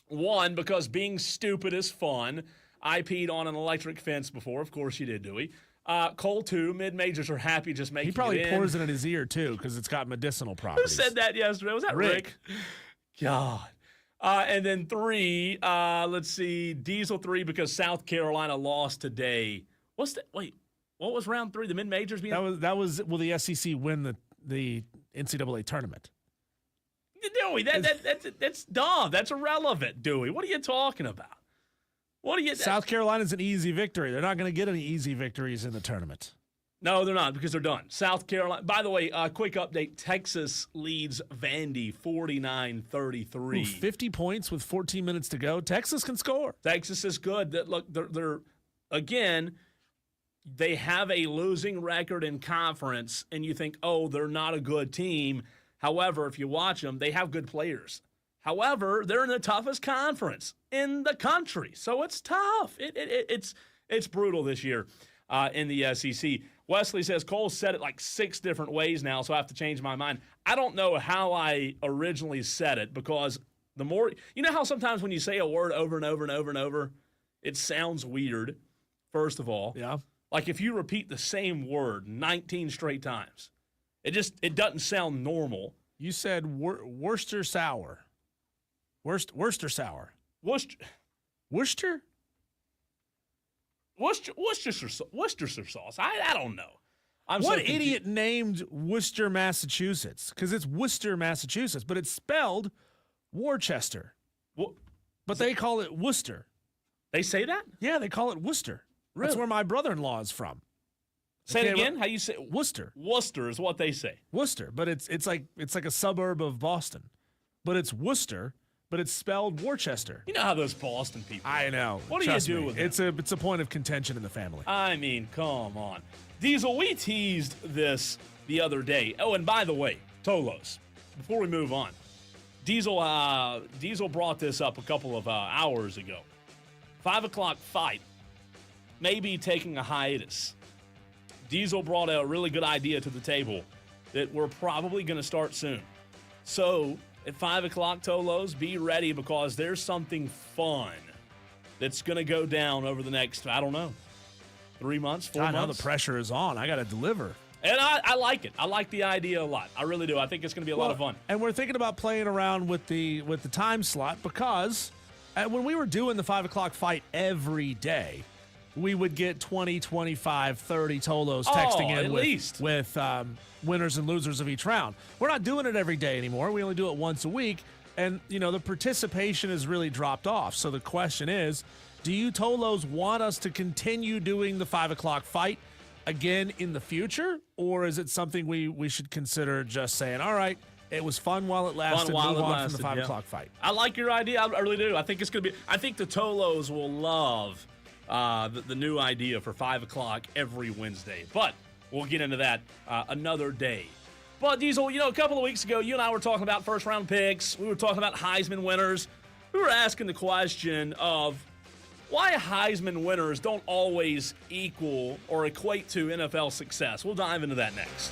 1, because being stupid is fun. I peed on an electric fence before. Of course you did, Dewey. Cole, 2, mid-majors are happy just making it in. He probably pours it in his ear, too, because it's got medicinal properties. Who said that yesterday? Was that Rick? God. And then 3, let's see, Diesel 3 because South Carolina lost today. Wait, what was round 3? The mid-majors being? Will the SEC win the NCAA tournament? Dewey, that's dumb. That's irrelevant, Dewey. What are you talking about? South Carolina's an easy victory. They're not going to get any easy victories in the tournament. No, they're not because they're done. South Carolina. By the way, quick update. Texas leads Vandy 49-33. 50 points with 14 minutes to go. Texas can score. Texas is good. Look, they're again, they have a losing record in conference, and you think, oh, they're not a good team. However, if you watch them, they have good players. However, they're in the toughest conference in the country, so it's tough. It's brutal this year in the SEC. Wesley says Cole said it like 6 different ways now, so I have to change my mind. I don't know how I originally said it because the more – you know how sometimes when you say a word over and over and over and over, it sounds weird, first of all. Yeah. Like if you repeat the same word 19 straight times, it doesn't sound normal. You said Worcester sour. Worcester sour. Worcester? Worcester sauce. I don't know. What idiot named Worcester, Massachusetts? Because it's Worcester, Massachusetts, but it's spelled Worcester. But they call it Worcester. They say that? Yeah, they call it Worcester. Really? That's where my brother-in-law is from. Say it again. How you say it? Worcester? Worcester is what they say. Worcester, but it's like a suburb of Boston, but it's Worcester. But it's spelled Worcester. You know how those Boston people are. I know. What do you do with them? It's a point of contention in the family. I mean, come on. Diesel, we teased this the other day. Oh, and by the way, Tolos, before we move on, Diesel brought this up a couple of hours ago. 5 o'clock fight, maybe taking a hiatus. Diesel brought a really good idea to the table that we're probably going to start soon. So at 5 o'clock, Tolos, be ready because there's something fun that's going to go down over the next, I don't know, 3 months, 4 months. I know the pressure is on. I got to deliver. And I like it. I like the idea a lot. I really do. I think it's going to be a lot of fun. And we're thinking about playing around with the time slot because when we were doing the 5 o'clock fight every day, we would get 20, 25, 30 Tolos texting in with winners and losers of each round. We're not doing it every day anymore. We only do it once a week. And, the participation has really dropped off. So the question is, do you Tolos want us to continue doing the 5 o'clock fight again in the future? Or is it something we should consider just saying, all right, it was fun while it lasted, move on from the 5 o'clock fight? I like your idea. I really do. I think it's going to be – I think the Tolos will love the new idea for 5 o'clock every Wednesday. But we'll get into that another day. But, Diesel, a couple of weeks ago, you and I were talking about first-round picks. We were talking about Heisman winners. We were asking the question of why Heisman winners don't always equal or equate to NFL success. We'll dive into that next.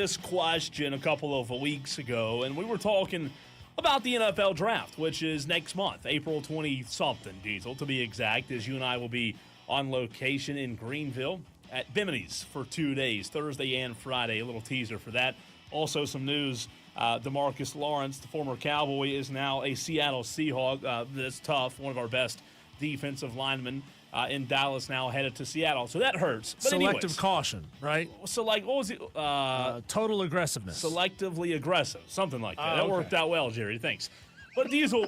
this question a couple of weeks ago, and we were talking about the NFL draft, which is next month, April 20-something, Diesel, to be exact, as you and I will be on location in Greenville at Bimini's for 2 days, Thursday and Friday. A little teaser for that. Also some news, DeMarcus Lawrence, the former Cowboy, is now a Seattle Seahawk. That's tough, one of our best defensive linemen in Dallas, now headed to Seattle. So that hurts. But Selective caution, right? So, like, what was it? Total aggressiveness. Selectively aggressive, something like that. That Okay. worked out well, Jerry. Thanks. But, Diesel,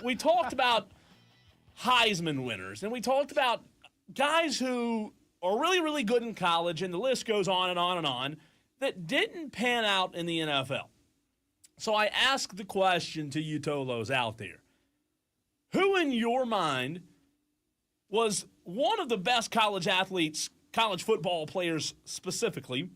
we talked about Heisman winners, and we talked about guys who are really, really good in college, and the list goes on and on and on, that didn't pan out in the NFL. So I ask the question to you Tolos out there. Who in your mind was one of the best college athletes, college football players specifically,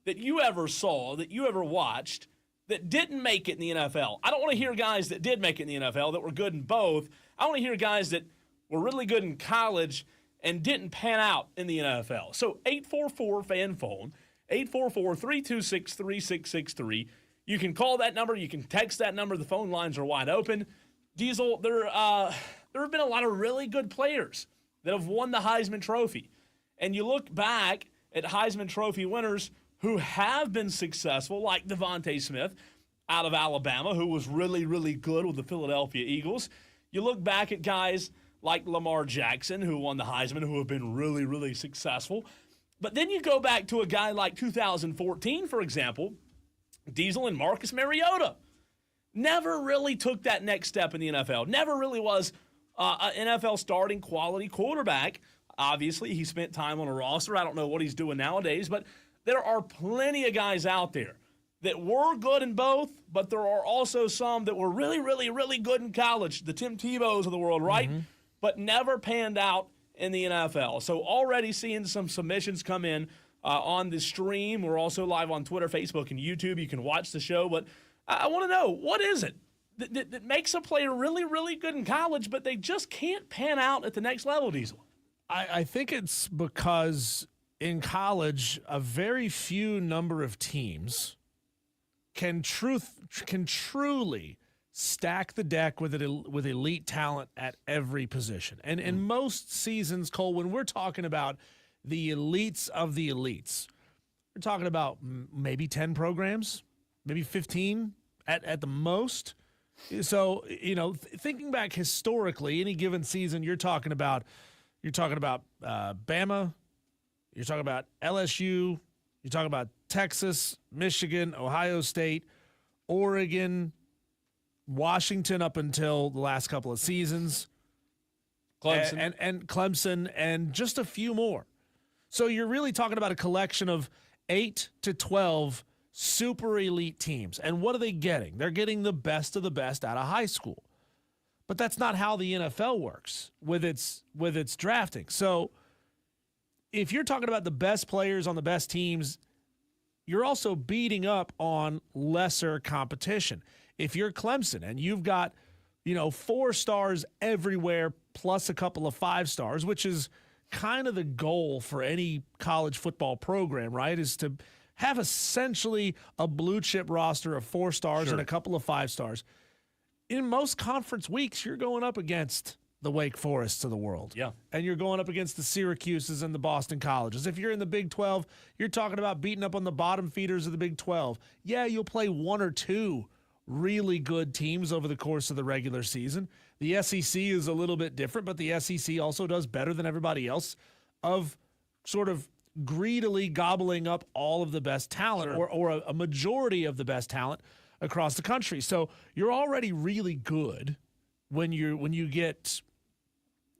that you ever saw, that you ever watched, that didn't make it in the NFL? I don't want to hear guys that did make it in the NFL that were good in both. I want to hear guys that were really good in college and didn't pan out in the NFL. So 844-FAN-PHONE, 844-326-3663. You can call that number. You can text that number. The phone lines are wide open. Diesel, there have been a lot of really good players that have won the Heisman Trophy. And you look back at Heisman Trophy winners who have been successful, like Devontae Smith out of Alabama, who was really, really good with the Philadelphia Eagles. You look back at guys like Lamar Jackson, who won the Heisman, who have been really, really successful. But then you go back to a guy like 2014, for example, Diesel and Marcus Mariota. Never really took that next step in the NFL. Never really was an NFL starting quality quarterback. Obviously, he spent time on a roster. I don't know what he's doing nowadays, but there are plenty of guys out there that were good in both, but there are also some that were really, really, really good in college, the Tim Tebows of the world, right? Mm-hmm. But never panned out in the NFL. So already seeing some submissions come in on the stream. We're also live on Twitter, Facebook, and YouTube. You can watch the show, but I want to know, what is it that makes a player really, really good in college, but they just can't pan out at the next level, Diesel? I think it's because in college, a very few number of teams can truly stack the deck with elite talent at every position. And in most seasons, Cole, when we're talking about the elites of the elites, we're talking about maybe 10 programs, maybe 15 at the most. So, thinking back historically, any given season, you're talking about Bama, you're talking about LSU, you're talking about Texas, Michigan, Ohio State, Oregon, Washington up until the last couple of seasons, Clemson. And Clemson, and just a few more. So you're really talking about a collection of 8 to 12 super elite teams. And what are they getting? They're getting the best of the best out of high school. But that's not how the NFL works with its drafting. So if you're talking about the best players on the best teams, you're also beating up on lesser competition. If you're Clemson and you've got, 4 stars everywhere plus a couple of 5 stars, which is kind of the goal for any college football program, right, is to have essentially a blue chip roster of 4 stars and a couple of 5 stars. In most conference weeks, you're going up against the Wake Forests of the world. Yeah. And you're going up against the Syracuses and the Boston Colleges. If you're in the Big 12, you're talking about beating up on the bottom feeders of the Big 12. Yeah, you'll play 1 or 2 really good teams over the course of the regular season. The SEC is a little bit different, but the SEC also does better than everybody else of sort of greedily gobbling up all of the best talent or a majority of the best talent across the country. So you're already really good when you get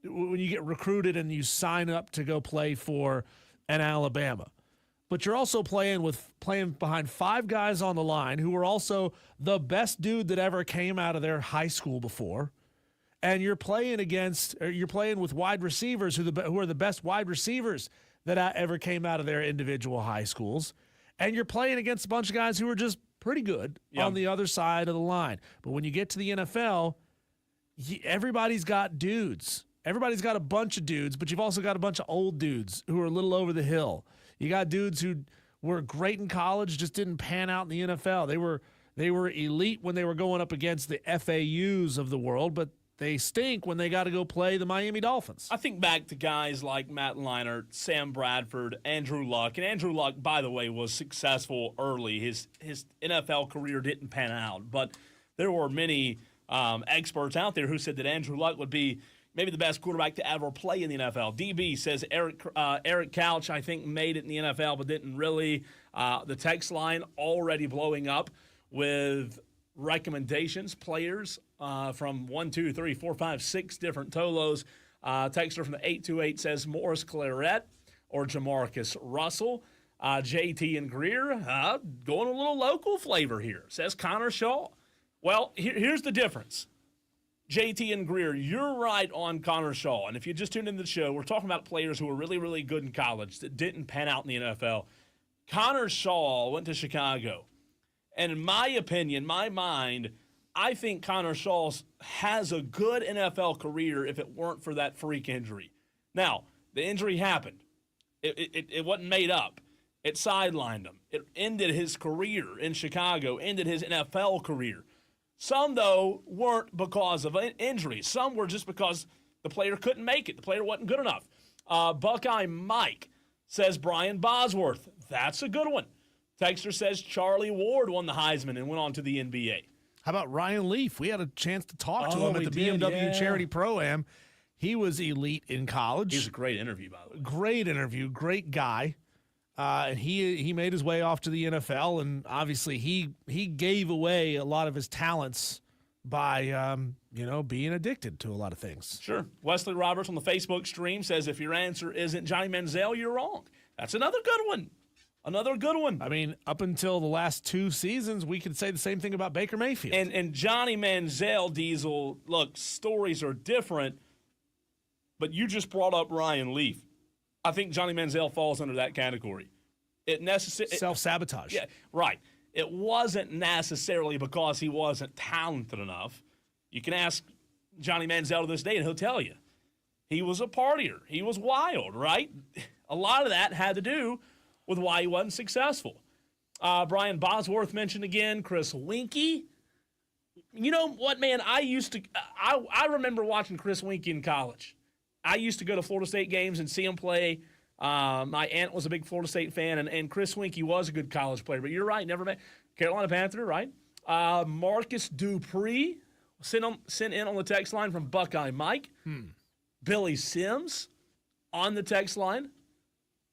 recruited and you sign up to go play for an Alabama. But you're also playing behind 5 guys on the line who are also the best dude that ever came out of their high school before. And you're playing with wide receivers who are the best wide receivers that ever came out of their individual high schools. And you're playing against a bunch of guys who are just pretty good on the other side of the line. But when you get to the NFL, everybody's got dudes. Everybody's got a bunch of dudes, but you've also got a bunch of old dudes who are a little over the hill. You got dudes who were great in college, just didn't pan out in the NFL. They were elite when they were going up against the FAUs of the world, but they stink when they got to go play the Miami Dolphins. I think back to guys like Matt Leinart, Sam Bradford, Andrew Luck. And Andrew Luck, by the way, was successful early. His NFL career didn't pan out. But there were many experts out there who said that Andrew Luck would be maybe the best quarterback to ever play in the NFL. DB says Eric Couch, I think, made it in the NFL but didn't really. The text line already blowing up with recommendations, players from 1, 2, 3, 4, 5, 6 different Tolos. Texter from the 828 says Morris Claret or Jamarcus Russell. JT and Greer going a little local flavor here. Says Connor Shaw. Well, here's the difference. JT and Greer, you're right on Connor Shaw. And if you just tuned into the show, we're talking about players who were really, really good in college that didn't pan out in the NFL. Connor Shaw went to Chicago. And in my opinion, my mind, I think Connor Shaw has a good NFL career if it weren't for that freak injury. Now, the injury happened. It wasn't made up. It sidelined him. It ended his career in Chicago, ended his NFL career. Some, though, weren't because of injuries. Some were just because the player couldn't make it. The player wasn't good enough. Buckeye Mike says Brian Bosworth. That's a good one. Texter says Charlie Ward won the Heisman and went on to the NBA. How about Ryan Leaf? We had a chance to talk to him at the BMW Charity Pro-Am. He was elite in college. He's a great interview, by the way. Great interview, great guy. And he made his way off to the NFL, and obviously he gave away a lot of his talents by being addicted to a lot of things. Sure. Wesley Roberts on the Facebook stream says if your answer isn't Johnny Manziel, you're wrong. That's another good one. Another good one. I mean, up until the last 2 seasons, we could say the same thing about Baker Mayfield. And Johnny Manziel, Diesel, look, stories are different, but you just brought up Ryan Leaf. I think Johnny Manziel falls under that category. Self-sabotage. Yeah, right. It wasn't necessarily because he wasn't talented enough. You can ask Johnny Manziel to this day, and he'll tell you. He was a partier. He was wild, right? A lot of that had to do with why he wasn't successful. Brian Bosworth mentioned again, Chris Winkie. You know what, man? I remember watching Chris Winkie in college. I used to go to Florida State games and see him play. My aunt was a big Florida State fan, and Chris Winkie was a good college player. But you're right, never met. Carolina Panther, right? Marcus Dupree sent in on the text line from Buckeye Mike. Billy Sims on the text line.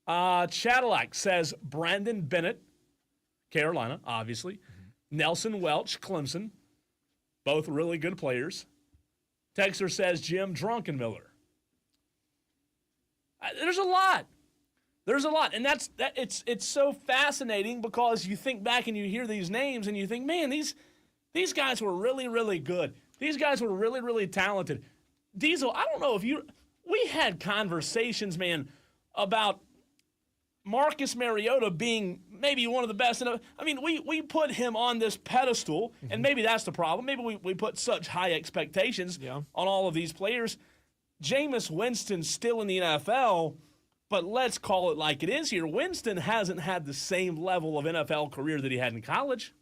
Cadillac says Brandon Bennett, Carolina, obviously. Nelson Welch, Clemson. Both really good players. Texter says Jim Druckenmiller. There's a lot. And it's so fascinating because you think back and you hear these names and you think, man, these guys were really, really good. These guys were really, really talented. Diesel, I don't know if we had conversations, man, about Marcus Mariota being maybe one of the best. I mean, we put him on this pedestal, and maybe that's the problem. Maybe we put such high expectations on all of these players. Jameis Winston's still in the NFL, but let's call it like it is here. Winston hasn't had the same level of NFL career that he had in college.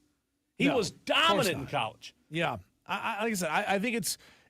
He was dominant in college. Yeah. Like I said, I think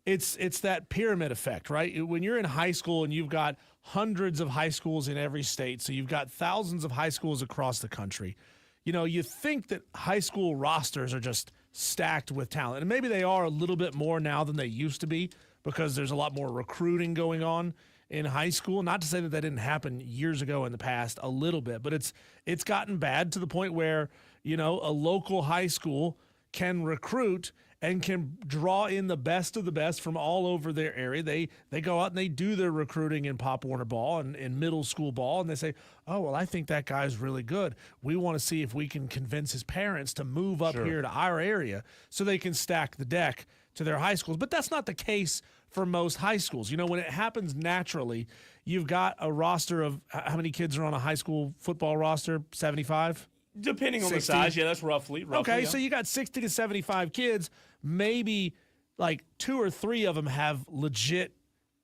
it's that pyramid effect, right? When you're in high school and you've got hundreds of high schools in every state, so you've got thousands of high schools across the country, you think that high school rosters are just stacked with talent. And maybe they are a little bit more now than they used to be because there's a lot more recruiting going on in high school. Not to say that didn't happen years ago in the past, a little bit, but it's gotten bad to the point where, a local high school can recruit and can draw in the best of the best from all over their area. They go out and they do their recruiting in Pop Warner ball and in middle school ball, and they say, oh, well, I think that guy's really good. We want to see if we can convince his parents to move up here to our area so they can stack the deck to their high schools. But that's not the case for most high schools. When it happens naturally, you've got a roster of how many kids are on a high school football roster? 75? Depending on 60? The size, yeah, that's roughly. Okay, yeah. So you got 60 to 75 kids. Maybe like 2 or 3 of them have legit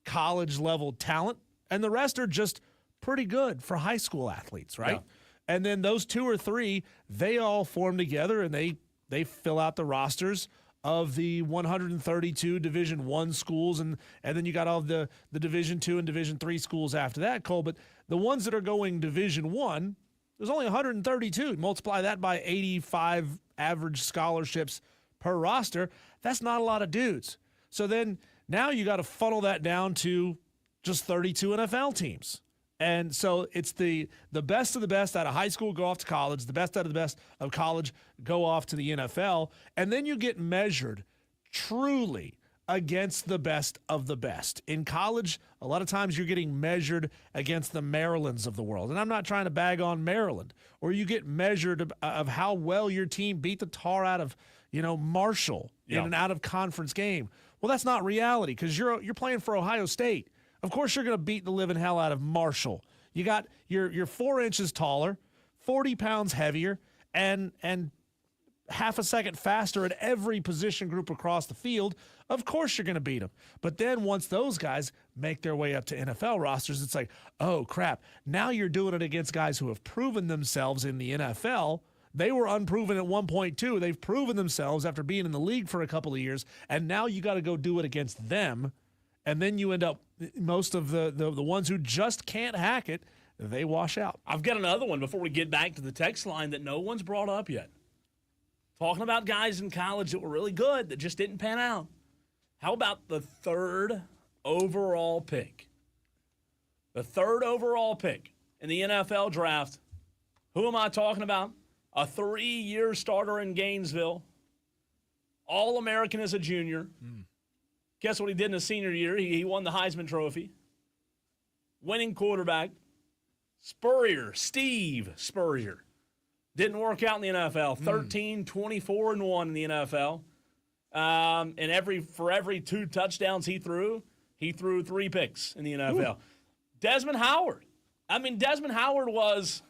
college-level talent, and the rest are just pretty good for high school athletes, right? And then those 2 or 3, they all form together and they fill out the rosters of the 132 Division I schools, and then you got all the Division II and Division III schools after that, Cole. But the ones that are going Division I, there's only 132. Multiply that by 85 average scholarships per roster. That's not a lot of dudes. So then now you got to funnel that down to just 32 NFL teams. And so it's the best of the best out of high school go off to college, the best out of the best of college go off to the NFL, and then you get measured truly against the best of the best. In college, a lot of times you're getting measured against the Marylands of the world. And I'm not trying to bag on Maryland. Or you get measured of how well your team beat the tar out of, Marshall in an out-of-conference game. Well, that's not reality because you're playing for Ohio State. Of course you're going to beat the living hell out of Marshall. You're 4 inches taller, 40 pounds heavier, and half a second faster at every position group across the field. Of course you're going to beat them. But then once those guys make their way up to NFL rosters, it's like, oh, crap. Now you're doing it against guys who have proven themselves in the NFL. They were unproven at one point, too. They've proven themselves after being in the league for a couple of years, and now you got to go do it against them. And then you end up, most of the ones who just can't hack it, they wash out. I've got another one before we get back to the text line that no one's brought up yet. Talking about guys in college that were really good that just didn't pan out. How about the 3rd overall pick? The 3rd overall pick in the NFL draft. Who am I talking about? A 3-year starter in Gainesville. All-American as a junior. Guess what he did in his senior year? He won the Heisman Trophy. Winning quarterback. Steve Spurrier. Didn't work out in the NFL. 13, 24-1 in the NFL. And for every 2 touchdowns he threw 3 picks in the NFL. Ooh. Desmond Howard. Desmond Howard was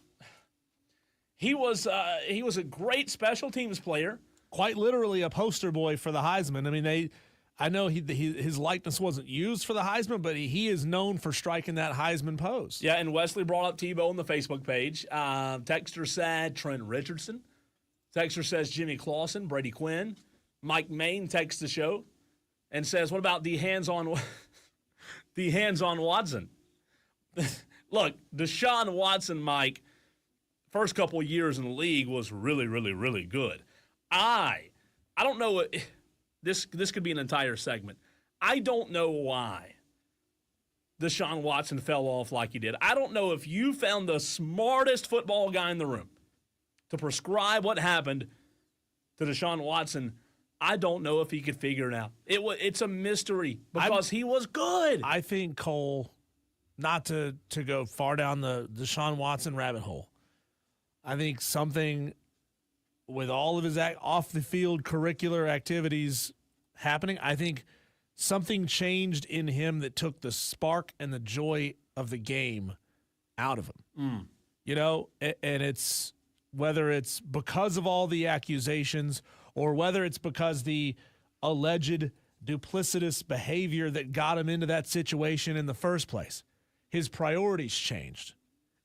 a great special teams player. Quite literally a poster boy for the Heisman. I know his likeness wasn't used for the Heisman, but he is known for striking that Heisman pose. Yeah, and Wesley brought up Tebow on the Facebook page. Texter said Trent Richardson. Texter says Jimmy Clausen, Brady Quinn. Mike Main texts the show and says, what about the hands-on Watson? Look, Deshaun Watson, Mike, first couple of years in the league was really, really, really good. I don't know what – This could be an entire segment. I don't know why Deshaun Watson fell off like he did. I don't know if you found the smartest football guy in the room to prescribe what happened to Deshaun Watson. I don't know if he could figure it out. It's a mystery because he was good. I think, Cole, not to go far down the Deshaun Watson rabbit hole, I think something – with all of his off-the-field curricular activities happening, I think something changed in him that took the spark and the joy of the game out of him. And it's whether it's because of all the accusations or whether it's because the alleged duplicitous behavior that got him into that situation in the first place. His priorities changed,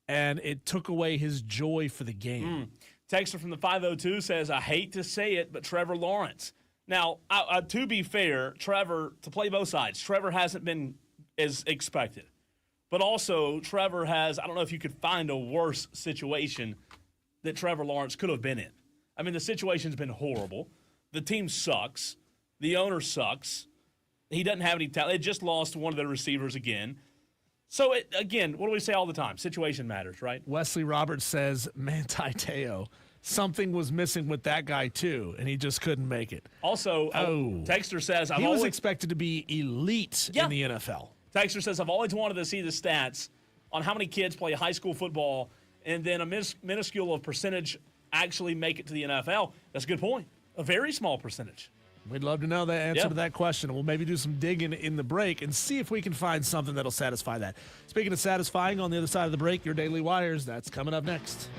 and it took away his joy for the game. Texter from the 502 says, I hate to say it, but Trevor Lawrence. Now, to be fair, to play both sides, Trevor hasn't been as expected. But also, Trevor I don't know if you could find a worse situation that Trevor Lawrence could have been in. The situation's been horrible. The team sucks. The owner sucks. He doesn't have any talent. They just lost one of their receivers again. So, again, what do we say all the time? Situation matters, right? Wesley Roberts says, Manti Te'o, something was missing with that guy, too, and he just couldn't make it. Also, Texter says, he was expected to be elite in the NFL. Texter says, I've always wanted to see the stats on how many kids play high school football and then a minuscule of percentage actually make it to the NFL. That's a good point. A very small percentage. We'd love to know the answer to that question. We'll maybe do some digging in the break and see if we can find something that'll satisfy that. Speaking of satisfying, on the other side of the break, your Daily Wires, that's coming up next.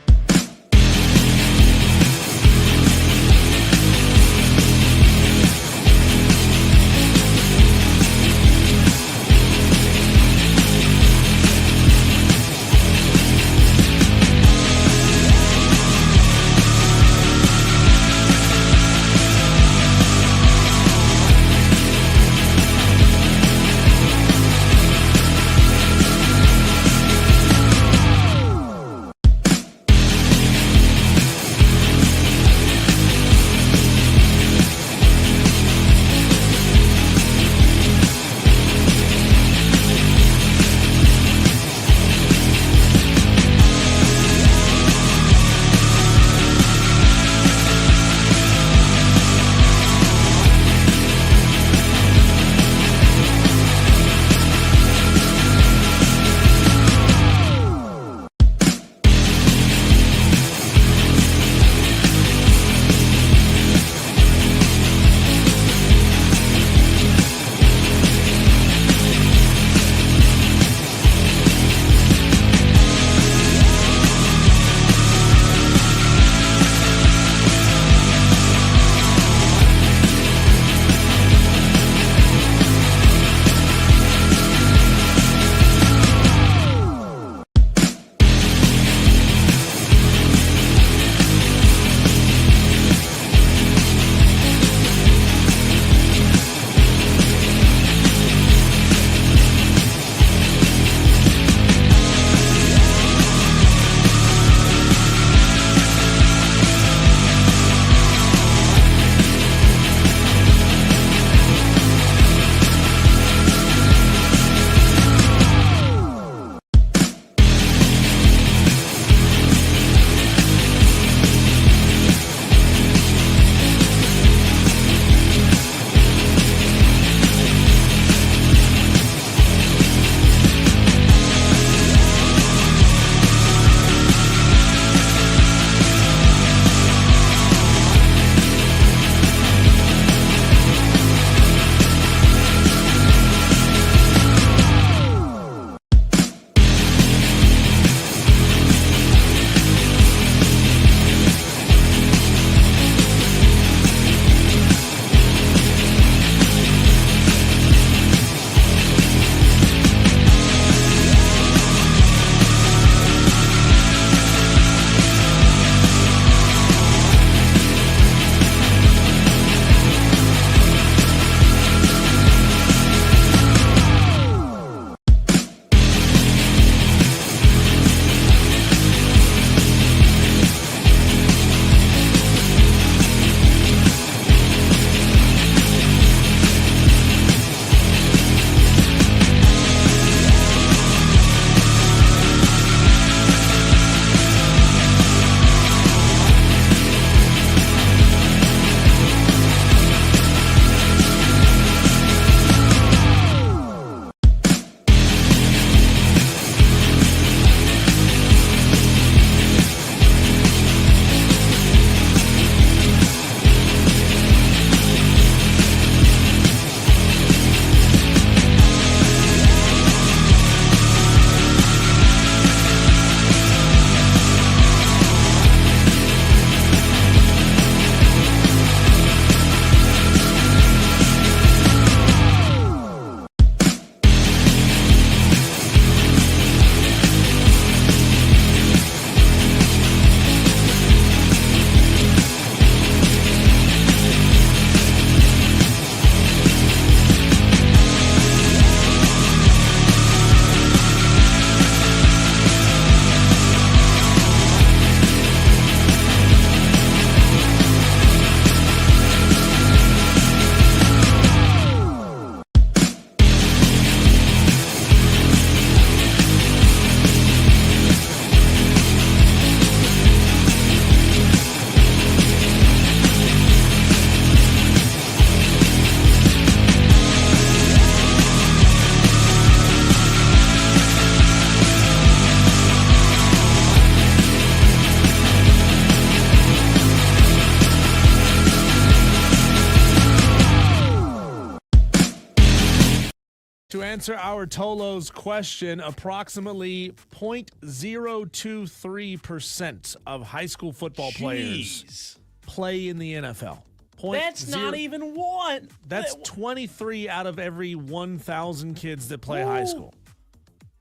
To answer our Tolo's question, approximately 0.023% of high school football players play in the NFL. That's not even one. That's 23 out of every 1,000 kids that play high school.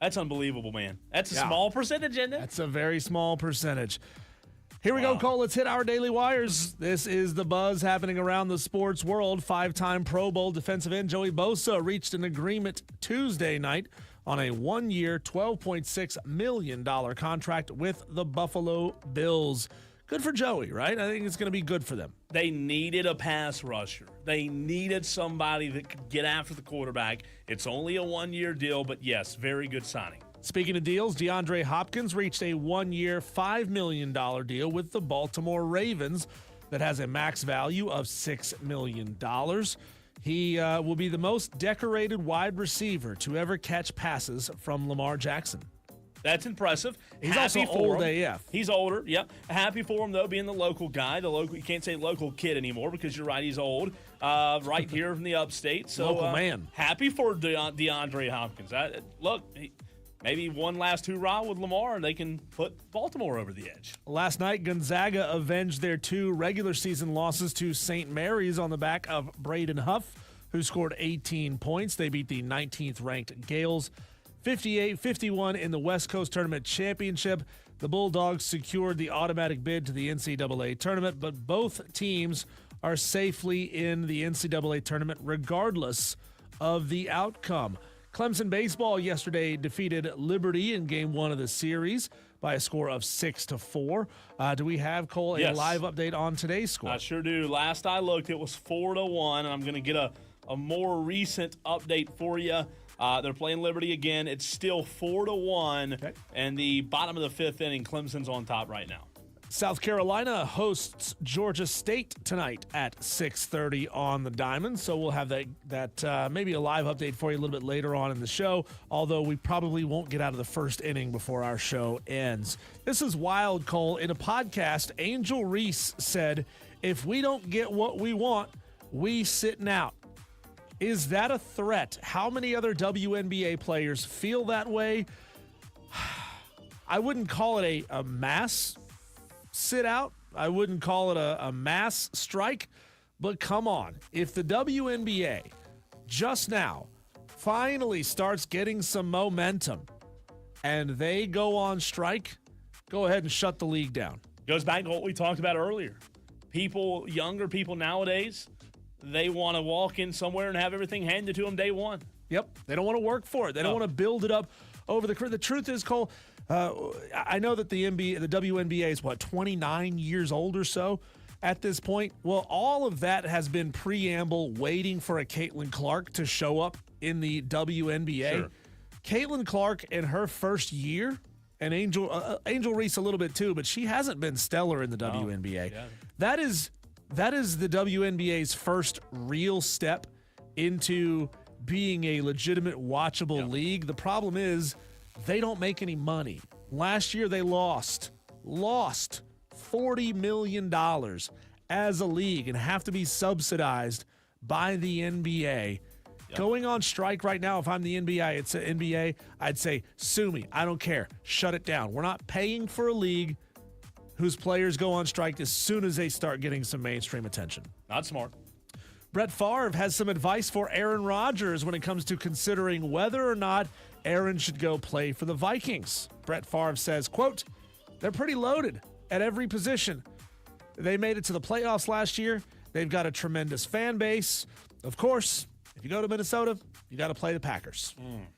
That's unbelievable, man. That's a small percentage, isn't it? That's a very small percentage. Here we go, Cole. Let's hit our daily wires. This is the buzz happening around the sports world. 5-time Pro Bowl defensive end Joey Bosa reached an agreement Tuesday night on a one-year, $12.6 million contract with the Buffalo Bills. Good for Joey, right? I think it's going to be good for them. They needed a pass rusher. They needed somebody that could get after the quarterback. It's only a one-year deal, but yes, very good signing. Speaking of deals, DeAndre Hopkins reached a one-year, $5 million deal with the Baltimore Ravens that has a max value of $6 million. He will be the most decorated wide receiver to ever catch passes from Lamar Jackson. That's impressive. He's Happy also for old him. AF. He's older, yep. Happy for him, though, being the local guy. You can't say local kid anymore because you're right, he's old. Right here from the upstate. So, local man. Happy for DeAndre Hopkins. Maybe one last hoorah with Lamar, and they can put Baltimore over the edge. Last night, Gonzaga avenged their 2 regular season losses to St. Mary's on the back of Braden Huff, who scored 18 points. They beat the 19th-ranked Gales 58-51 in the West Coast Tournament Championship. The Bulldogs secured the automatic bid to the NCAA tournament, but both teams are safely in the NCAA tournament regardless of the outcome. Clemson baseball yesterday defeated Liberty in Game 1 of the series by a score of 6-4. Do we have, Cole, a live update on today's score? I sure do. Last I looked, it was 4-1, and I'm going to get a more recent update for you. They're playing Liberty again. It's still 4-1, and the bottom of the 5th inning, Clemson's on top right now. South Carolina hosts Georgia State tonight at 6:30 on the Diamond, so we'll have that maybe a live update for you a little bit later on in the show, although we probably won't get out of the first inning before our show ends. This is wild, Cole. In a podcast, Angel Reese said, if we don't get what we want, we sitting out. Is that a threat? How many other WNBA players feel that way? I wouldn't call it a mass sit out. I wouldn't call it a mass strike. But come on. If the WNBA just now finally starts getting some momentum and they go on strike, go ahead and shut the league down. Goes back to what we talked about earlier. Younger people nowadays, they want to walk in somewhere and have everything handed to them day one. Yep. They don't want to work for it. They don't want to build it up over the career. The truth is, Cole, I know that the WNBA is, 29 years old or so at this point. Well, all of that has been preamble waiting for a Caitlin Clark to show up in the WNBA. Sure. Caitlin Clark in her first year, and Angel Reese a little bit too, but she hasn't been stellar in the WNBA. Yeah. That is the WNBA's first real step into being a legitimate watchable league. The problem is they don't make any money. Last year they lost $40 million as a league and have to be subsidized by the NBA. Yep. Going on strike right now, if I'm the NBA, I'd say, sue me. I don't care. Shut it down. We're not paying for a league whose players go on strike as soon as they start getting some mainstream attention. Not smart. Brett Favre has some advice for Aaron Rodgers when it comes to considering whether or not Aaron should go play for the Vikings. Brett Favre says, quote, they're pretty loaded at every position. They made it to the playoffs last year. They've got a tremendous fan base. Of course, if you go to Minnesota, you got to play the Packers.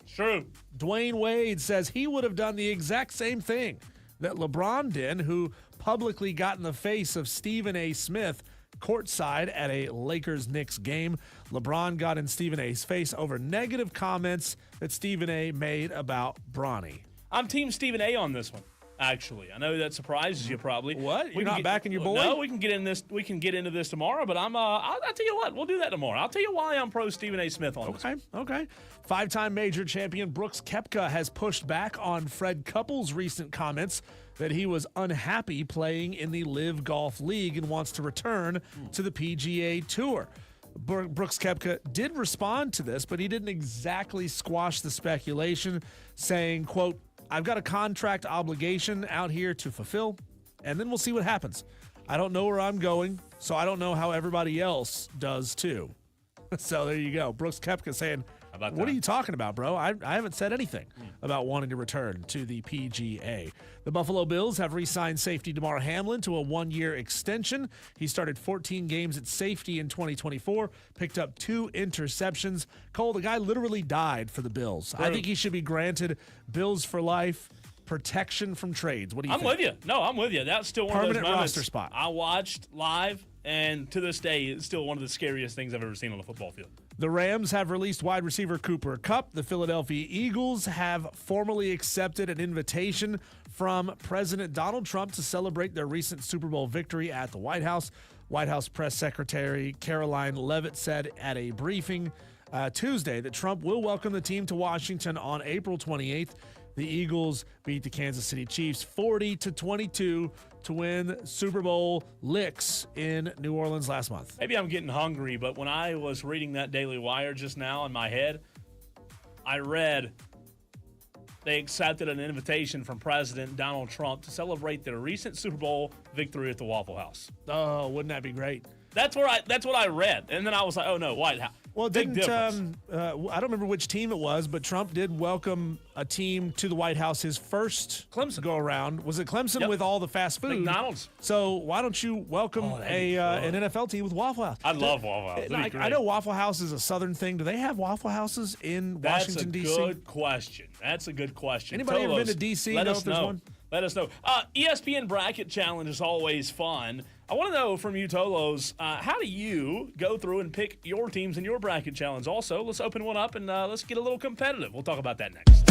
True. Dwayne Wade says he would have done the exact same thing that LeBron did, who publicly got in the face of Stephen A. Smith courtside at a Lakers-Knicks game. LeBron got in Stephen A.'s face over negative comments that Stephen A. made about Bronny. I'm team Stephen A. on this one, actually. I know that surprises you probably. What? You're not backing your boy? No, we can get into this tomorrow, but I'll tell you what, we'll do that tomorrow. I'll tell you why I'm pro Stephen A. Smith on this. Okay. 5-time major champion Brooks Koepka has pushed back on Fred Couples' recent comments that he was unhappy playing in the Live Golf League and wants to return to the PGA Tour. Brooks Koepka did respond to this, but he didn't exactly squash the speculation, saying, quote, "I've got a contract obligation out here to fulfill, and then we'll see what happens. I don't know where I'm going, so I don't know how everybody else does too." So there you go. Brooks Koepka saying, what are you talking about, bro? I haven't said anything about wanting to return to the PGA. The Buffalo Bills have re-signed safety Damar Hamlin to a 1-year extension. He started 14 games at safety in 2024, picked up 2 interceptions. Cole, the guy literally died for the Bills. I think he should be granted Bills for life, protection from trades. What do you think? I'm with you. No, I'm with you. That's still one Permanent of those moments roster spot. I watched live, and to this day, it's still one of the scariest things I've ever seen on a football field. The Rams have released wide receiver Cooper Kupp. The Philadelphia Eagles have formally accepted an invitation from President Donald Trump to celebrate their recent Super Bowl victory at the White House. White House Press Secretary Caroline Leavitt said at a briefing Tuesday that Trump will welcome the team to Washington on April 28th. The Eagles beat the Kansas City Chiefs 40-22 to win Super Bowl licks in New Orleans last month. Maybe I'm getting hungry, but when I was reading that Daily Wire just now in my head, I read they accepted an invitation from President Donald Trump to celebrate their recent Super Bowl victory at the Waffle House. Oh, wouldn't that be great? That's what I read, and then I was like, "Oh no, White House." Well, big difference. I don't remember which team it was, but Trump did welcome a team to the White House his first Clemson go around. Was it Clemson with all the fast food? McDonald's. So why don't you welcome an NFL team with Waffle House? I love Waffle House. I know Waffle House is a Southern thing. Do they have Waffle Houses in Washington, D.C.? That's a good question. That's a good question. Anybody ever been to D.C.? Let know us if there's know. one? Let us know. ESPN Bracket Challenge is always fun. I want to know from you, Tolos, how do you go through and pick your teams in your bracket challenge? Also, let's open one up and let's get a little competitive. We'll talk about that next.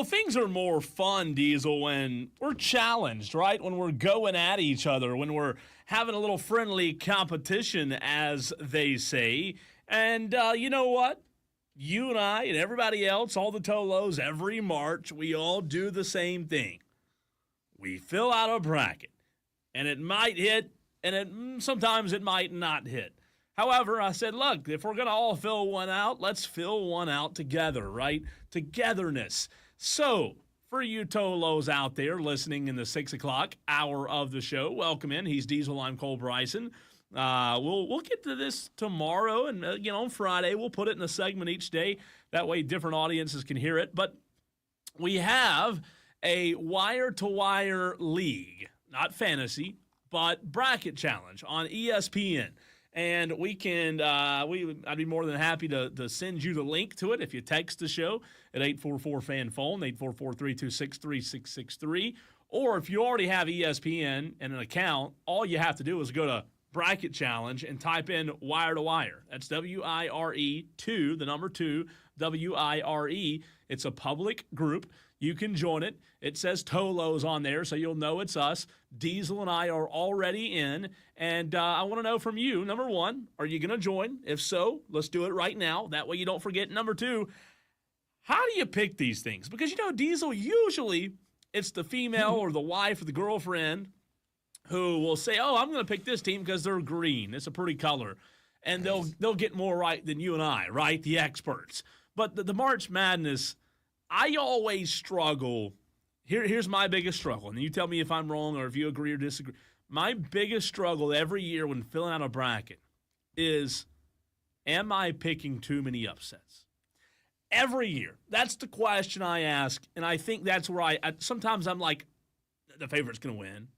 things are more fun, Diesel, when we're challenged, right? When we're going at each other, when we're having a little friendly competition, as they say. And you know what? You and I and everybody else, all the Tolos, every March, we all do the same thing. We fill out a bracket, and it might hit, and sometimes it might not hit. However, I said, look, if we're going to all fill one out, let's fill one out together, right? Togetherness. So, for you Tolos out there listening in the 6 o'clock hour of the show, welcome in. He's Diesel, I'm Cole Bryson. We'll get to this tomorrow, and on Friday we'll put it in a segment each day. That way different audiences can hear it. But we have a wire-to-wire league, not fantasy, but bracket challenge on ESPN. And we can, I'd be more than happy to send you the link to it if you text the show at 844-FAN-PHONE, 844-326-3663. Or if you already have ESPN and an account, all you have to do is go to Bracket Challenge and type in wire to wire. That's WIRE 2, the number 2, WIRE. It's a public group. You can join it. It says Tolos on there, so you'll know it's us. Diesel and I are already in, and I want to know from you, number 1, are you going to join? If so, let's do it right now. That way you don't forget. Number 2, how do you pick these things? Because, Diesel, usually it's the female or the wife or the girlfriend who will say, oh, I'm going to pick this team because they're green. It's a pretty color. And they'll get more right than you and I, right? The experts. But the March Madness, I always struggle. Here's my biggest struggle, and you tell me if I'm wrong or if you agree or disagree. My biggest struggle every year when filling out a bracket is, am I picking too many upsets? Every year. That's the question I ask, and I think that's where sometimes I'm like, the favorite's going to win.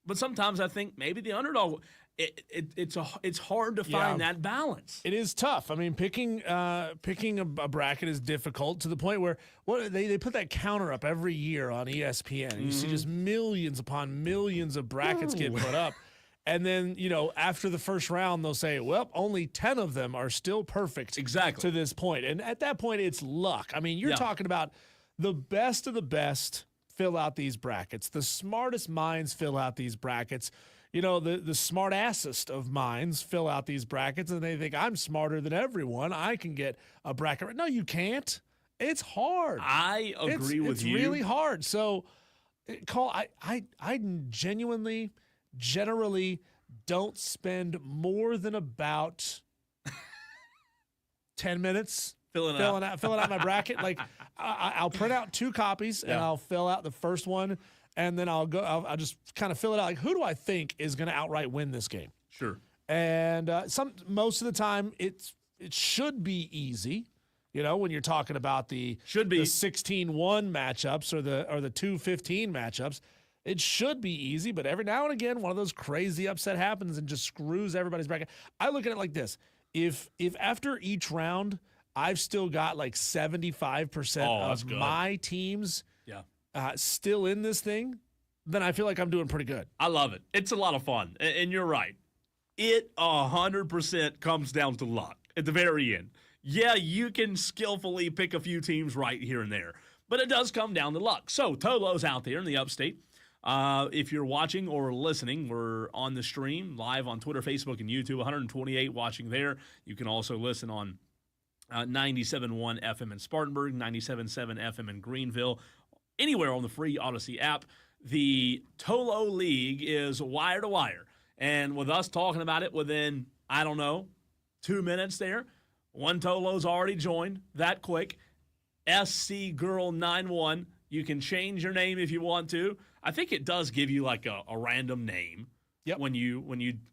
But sometimes I think maybe the underdog. It's hard to find that balance. It is tough. I mean, picking a bracket is difficult to the point where they put that counter up every year on ESPN. And you see just millions upon millions of brackets get put up. And then, after the first round, they'll say, well, only 10 of them are still perfect to this point. And at that point, it's luck. I mean, you're talking about the best of the best fill out these brackets. The smartest minds fill out these brackets. The smart-assest of minds fill out these brackets, and they think, I'm smarter than everyone. I can get a bracket. No, you can't. It's hard. I agree with you. It's really hard. So, Cole, I generally don't spend more than about 10 minutes filling out my bracket. Like, I'll print out 2 copies, and I'll fill out the first one, and then I'll just kind of fill it out. Like, who do I think is going to outright win this game? Sure. And most of the time, it should be easy. When you're talking about the 16-1 matchups or the 2-15 matchups, it should be easy. But every now and again, one of those crazy upset happens and just screws everybody's bracket. I look at it like this: if after each round, I've still got like 75% of my teams still in this thing, then I feel like I'm doing pretty good. I love it. It's a lot of fun. And you're right. It 100% comes down to luck at the very end. Yeah, you can skillfully pick a few teams right here and there, but it does come down to luck. So, Tolos out there in the upstate, if you're watching or listening, we're on the stream live on Twitter, Facebook, and YouTube. 128 watching there. You can also listen on 97.1 FM in Spartanburg, 97.7 FM in Greenville, anywhere on the free Odyssey app. The Tolo League is wire to wire. And with us talking about it within, 2 minutes there, one Tolo's already joined that quick. SC Girl 91. You can change your name if you want to. I think it does give you like a random name. Yep. When you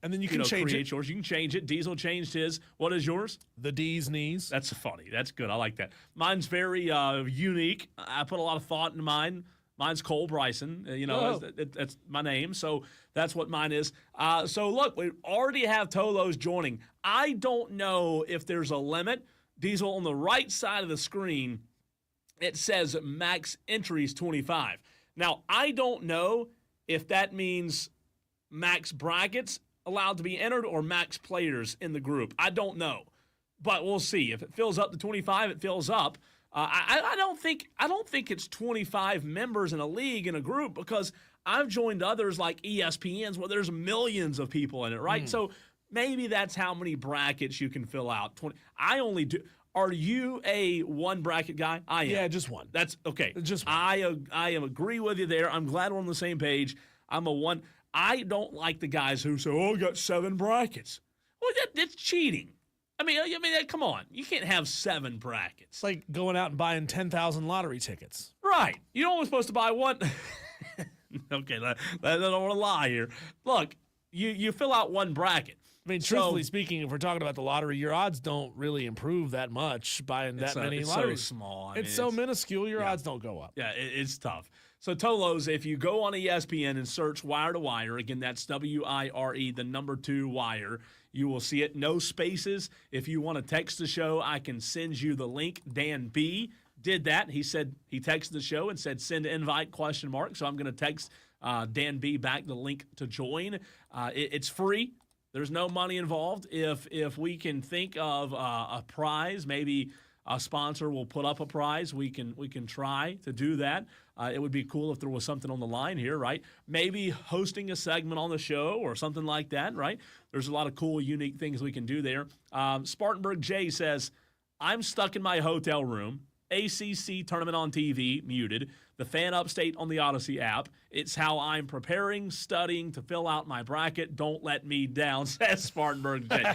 and then you can change create yours, you can change it. Diesel changed his. What is yours? The D's knees. That's funny. That's good. I like that. Mine's very unique. I put a lot of thought into mine. Mine's Cole Bryson. That's my name. So that's what mine is. So look, we already have Tolos joining. I don't know if there's a limit. Diesel, on the right side of the screen, it says max entries 25. Now, I don't know if that means max brackets allowed to be entered or max players in the group. I don't know. But we'll see. If it fills up to 25, it fills up. I don't think it's 25 members in a league in a group, because I've joined others like ESPN's where there's millions of people in it, right? So maybe that's how many brackets you can fill out. 20. I only do. Are you a one bracket guy? I am. Yeah, just one. That's okay. Just one. I am agree with you there. I'm glad we're on the same page. I'm a one. I don't like the guys who say, "Oh, I got 7 brackets." Well, that's cheating. I mean, come on. You can't have 7 brackets. It's like going out and buying 10,000 lottery tickets. Right. You're only supposed to buy one. Okay, I don't want to lie here. Look, you fill out one bracket. I mean, truthfully speaking, if we're talking about the lottery, your odds don't really improve that much buying that many lotteries. So small. It's so minuscule, your odds don't go up. Yeah, it's tough. So Tolos, if you go on ESPN and search Wire to Wire, again, that's WIRE, the number 2 Wire, you will see it. No spaces. If you want to text the show, I can send you the link. Dan B did that. He said he texted the show and said send invite ? So I'm going to text Dan B back the link to join. It's free. There's no money involved. If we can think of a prize, maybe a sponsor will put up a prize. We can try to do that. It would be cool if there was something on the line here, right? Maybe hosting a segment on the show or something like that, right? There's a lot of cool, unique things we can do there. Spartanburg J says, I'm stuck in my hotel room. ACC tournament on TV, muted. The Fan Upstate on the Odyssey app. It's how I'm preparing, studying to fill out my bracket. Don't let me down, says Spartanburg J.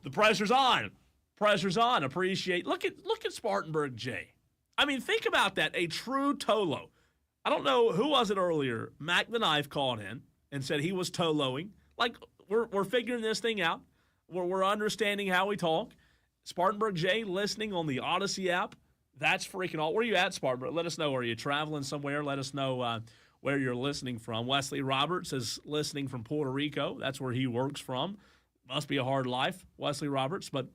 The pressure's on. Pressure's on. Appreciate. Look at Spartanburg J. I mean, think about that. A true Tolo. I don't know who was it earlier. Mac the Knife called in and said he was Toloing. Like, we're figuring this thing out. We're understanding how we talk. Spartanburg J listening on the Odyssey app. That's freaking all. Where are you at, Spartanburg? Let us know. Are you traveling somewhere? Let us know where you're listening from. Wesley Roberts is listening from Puerto Rico. That's where he works from. Must be a hard life, Wesley Roberts. But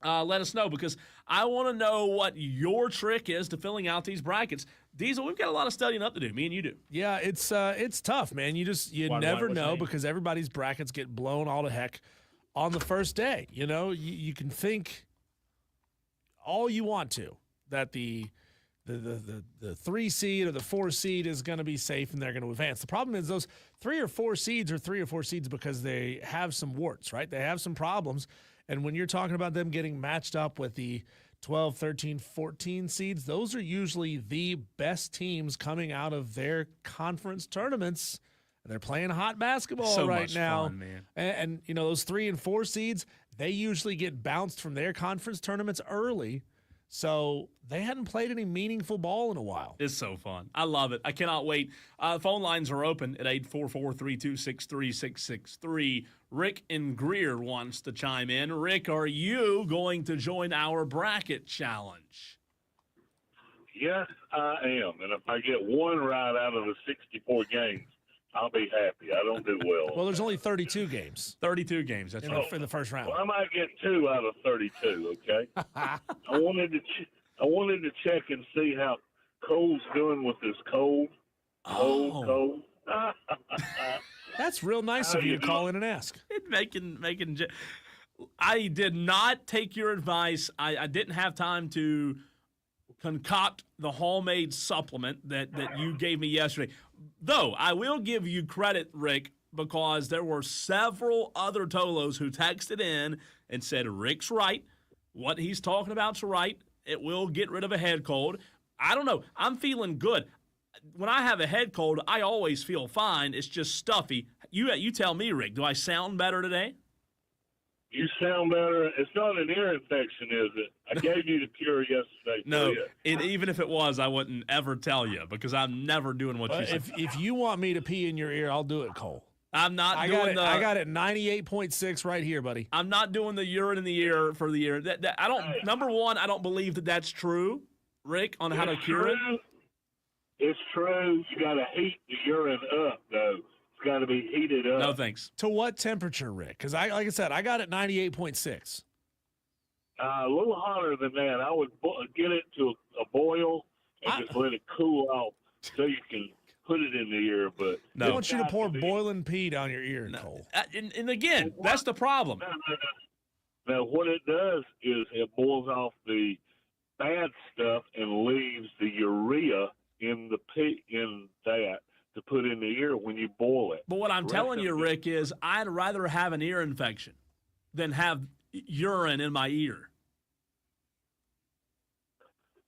let us know, because I want to know what your trick is to filling out these brackets. Diesel, we've got a lot of studying up to do. Me and you do. Yeah, it's tough, man. You never know, because everybody's brackets get blown all to heck on the first day. You know, you can think all you want to that the 3 seed or the 4 seed is going to be safe and they're going to advance. The problem is those 3 or 4 seeds are 3 or 4 seeds because they have some warts, right? They have some problems. And when you're talking about them getting matched up with the 12, 13, 14 seeds, those are usually the best teams coming out of their conference tournaments. They're playing hot basketball right now. Fun, man. And you know, those 3 and 4 seeds, they usually get bounced from their conference tournaments early. So they hadn't played any meaningful ball in a while. It's so fun. I love it. I cannot wait. Phone lines are open at 844-326-3663. Rick in Greer wants to chime in. Rick, are you going to join our bracket challenge? Yes, I am. And if I get one right out of the 64 games, I'll be happy. I don't do well. Well, there's only 32 games. 32 games. That's right. For the first round. Well, I might get 2 out of 32. Okay. I wanted to check and see how Cole's doing with this cold. Cold. That's real nice of you to call in and ask. I did not take your advice. I didn't have time to concoct the homemade supplement that you gave me yesterday. Though I will give you credit, Rick, because there were several other Tolos who texted in and said, Rick's right. What he's talking about's right. It will get rid of a head cold. I don't know. I'm feeling good. When I have a head cold, I always feel fine. It's just stuffy. You tell me, Rick, do I sound better today? You sound better. It's not an ear infection, is it? I gave you the cure yesterday. No, even if it was, I wouldn't ever tell you, because I'm never doing what you said. If you want me to pee in your ear, I'll do it, Cole. I'm not I got it 98.6 right here, buddy. I'm not doing the urine in the ear for the ear. I don't. Number one, I don't believe that that's true, Rick, on how to cure it. It's true. You got to heat the urine up, though. It's got to be heated up. No thanks. To what temperature, Rick? Because like I said, I got it 98.6. A little hotter than that. I would get it to a boil and just let it cool off so you can put it in the ear. But I want you to pour boiling pee down your ear, Cole. And again, that's the problem. Now, what it does is it boils off the bad stuff and leaves the urea in that to put in the ear when you boil it. But what I'm telling you, Rick, is I'd rather have an ear infection than have urine in my ear.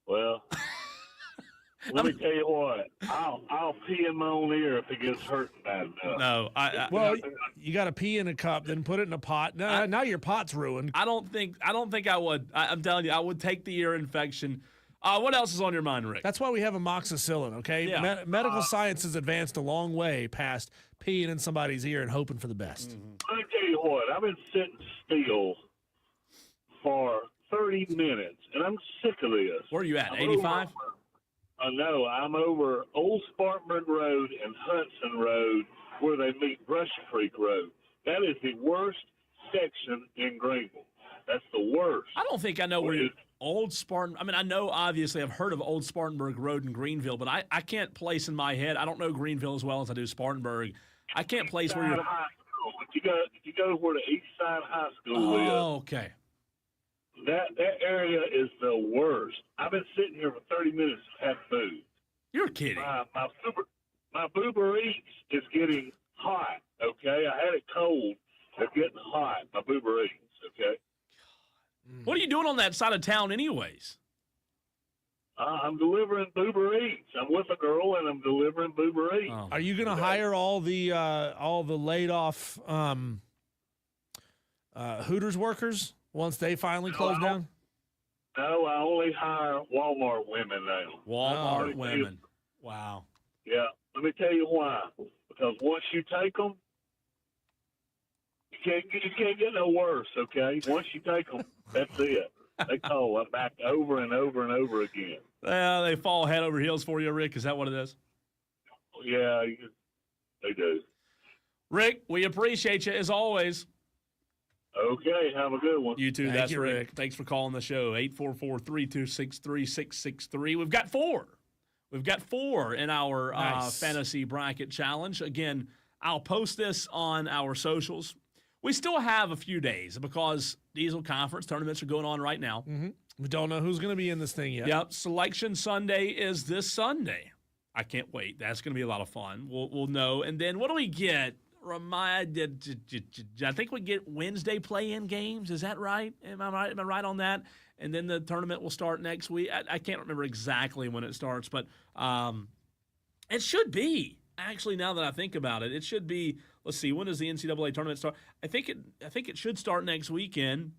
Well, let me tell you what. I'll pee in my own ear if it gets hurting bad enough. No, well, you got to pee in a cup, then put it in a pot. No, now your pot's ruined. I don't think I would. I'm telling you, I would take the ear infection. What else is on your mind, Rick? That's why we have amoxicillin, okay? Yeah. Medical science has advanced a long way past peeing in somebody's ear and hoping for the best. Let me tell you what. I've been sitting still for 30 minutes, and I'm sick of this. Where are you at, 85? No, I'm over Old Spartanburg Road and Hudson Road where they meet Brush Creek Road. That is the worst section in Greenville. That's the worst. I don't think I know where Old Spartan. I mean, I know obviously I've heard of Old Spartanburg Road in Greenville, but I can't place in my head. I don't know Greenville as well as I do Spartanburg. I can't place where you're. High school. If you go where the East Side High School is. Oh, okay. That area is the worst. I've been sitting here for 30 minutes to have food. You're kidding. My Uber Eats is getting hot, okay? I had it cold. They're getting hot, my Uber Eats, okay? What are you doing on that side of town anyways? I'm delivering Uber Eats. I'm with a girl, and I'm delivering Uber Eats. Are you going to hire all the laid off Hooters workers once they finally close down? No, I only hire Walmart women now. Walmart women. Wow. Yeah. Let me tell you why. Because once you take them, you can't get no worse, okay? Once you take them, that's it. They call it back over and over and over again. Well, they fall head over heels for you, Rick. Is that what it is? Yeah, they do. Rick, we appreciate you as always. Okay, have a good one. You too. Thank That's you, Rick. Rick. Thanks for calling the show. 844-326-3663. We've got four. We've got four in our fantasy bracket challenge. Again, I'll post this on our socials. We still have a few days because Diesel Conference tournaments are going on right now. Mm-hmm. We don't know who's going to be in this thing yet. Yep. Selection Sunday is this Sunday. I can't wait. That's going to be a lot of fun. We'll know. And then what do we get? I think we get Wednesday play-in games. Is that right? Am I right? Am I right on that? And then the tournament will start next week. I can't remember exactly when it starts, but it should be. Actually, now that I think about it, it should be. Let's see. When does the NCAA tournament start? I think it should start next weekend.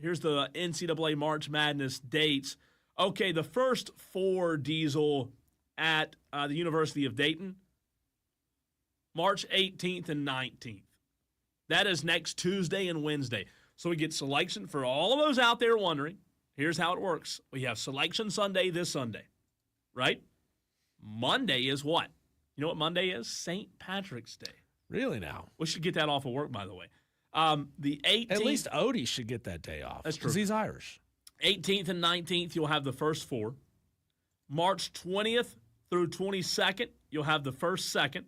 Here's the NCAA March Madness dates. Okay, the first four, Diesel, at the University of Dayton. March 18th and 19th. That is next Tuesday and Wednesday. So we get selection for all of those out there wondering. Here's how it works. We have Selection Sunday this Sunday, right? Monday is what? You know what Monday is? St. Patrick's Day. Really now? We should get that off of work, by the way. The 18th. At least Odie should get that day off. That's true. Because he's Irish. 18th and 19th, you'll have the first four. March 20th through 22nd, you'll have the first, second.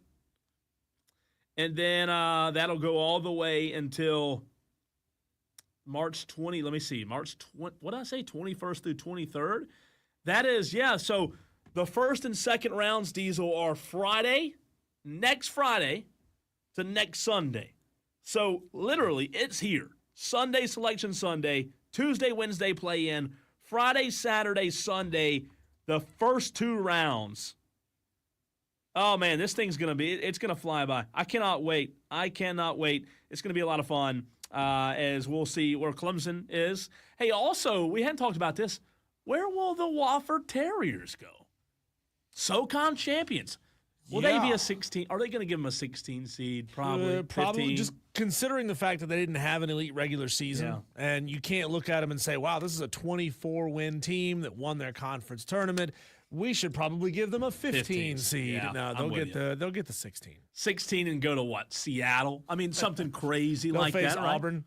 And then that'll go all the way until March 20. Let me see. March 20. What did I say? 21st through 23rd? That is, yeah. So the first and second rounds, Diesel, are next Friday to next Sunday. So literally, it's here. Sunday, Selection Sunday. Tuesday, Wednesday, play-in. Friday, Saturday, Sunday, the first two rounds. Oh, man, this thing's going to be – it's going to fly by. I cannot wait. It's going to be a lot of fun as we'll see where Clemson is. Hey, also, we hadn't talked about this. Where will the Wofford Terriers go? SoCon champions. Will they be a 16 – are they going to give them a 16 seed? Probably 15? Just considering the fact that they didn't have an elite regular season. Yeah. And you can't look at them and say, wow, this is a 24-win team that won their conference tournament. We should probably give them a 15 seed. Yeah, no, they'll get the 16. 16 and go to what? Seattle? I mean, something crazy like that, right? Auburn.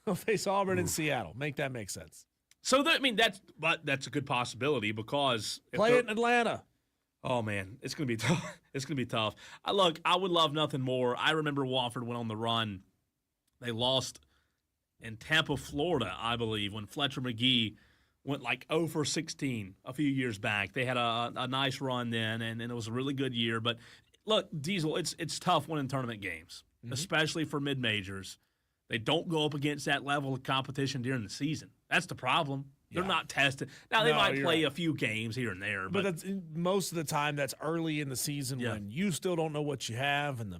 They'll face Auburn and Seattle. Make that make sense. So that's a good possibility because play it in Atlanta. Oh man, it's gonna be tough. It's gonna be tough. Look, I would love nothing more. I remember Wofford went on the run. They lost in Tampa, Florida, I believe, when Fletcher McGee went like 0 for 16 a few years back. They had a nice run then, and it was a really good year. But look, Diesel, it's tough winning tournament games, especially for mid-majors. They don't go up against that level of competition during the season. That's the problem. They're not tested. Now, they might play a few games here and there. But that's, most of the time, that's early in the season when you still don't know what you have, and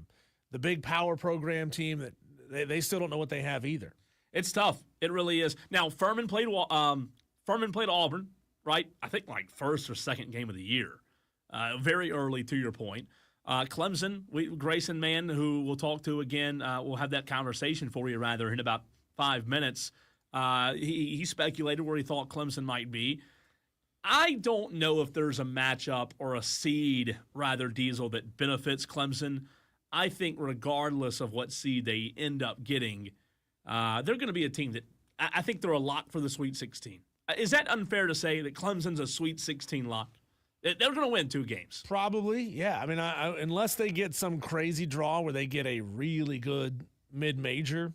the big power program team, that they still don't know what they have either. It's tough. It really is. Now, Furman played Auburn, right? I think like first or second game of the year. Very early, to your point. Clemson, Grayson Mann, who we'll talk to again, we'll have that conversation for you rather in about 5 minutes. He speculated where he thought Clemson might be. I don't know if there's a matchup or a seed, rather, Diesel, that benefits Clemson. I think regardless of what seed they end up getting, they're going to be a team that I think they're a lock for the Sweet 16. Is that unfair to say that Clemson's a Sweet 16 lock? They're going to win 2 games. Probably, yeah. I mean, unless they get some crazy draw where they get a really good mid-major,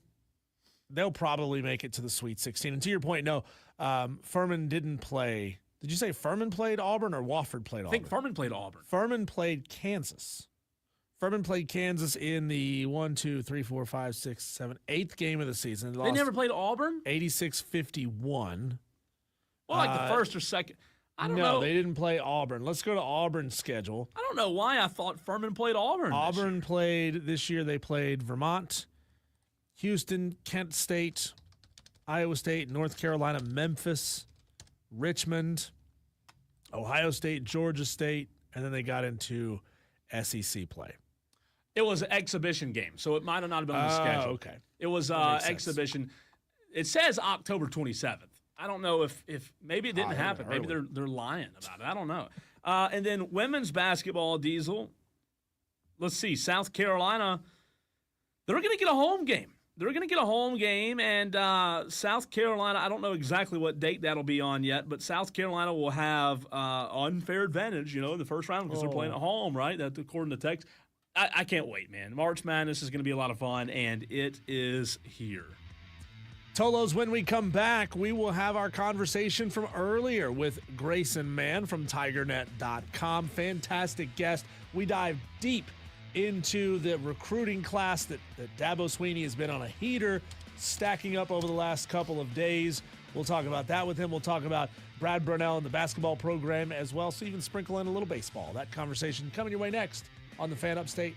they'll probably make it to the Sweet 16. And to your point, no, Furman didn't play. Did you say Furman played Auburn or Wofford played Auburn? I think Furman played Auburn. Furman played Kansas. Furman played Kansas in the 8th game of the season. They never played Auburn? 86-51. Well, like the first or second. I don't know. No, they didn't play Auburn. Let's go to Auburn's schedule. I don't know why I thought Furman played Auburn. Auburn played this year. They played Vermont, Houston, Kent State, Iowa State, North Carolina, Memphis, Richmond, Ohio State, Georgia State, and then they got into SEC play. It was an exhibition game, so it might have not been on the schedule. Okay. It was exhibition. It says October 27th. I don't know if maybe it didn't happen. Maybe they're lying about it. I don't know. And then women's basketball, Diesel. Let's see. South Carolina, they're going to get a home game. And South Carolina, I don't know exactly what date that'll be on yet, but South Carolina will have unfair advantage, in the first round because they're playing at home, right? That's according to text. I can't wait, man. March Madness is going to be a lot of fun, and it is here. Tolos, when we come back, we will have our conversation from earlier with Grayson Mann from TigerNet.com. Fantastic guest. We dive deep into the recruiting class that Dabo Sweeney has been on a heater, stacking up over the last couple of days. We'll talk about that with him. We'll talk about Brad Burnell and the basketball program as well, so even sprinkle in a little baseball. That conversation coming your way next on the Fan Upstate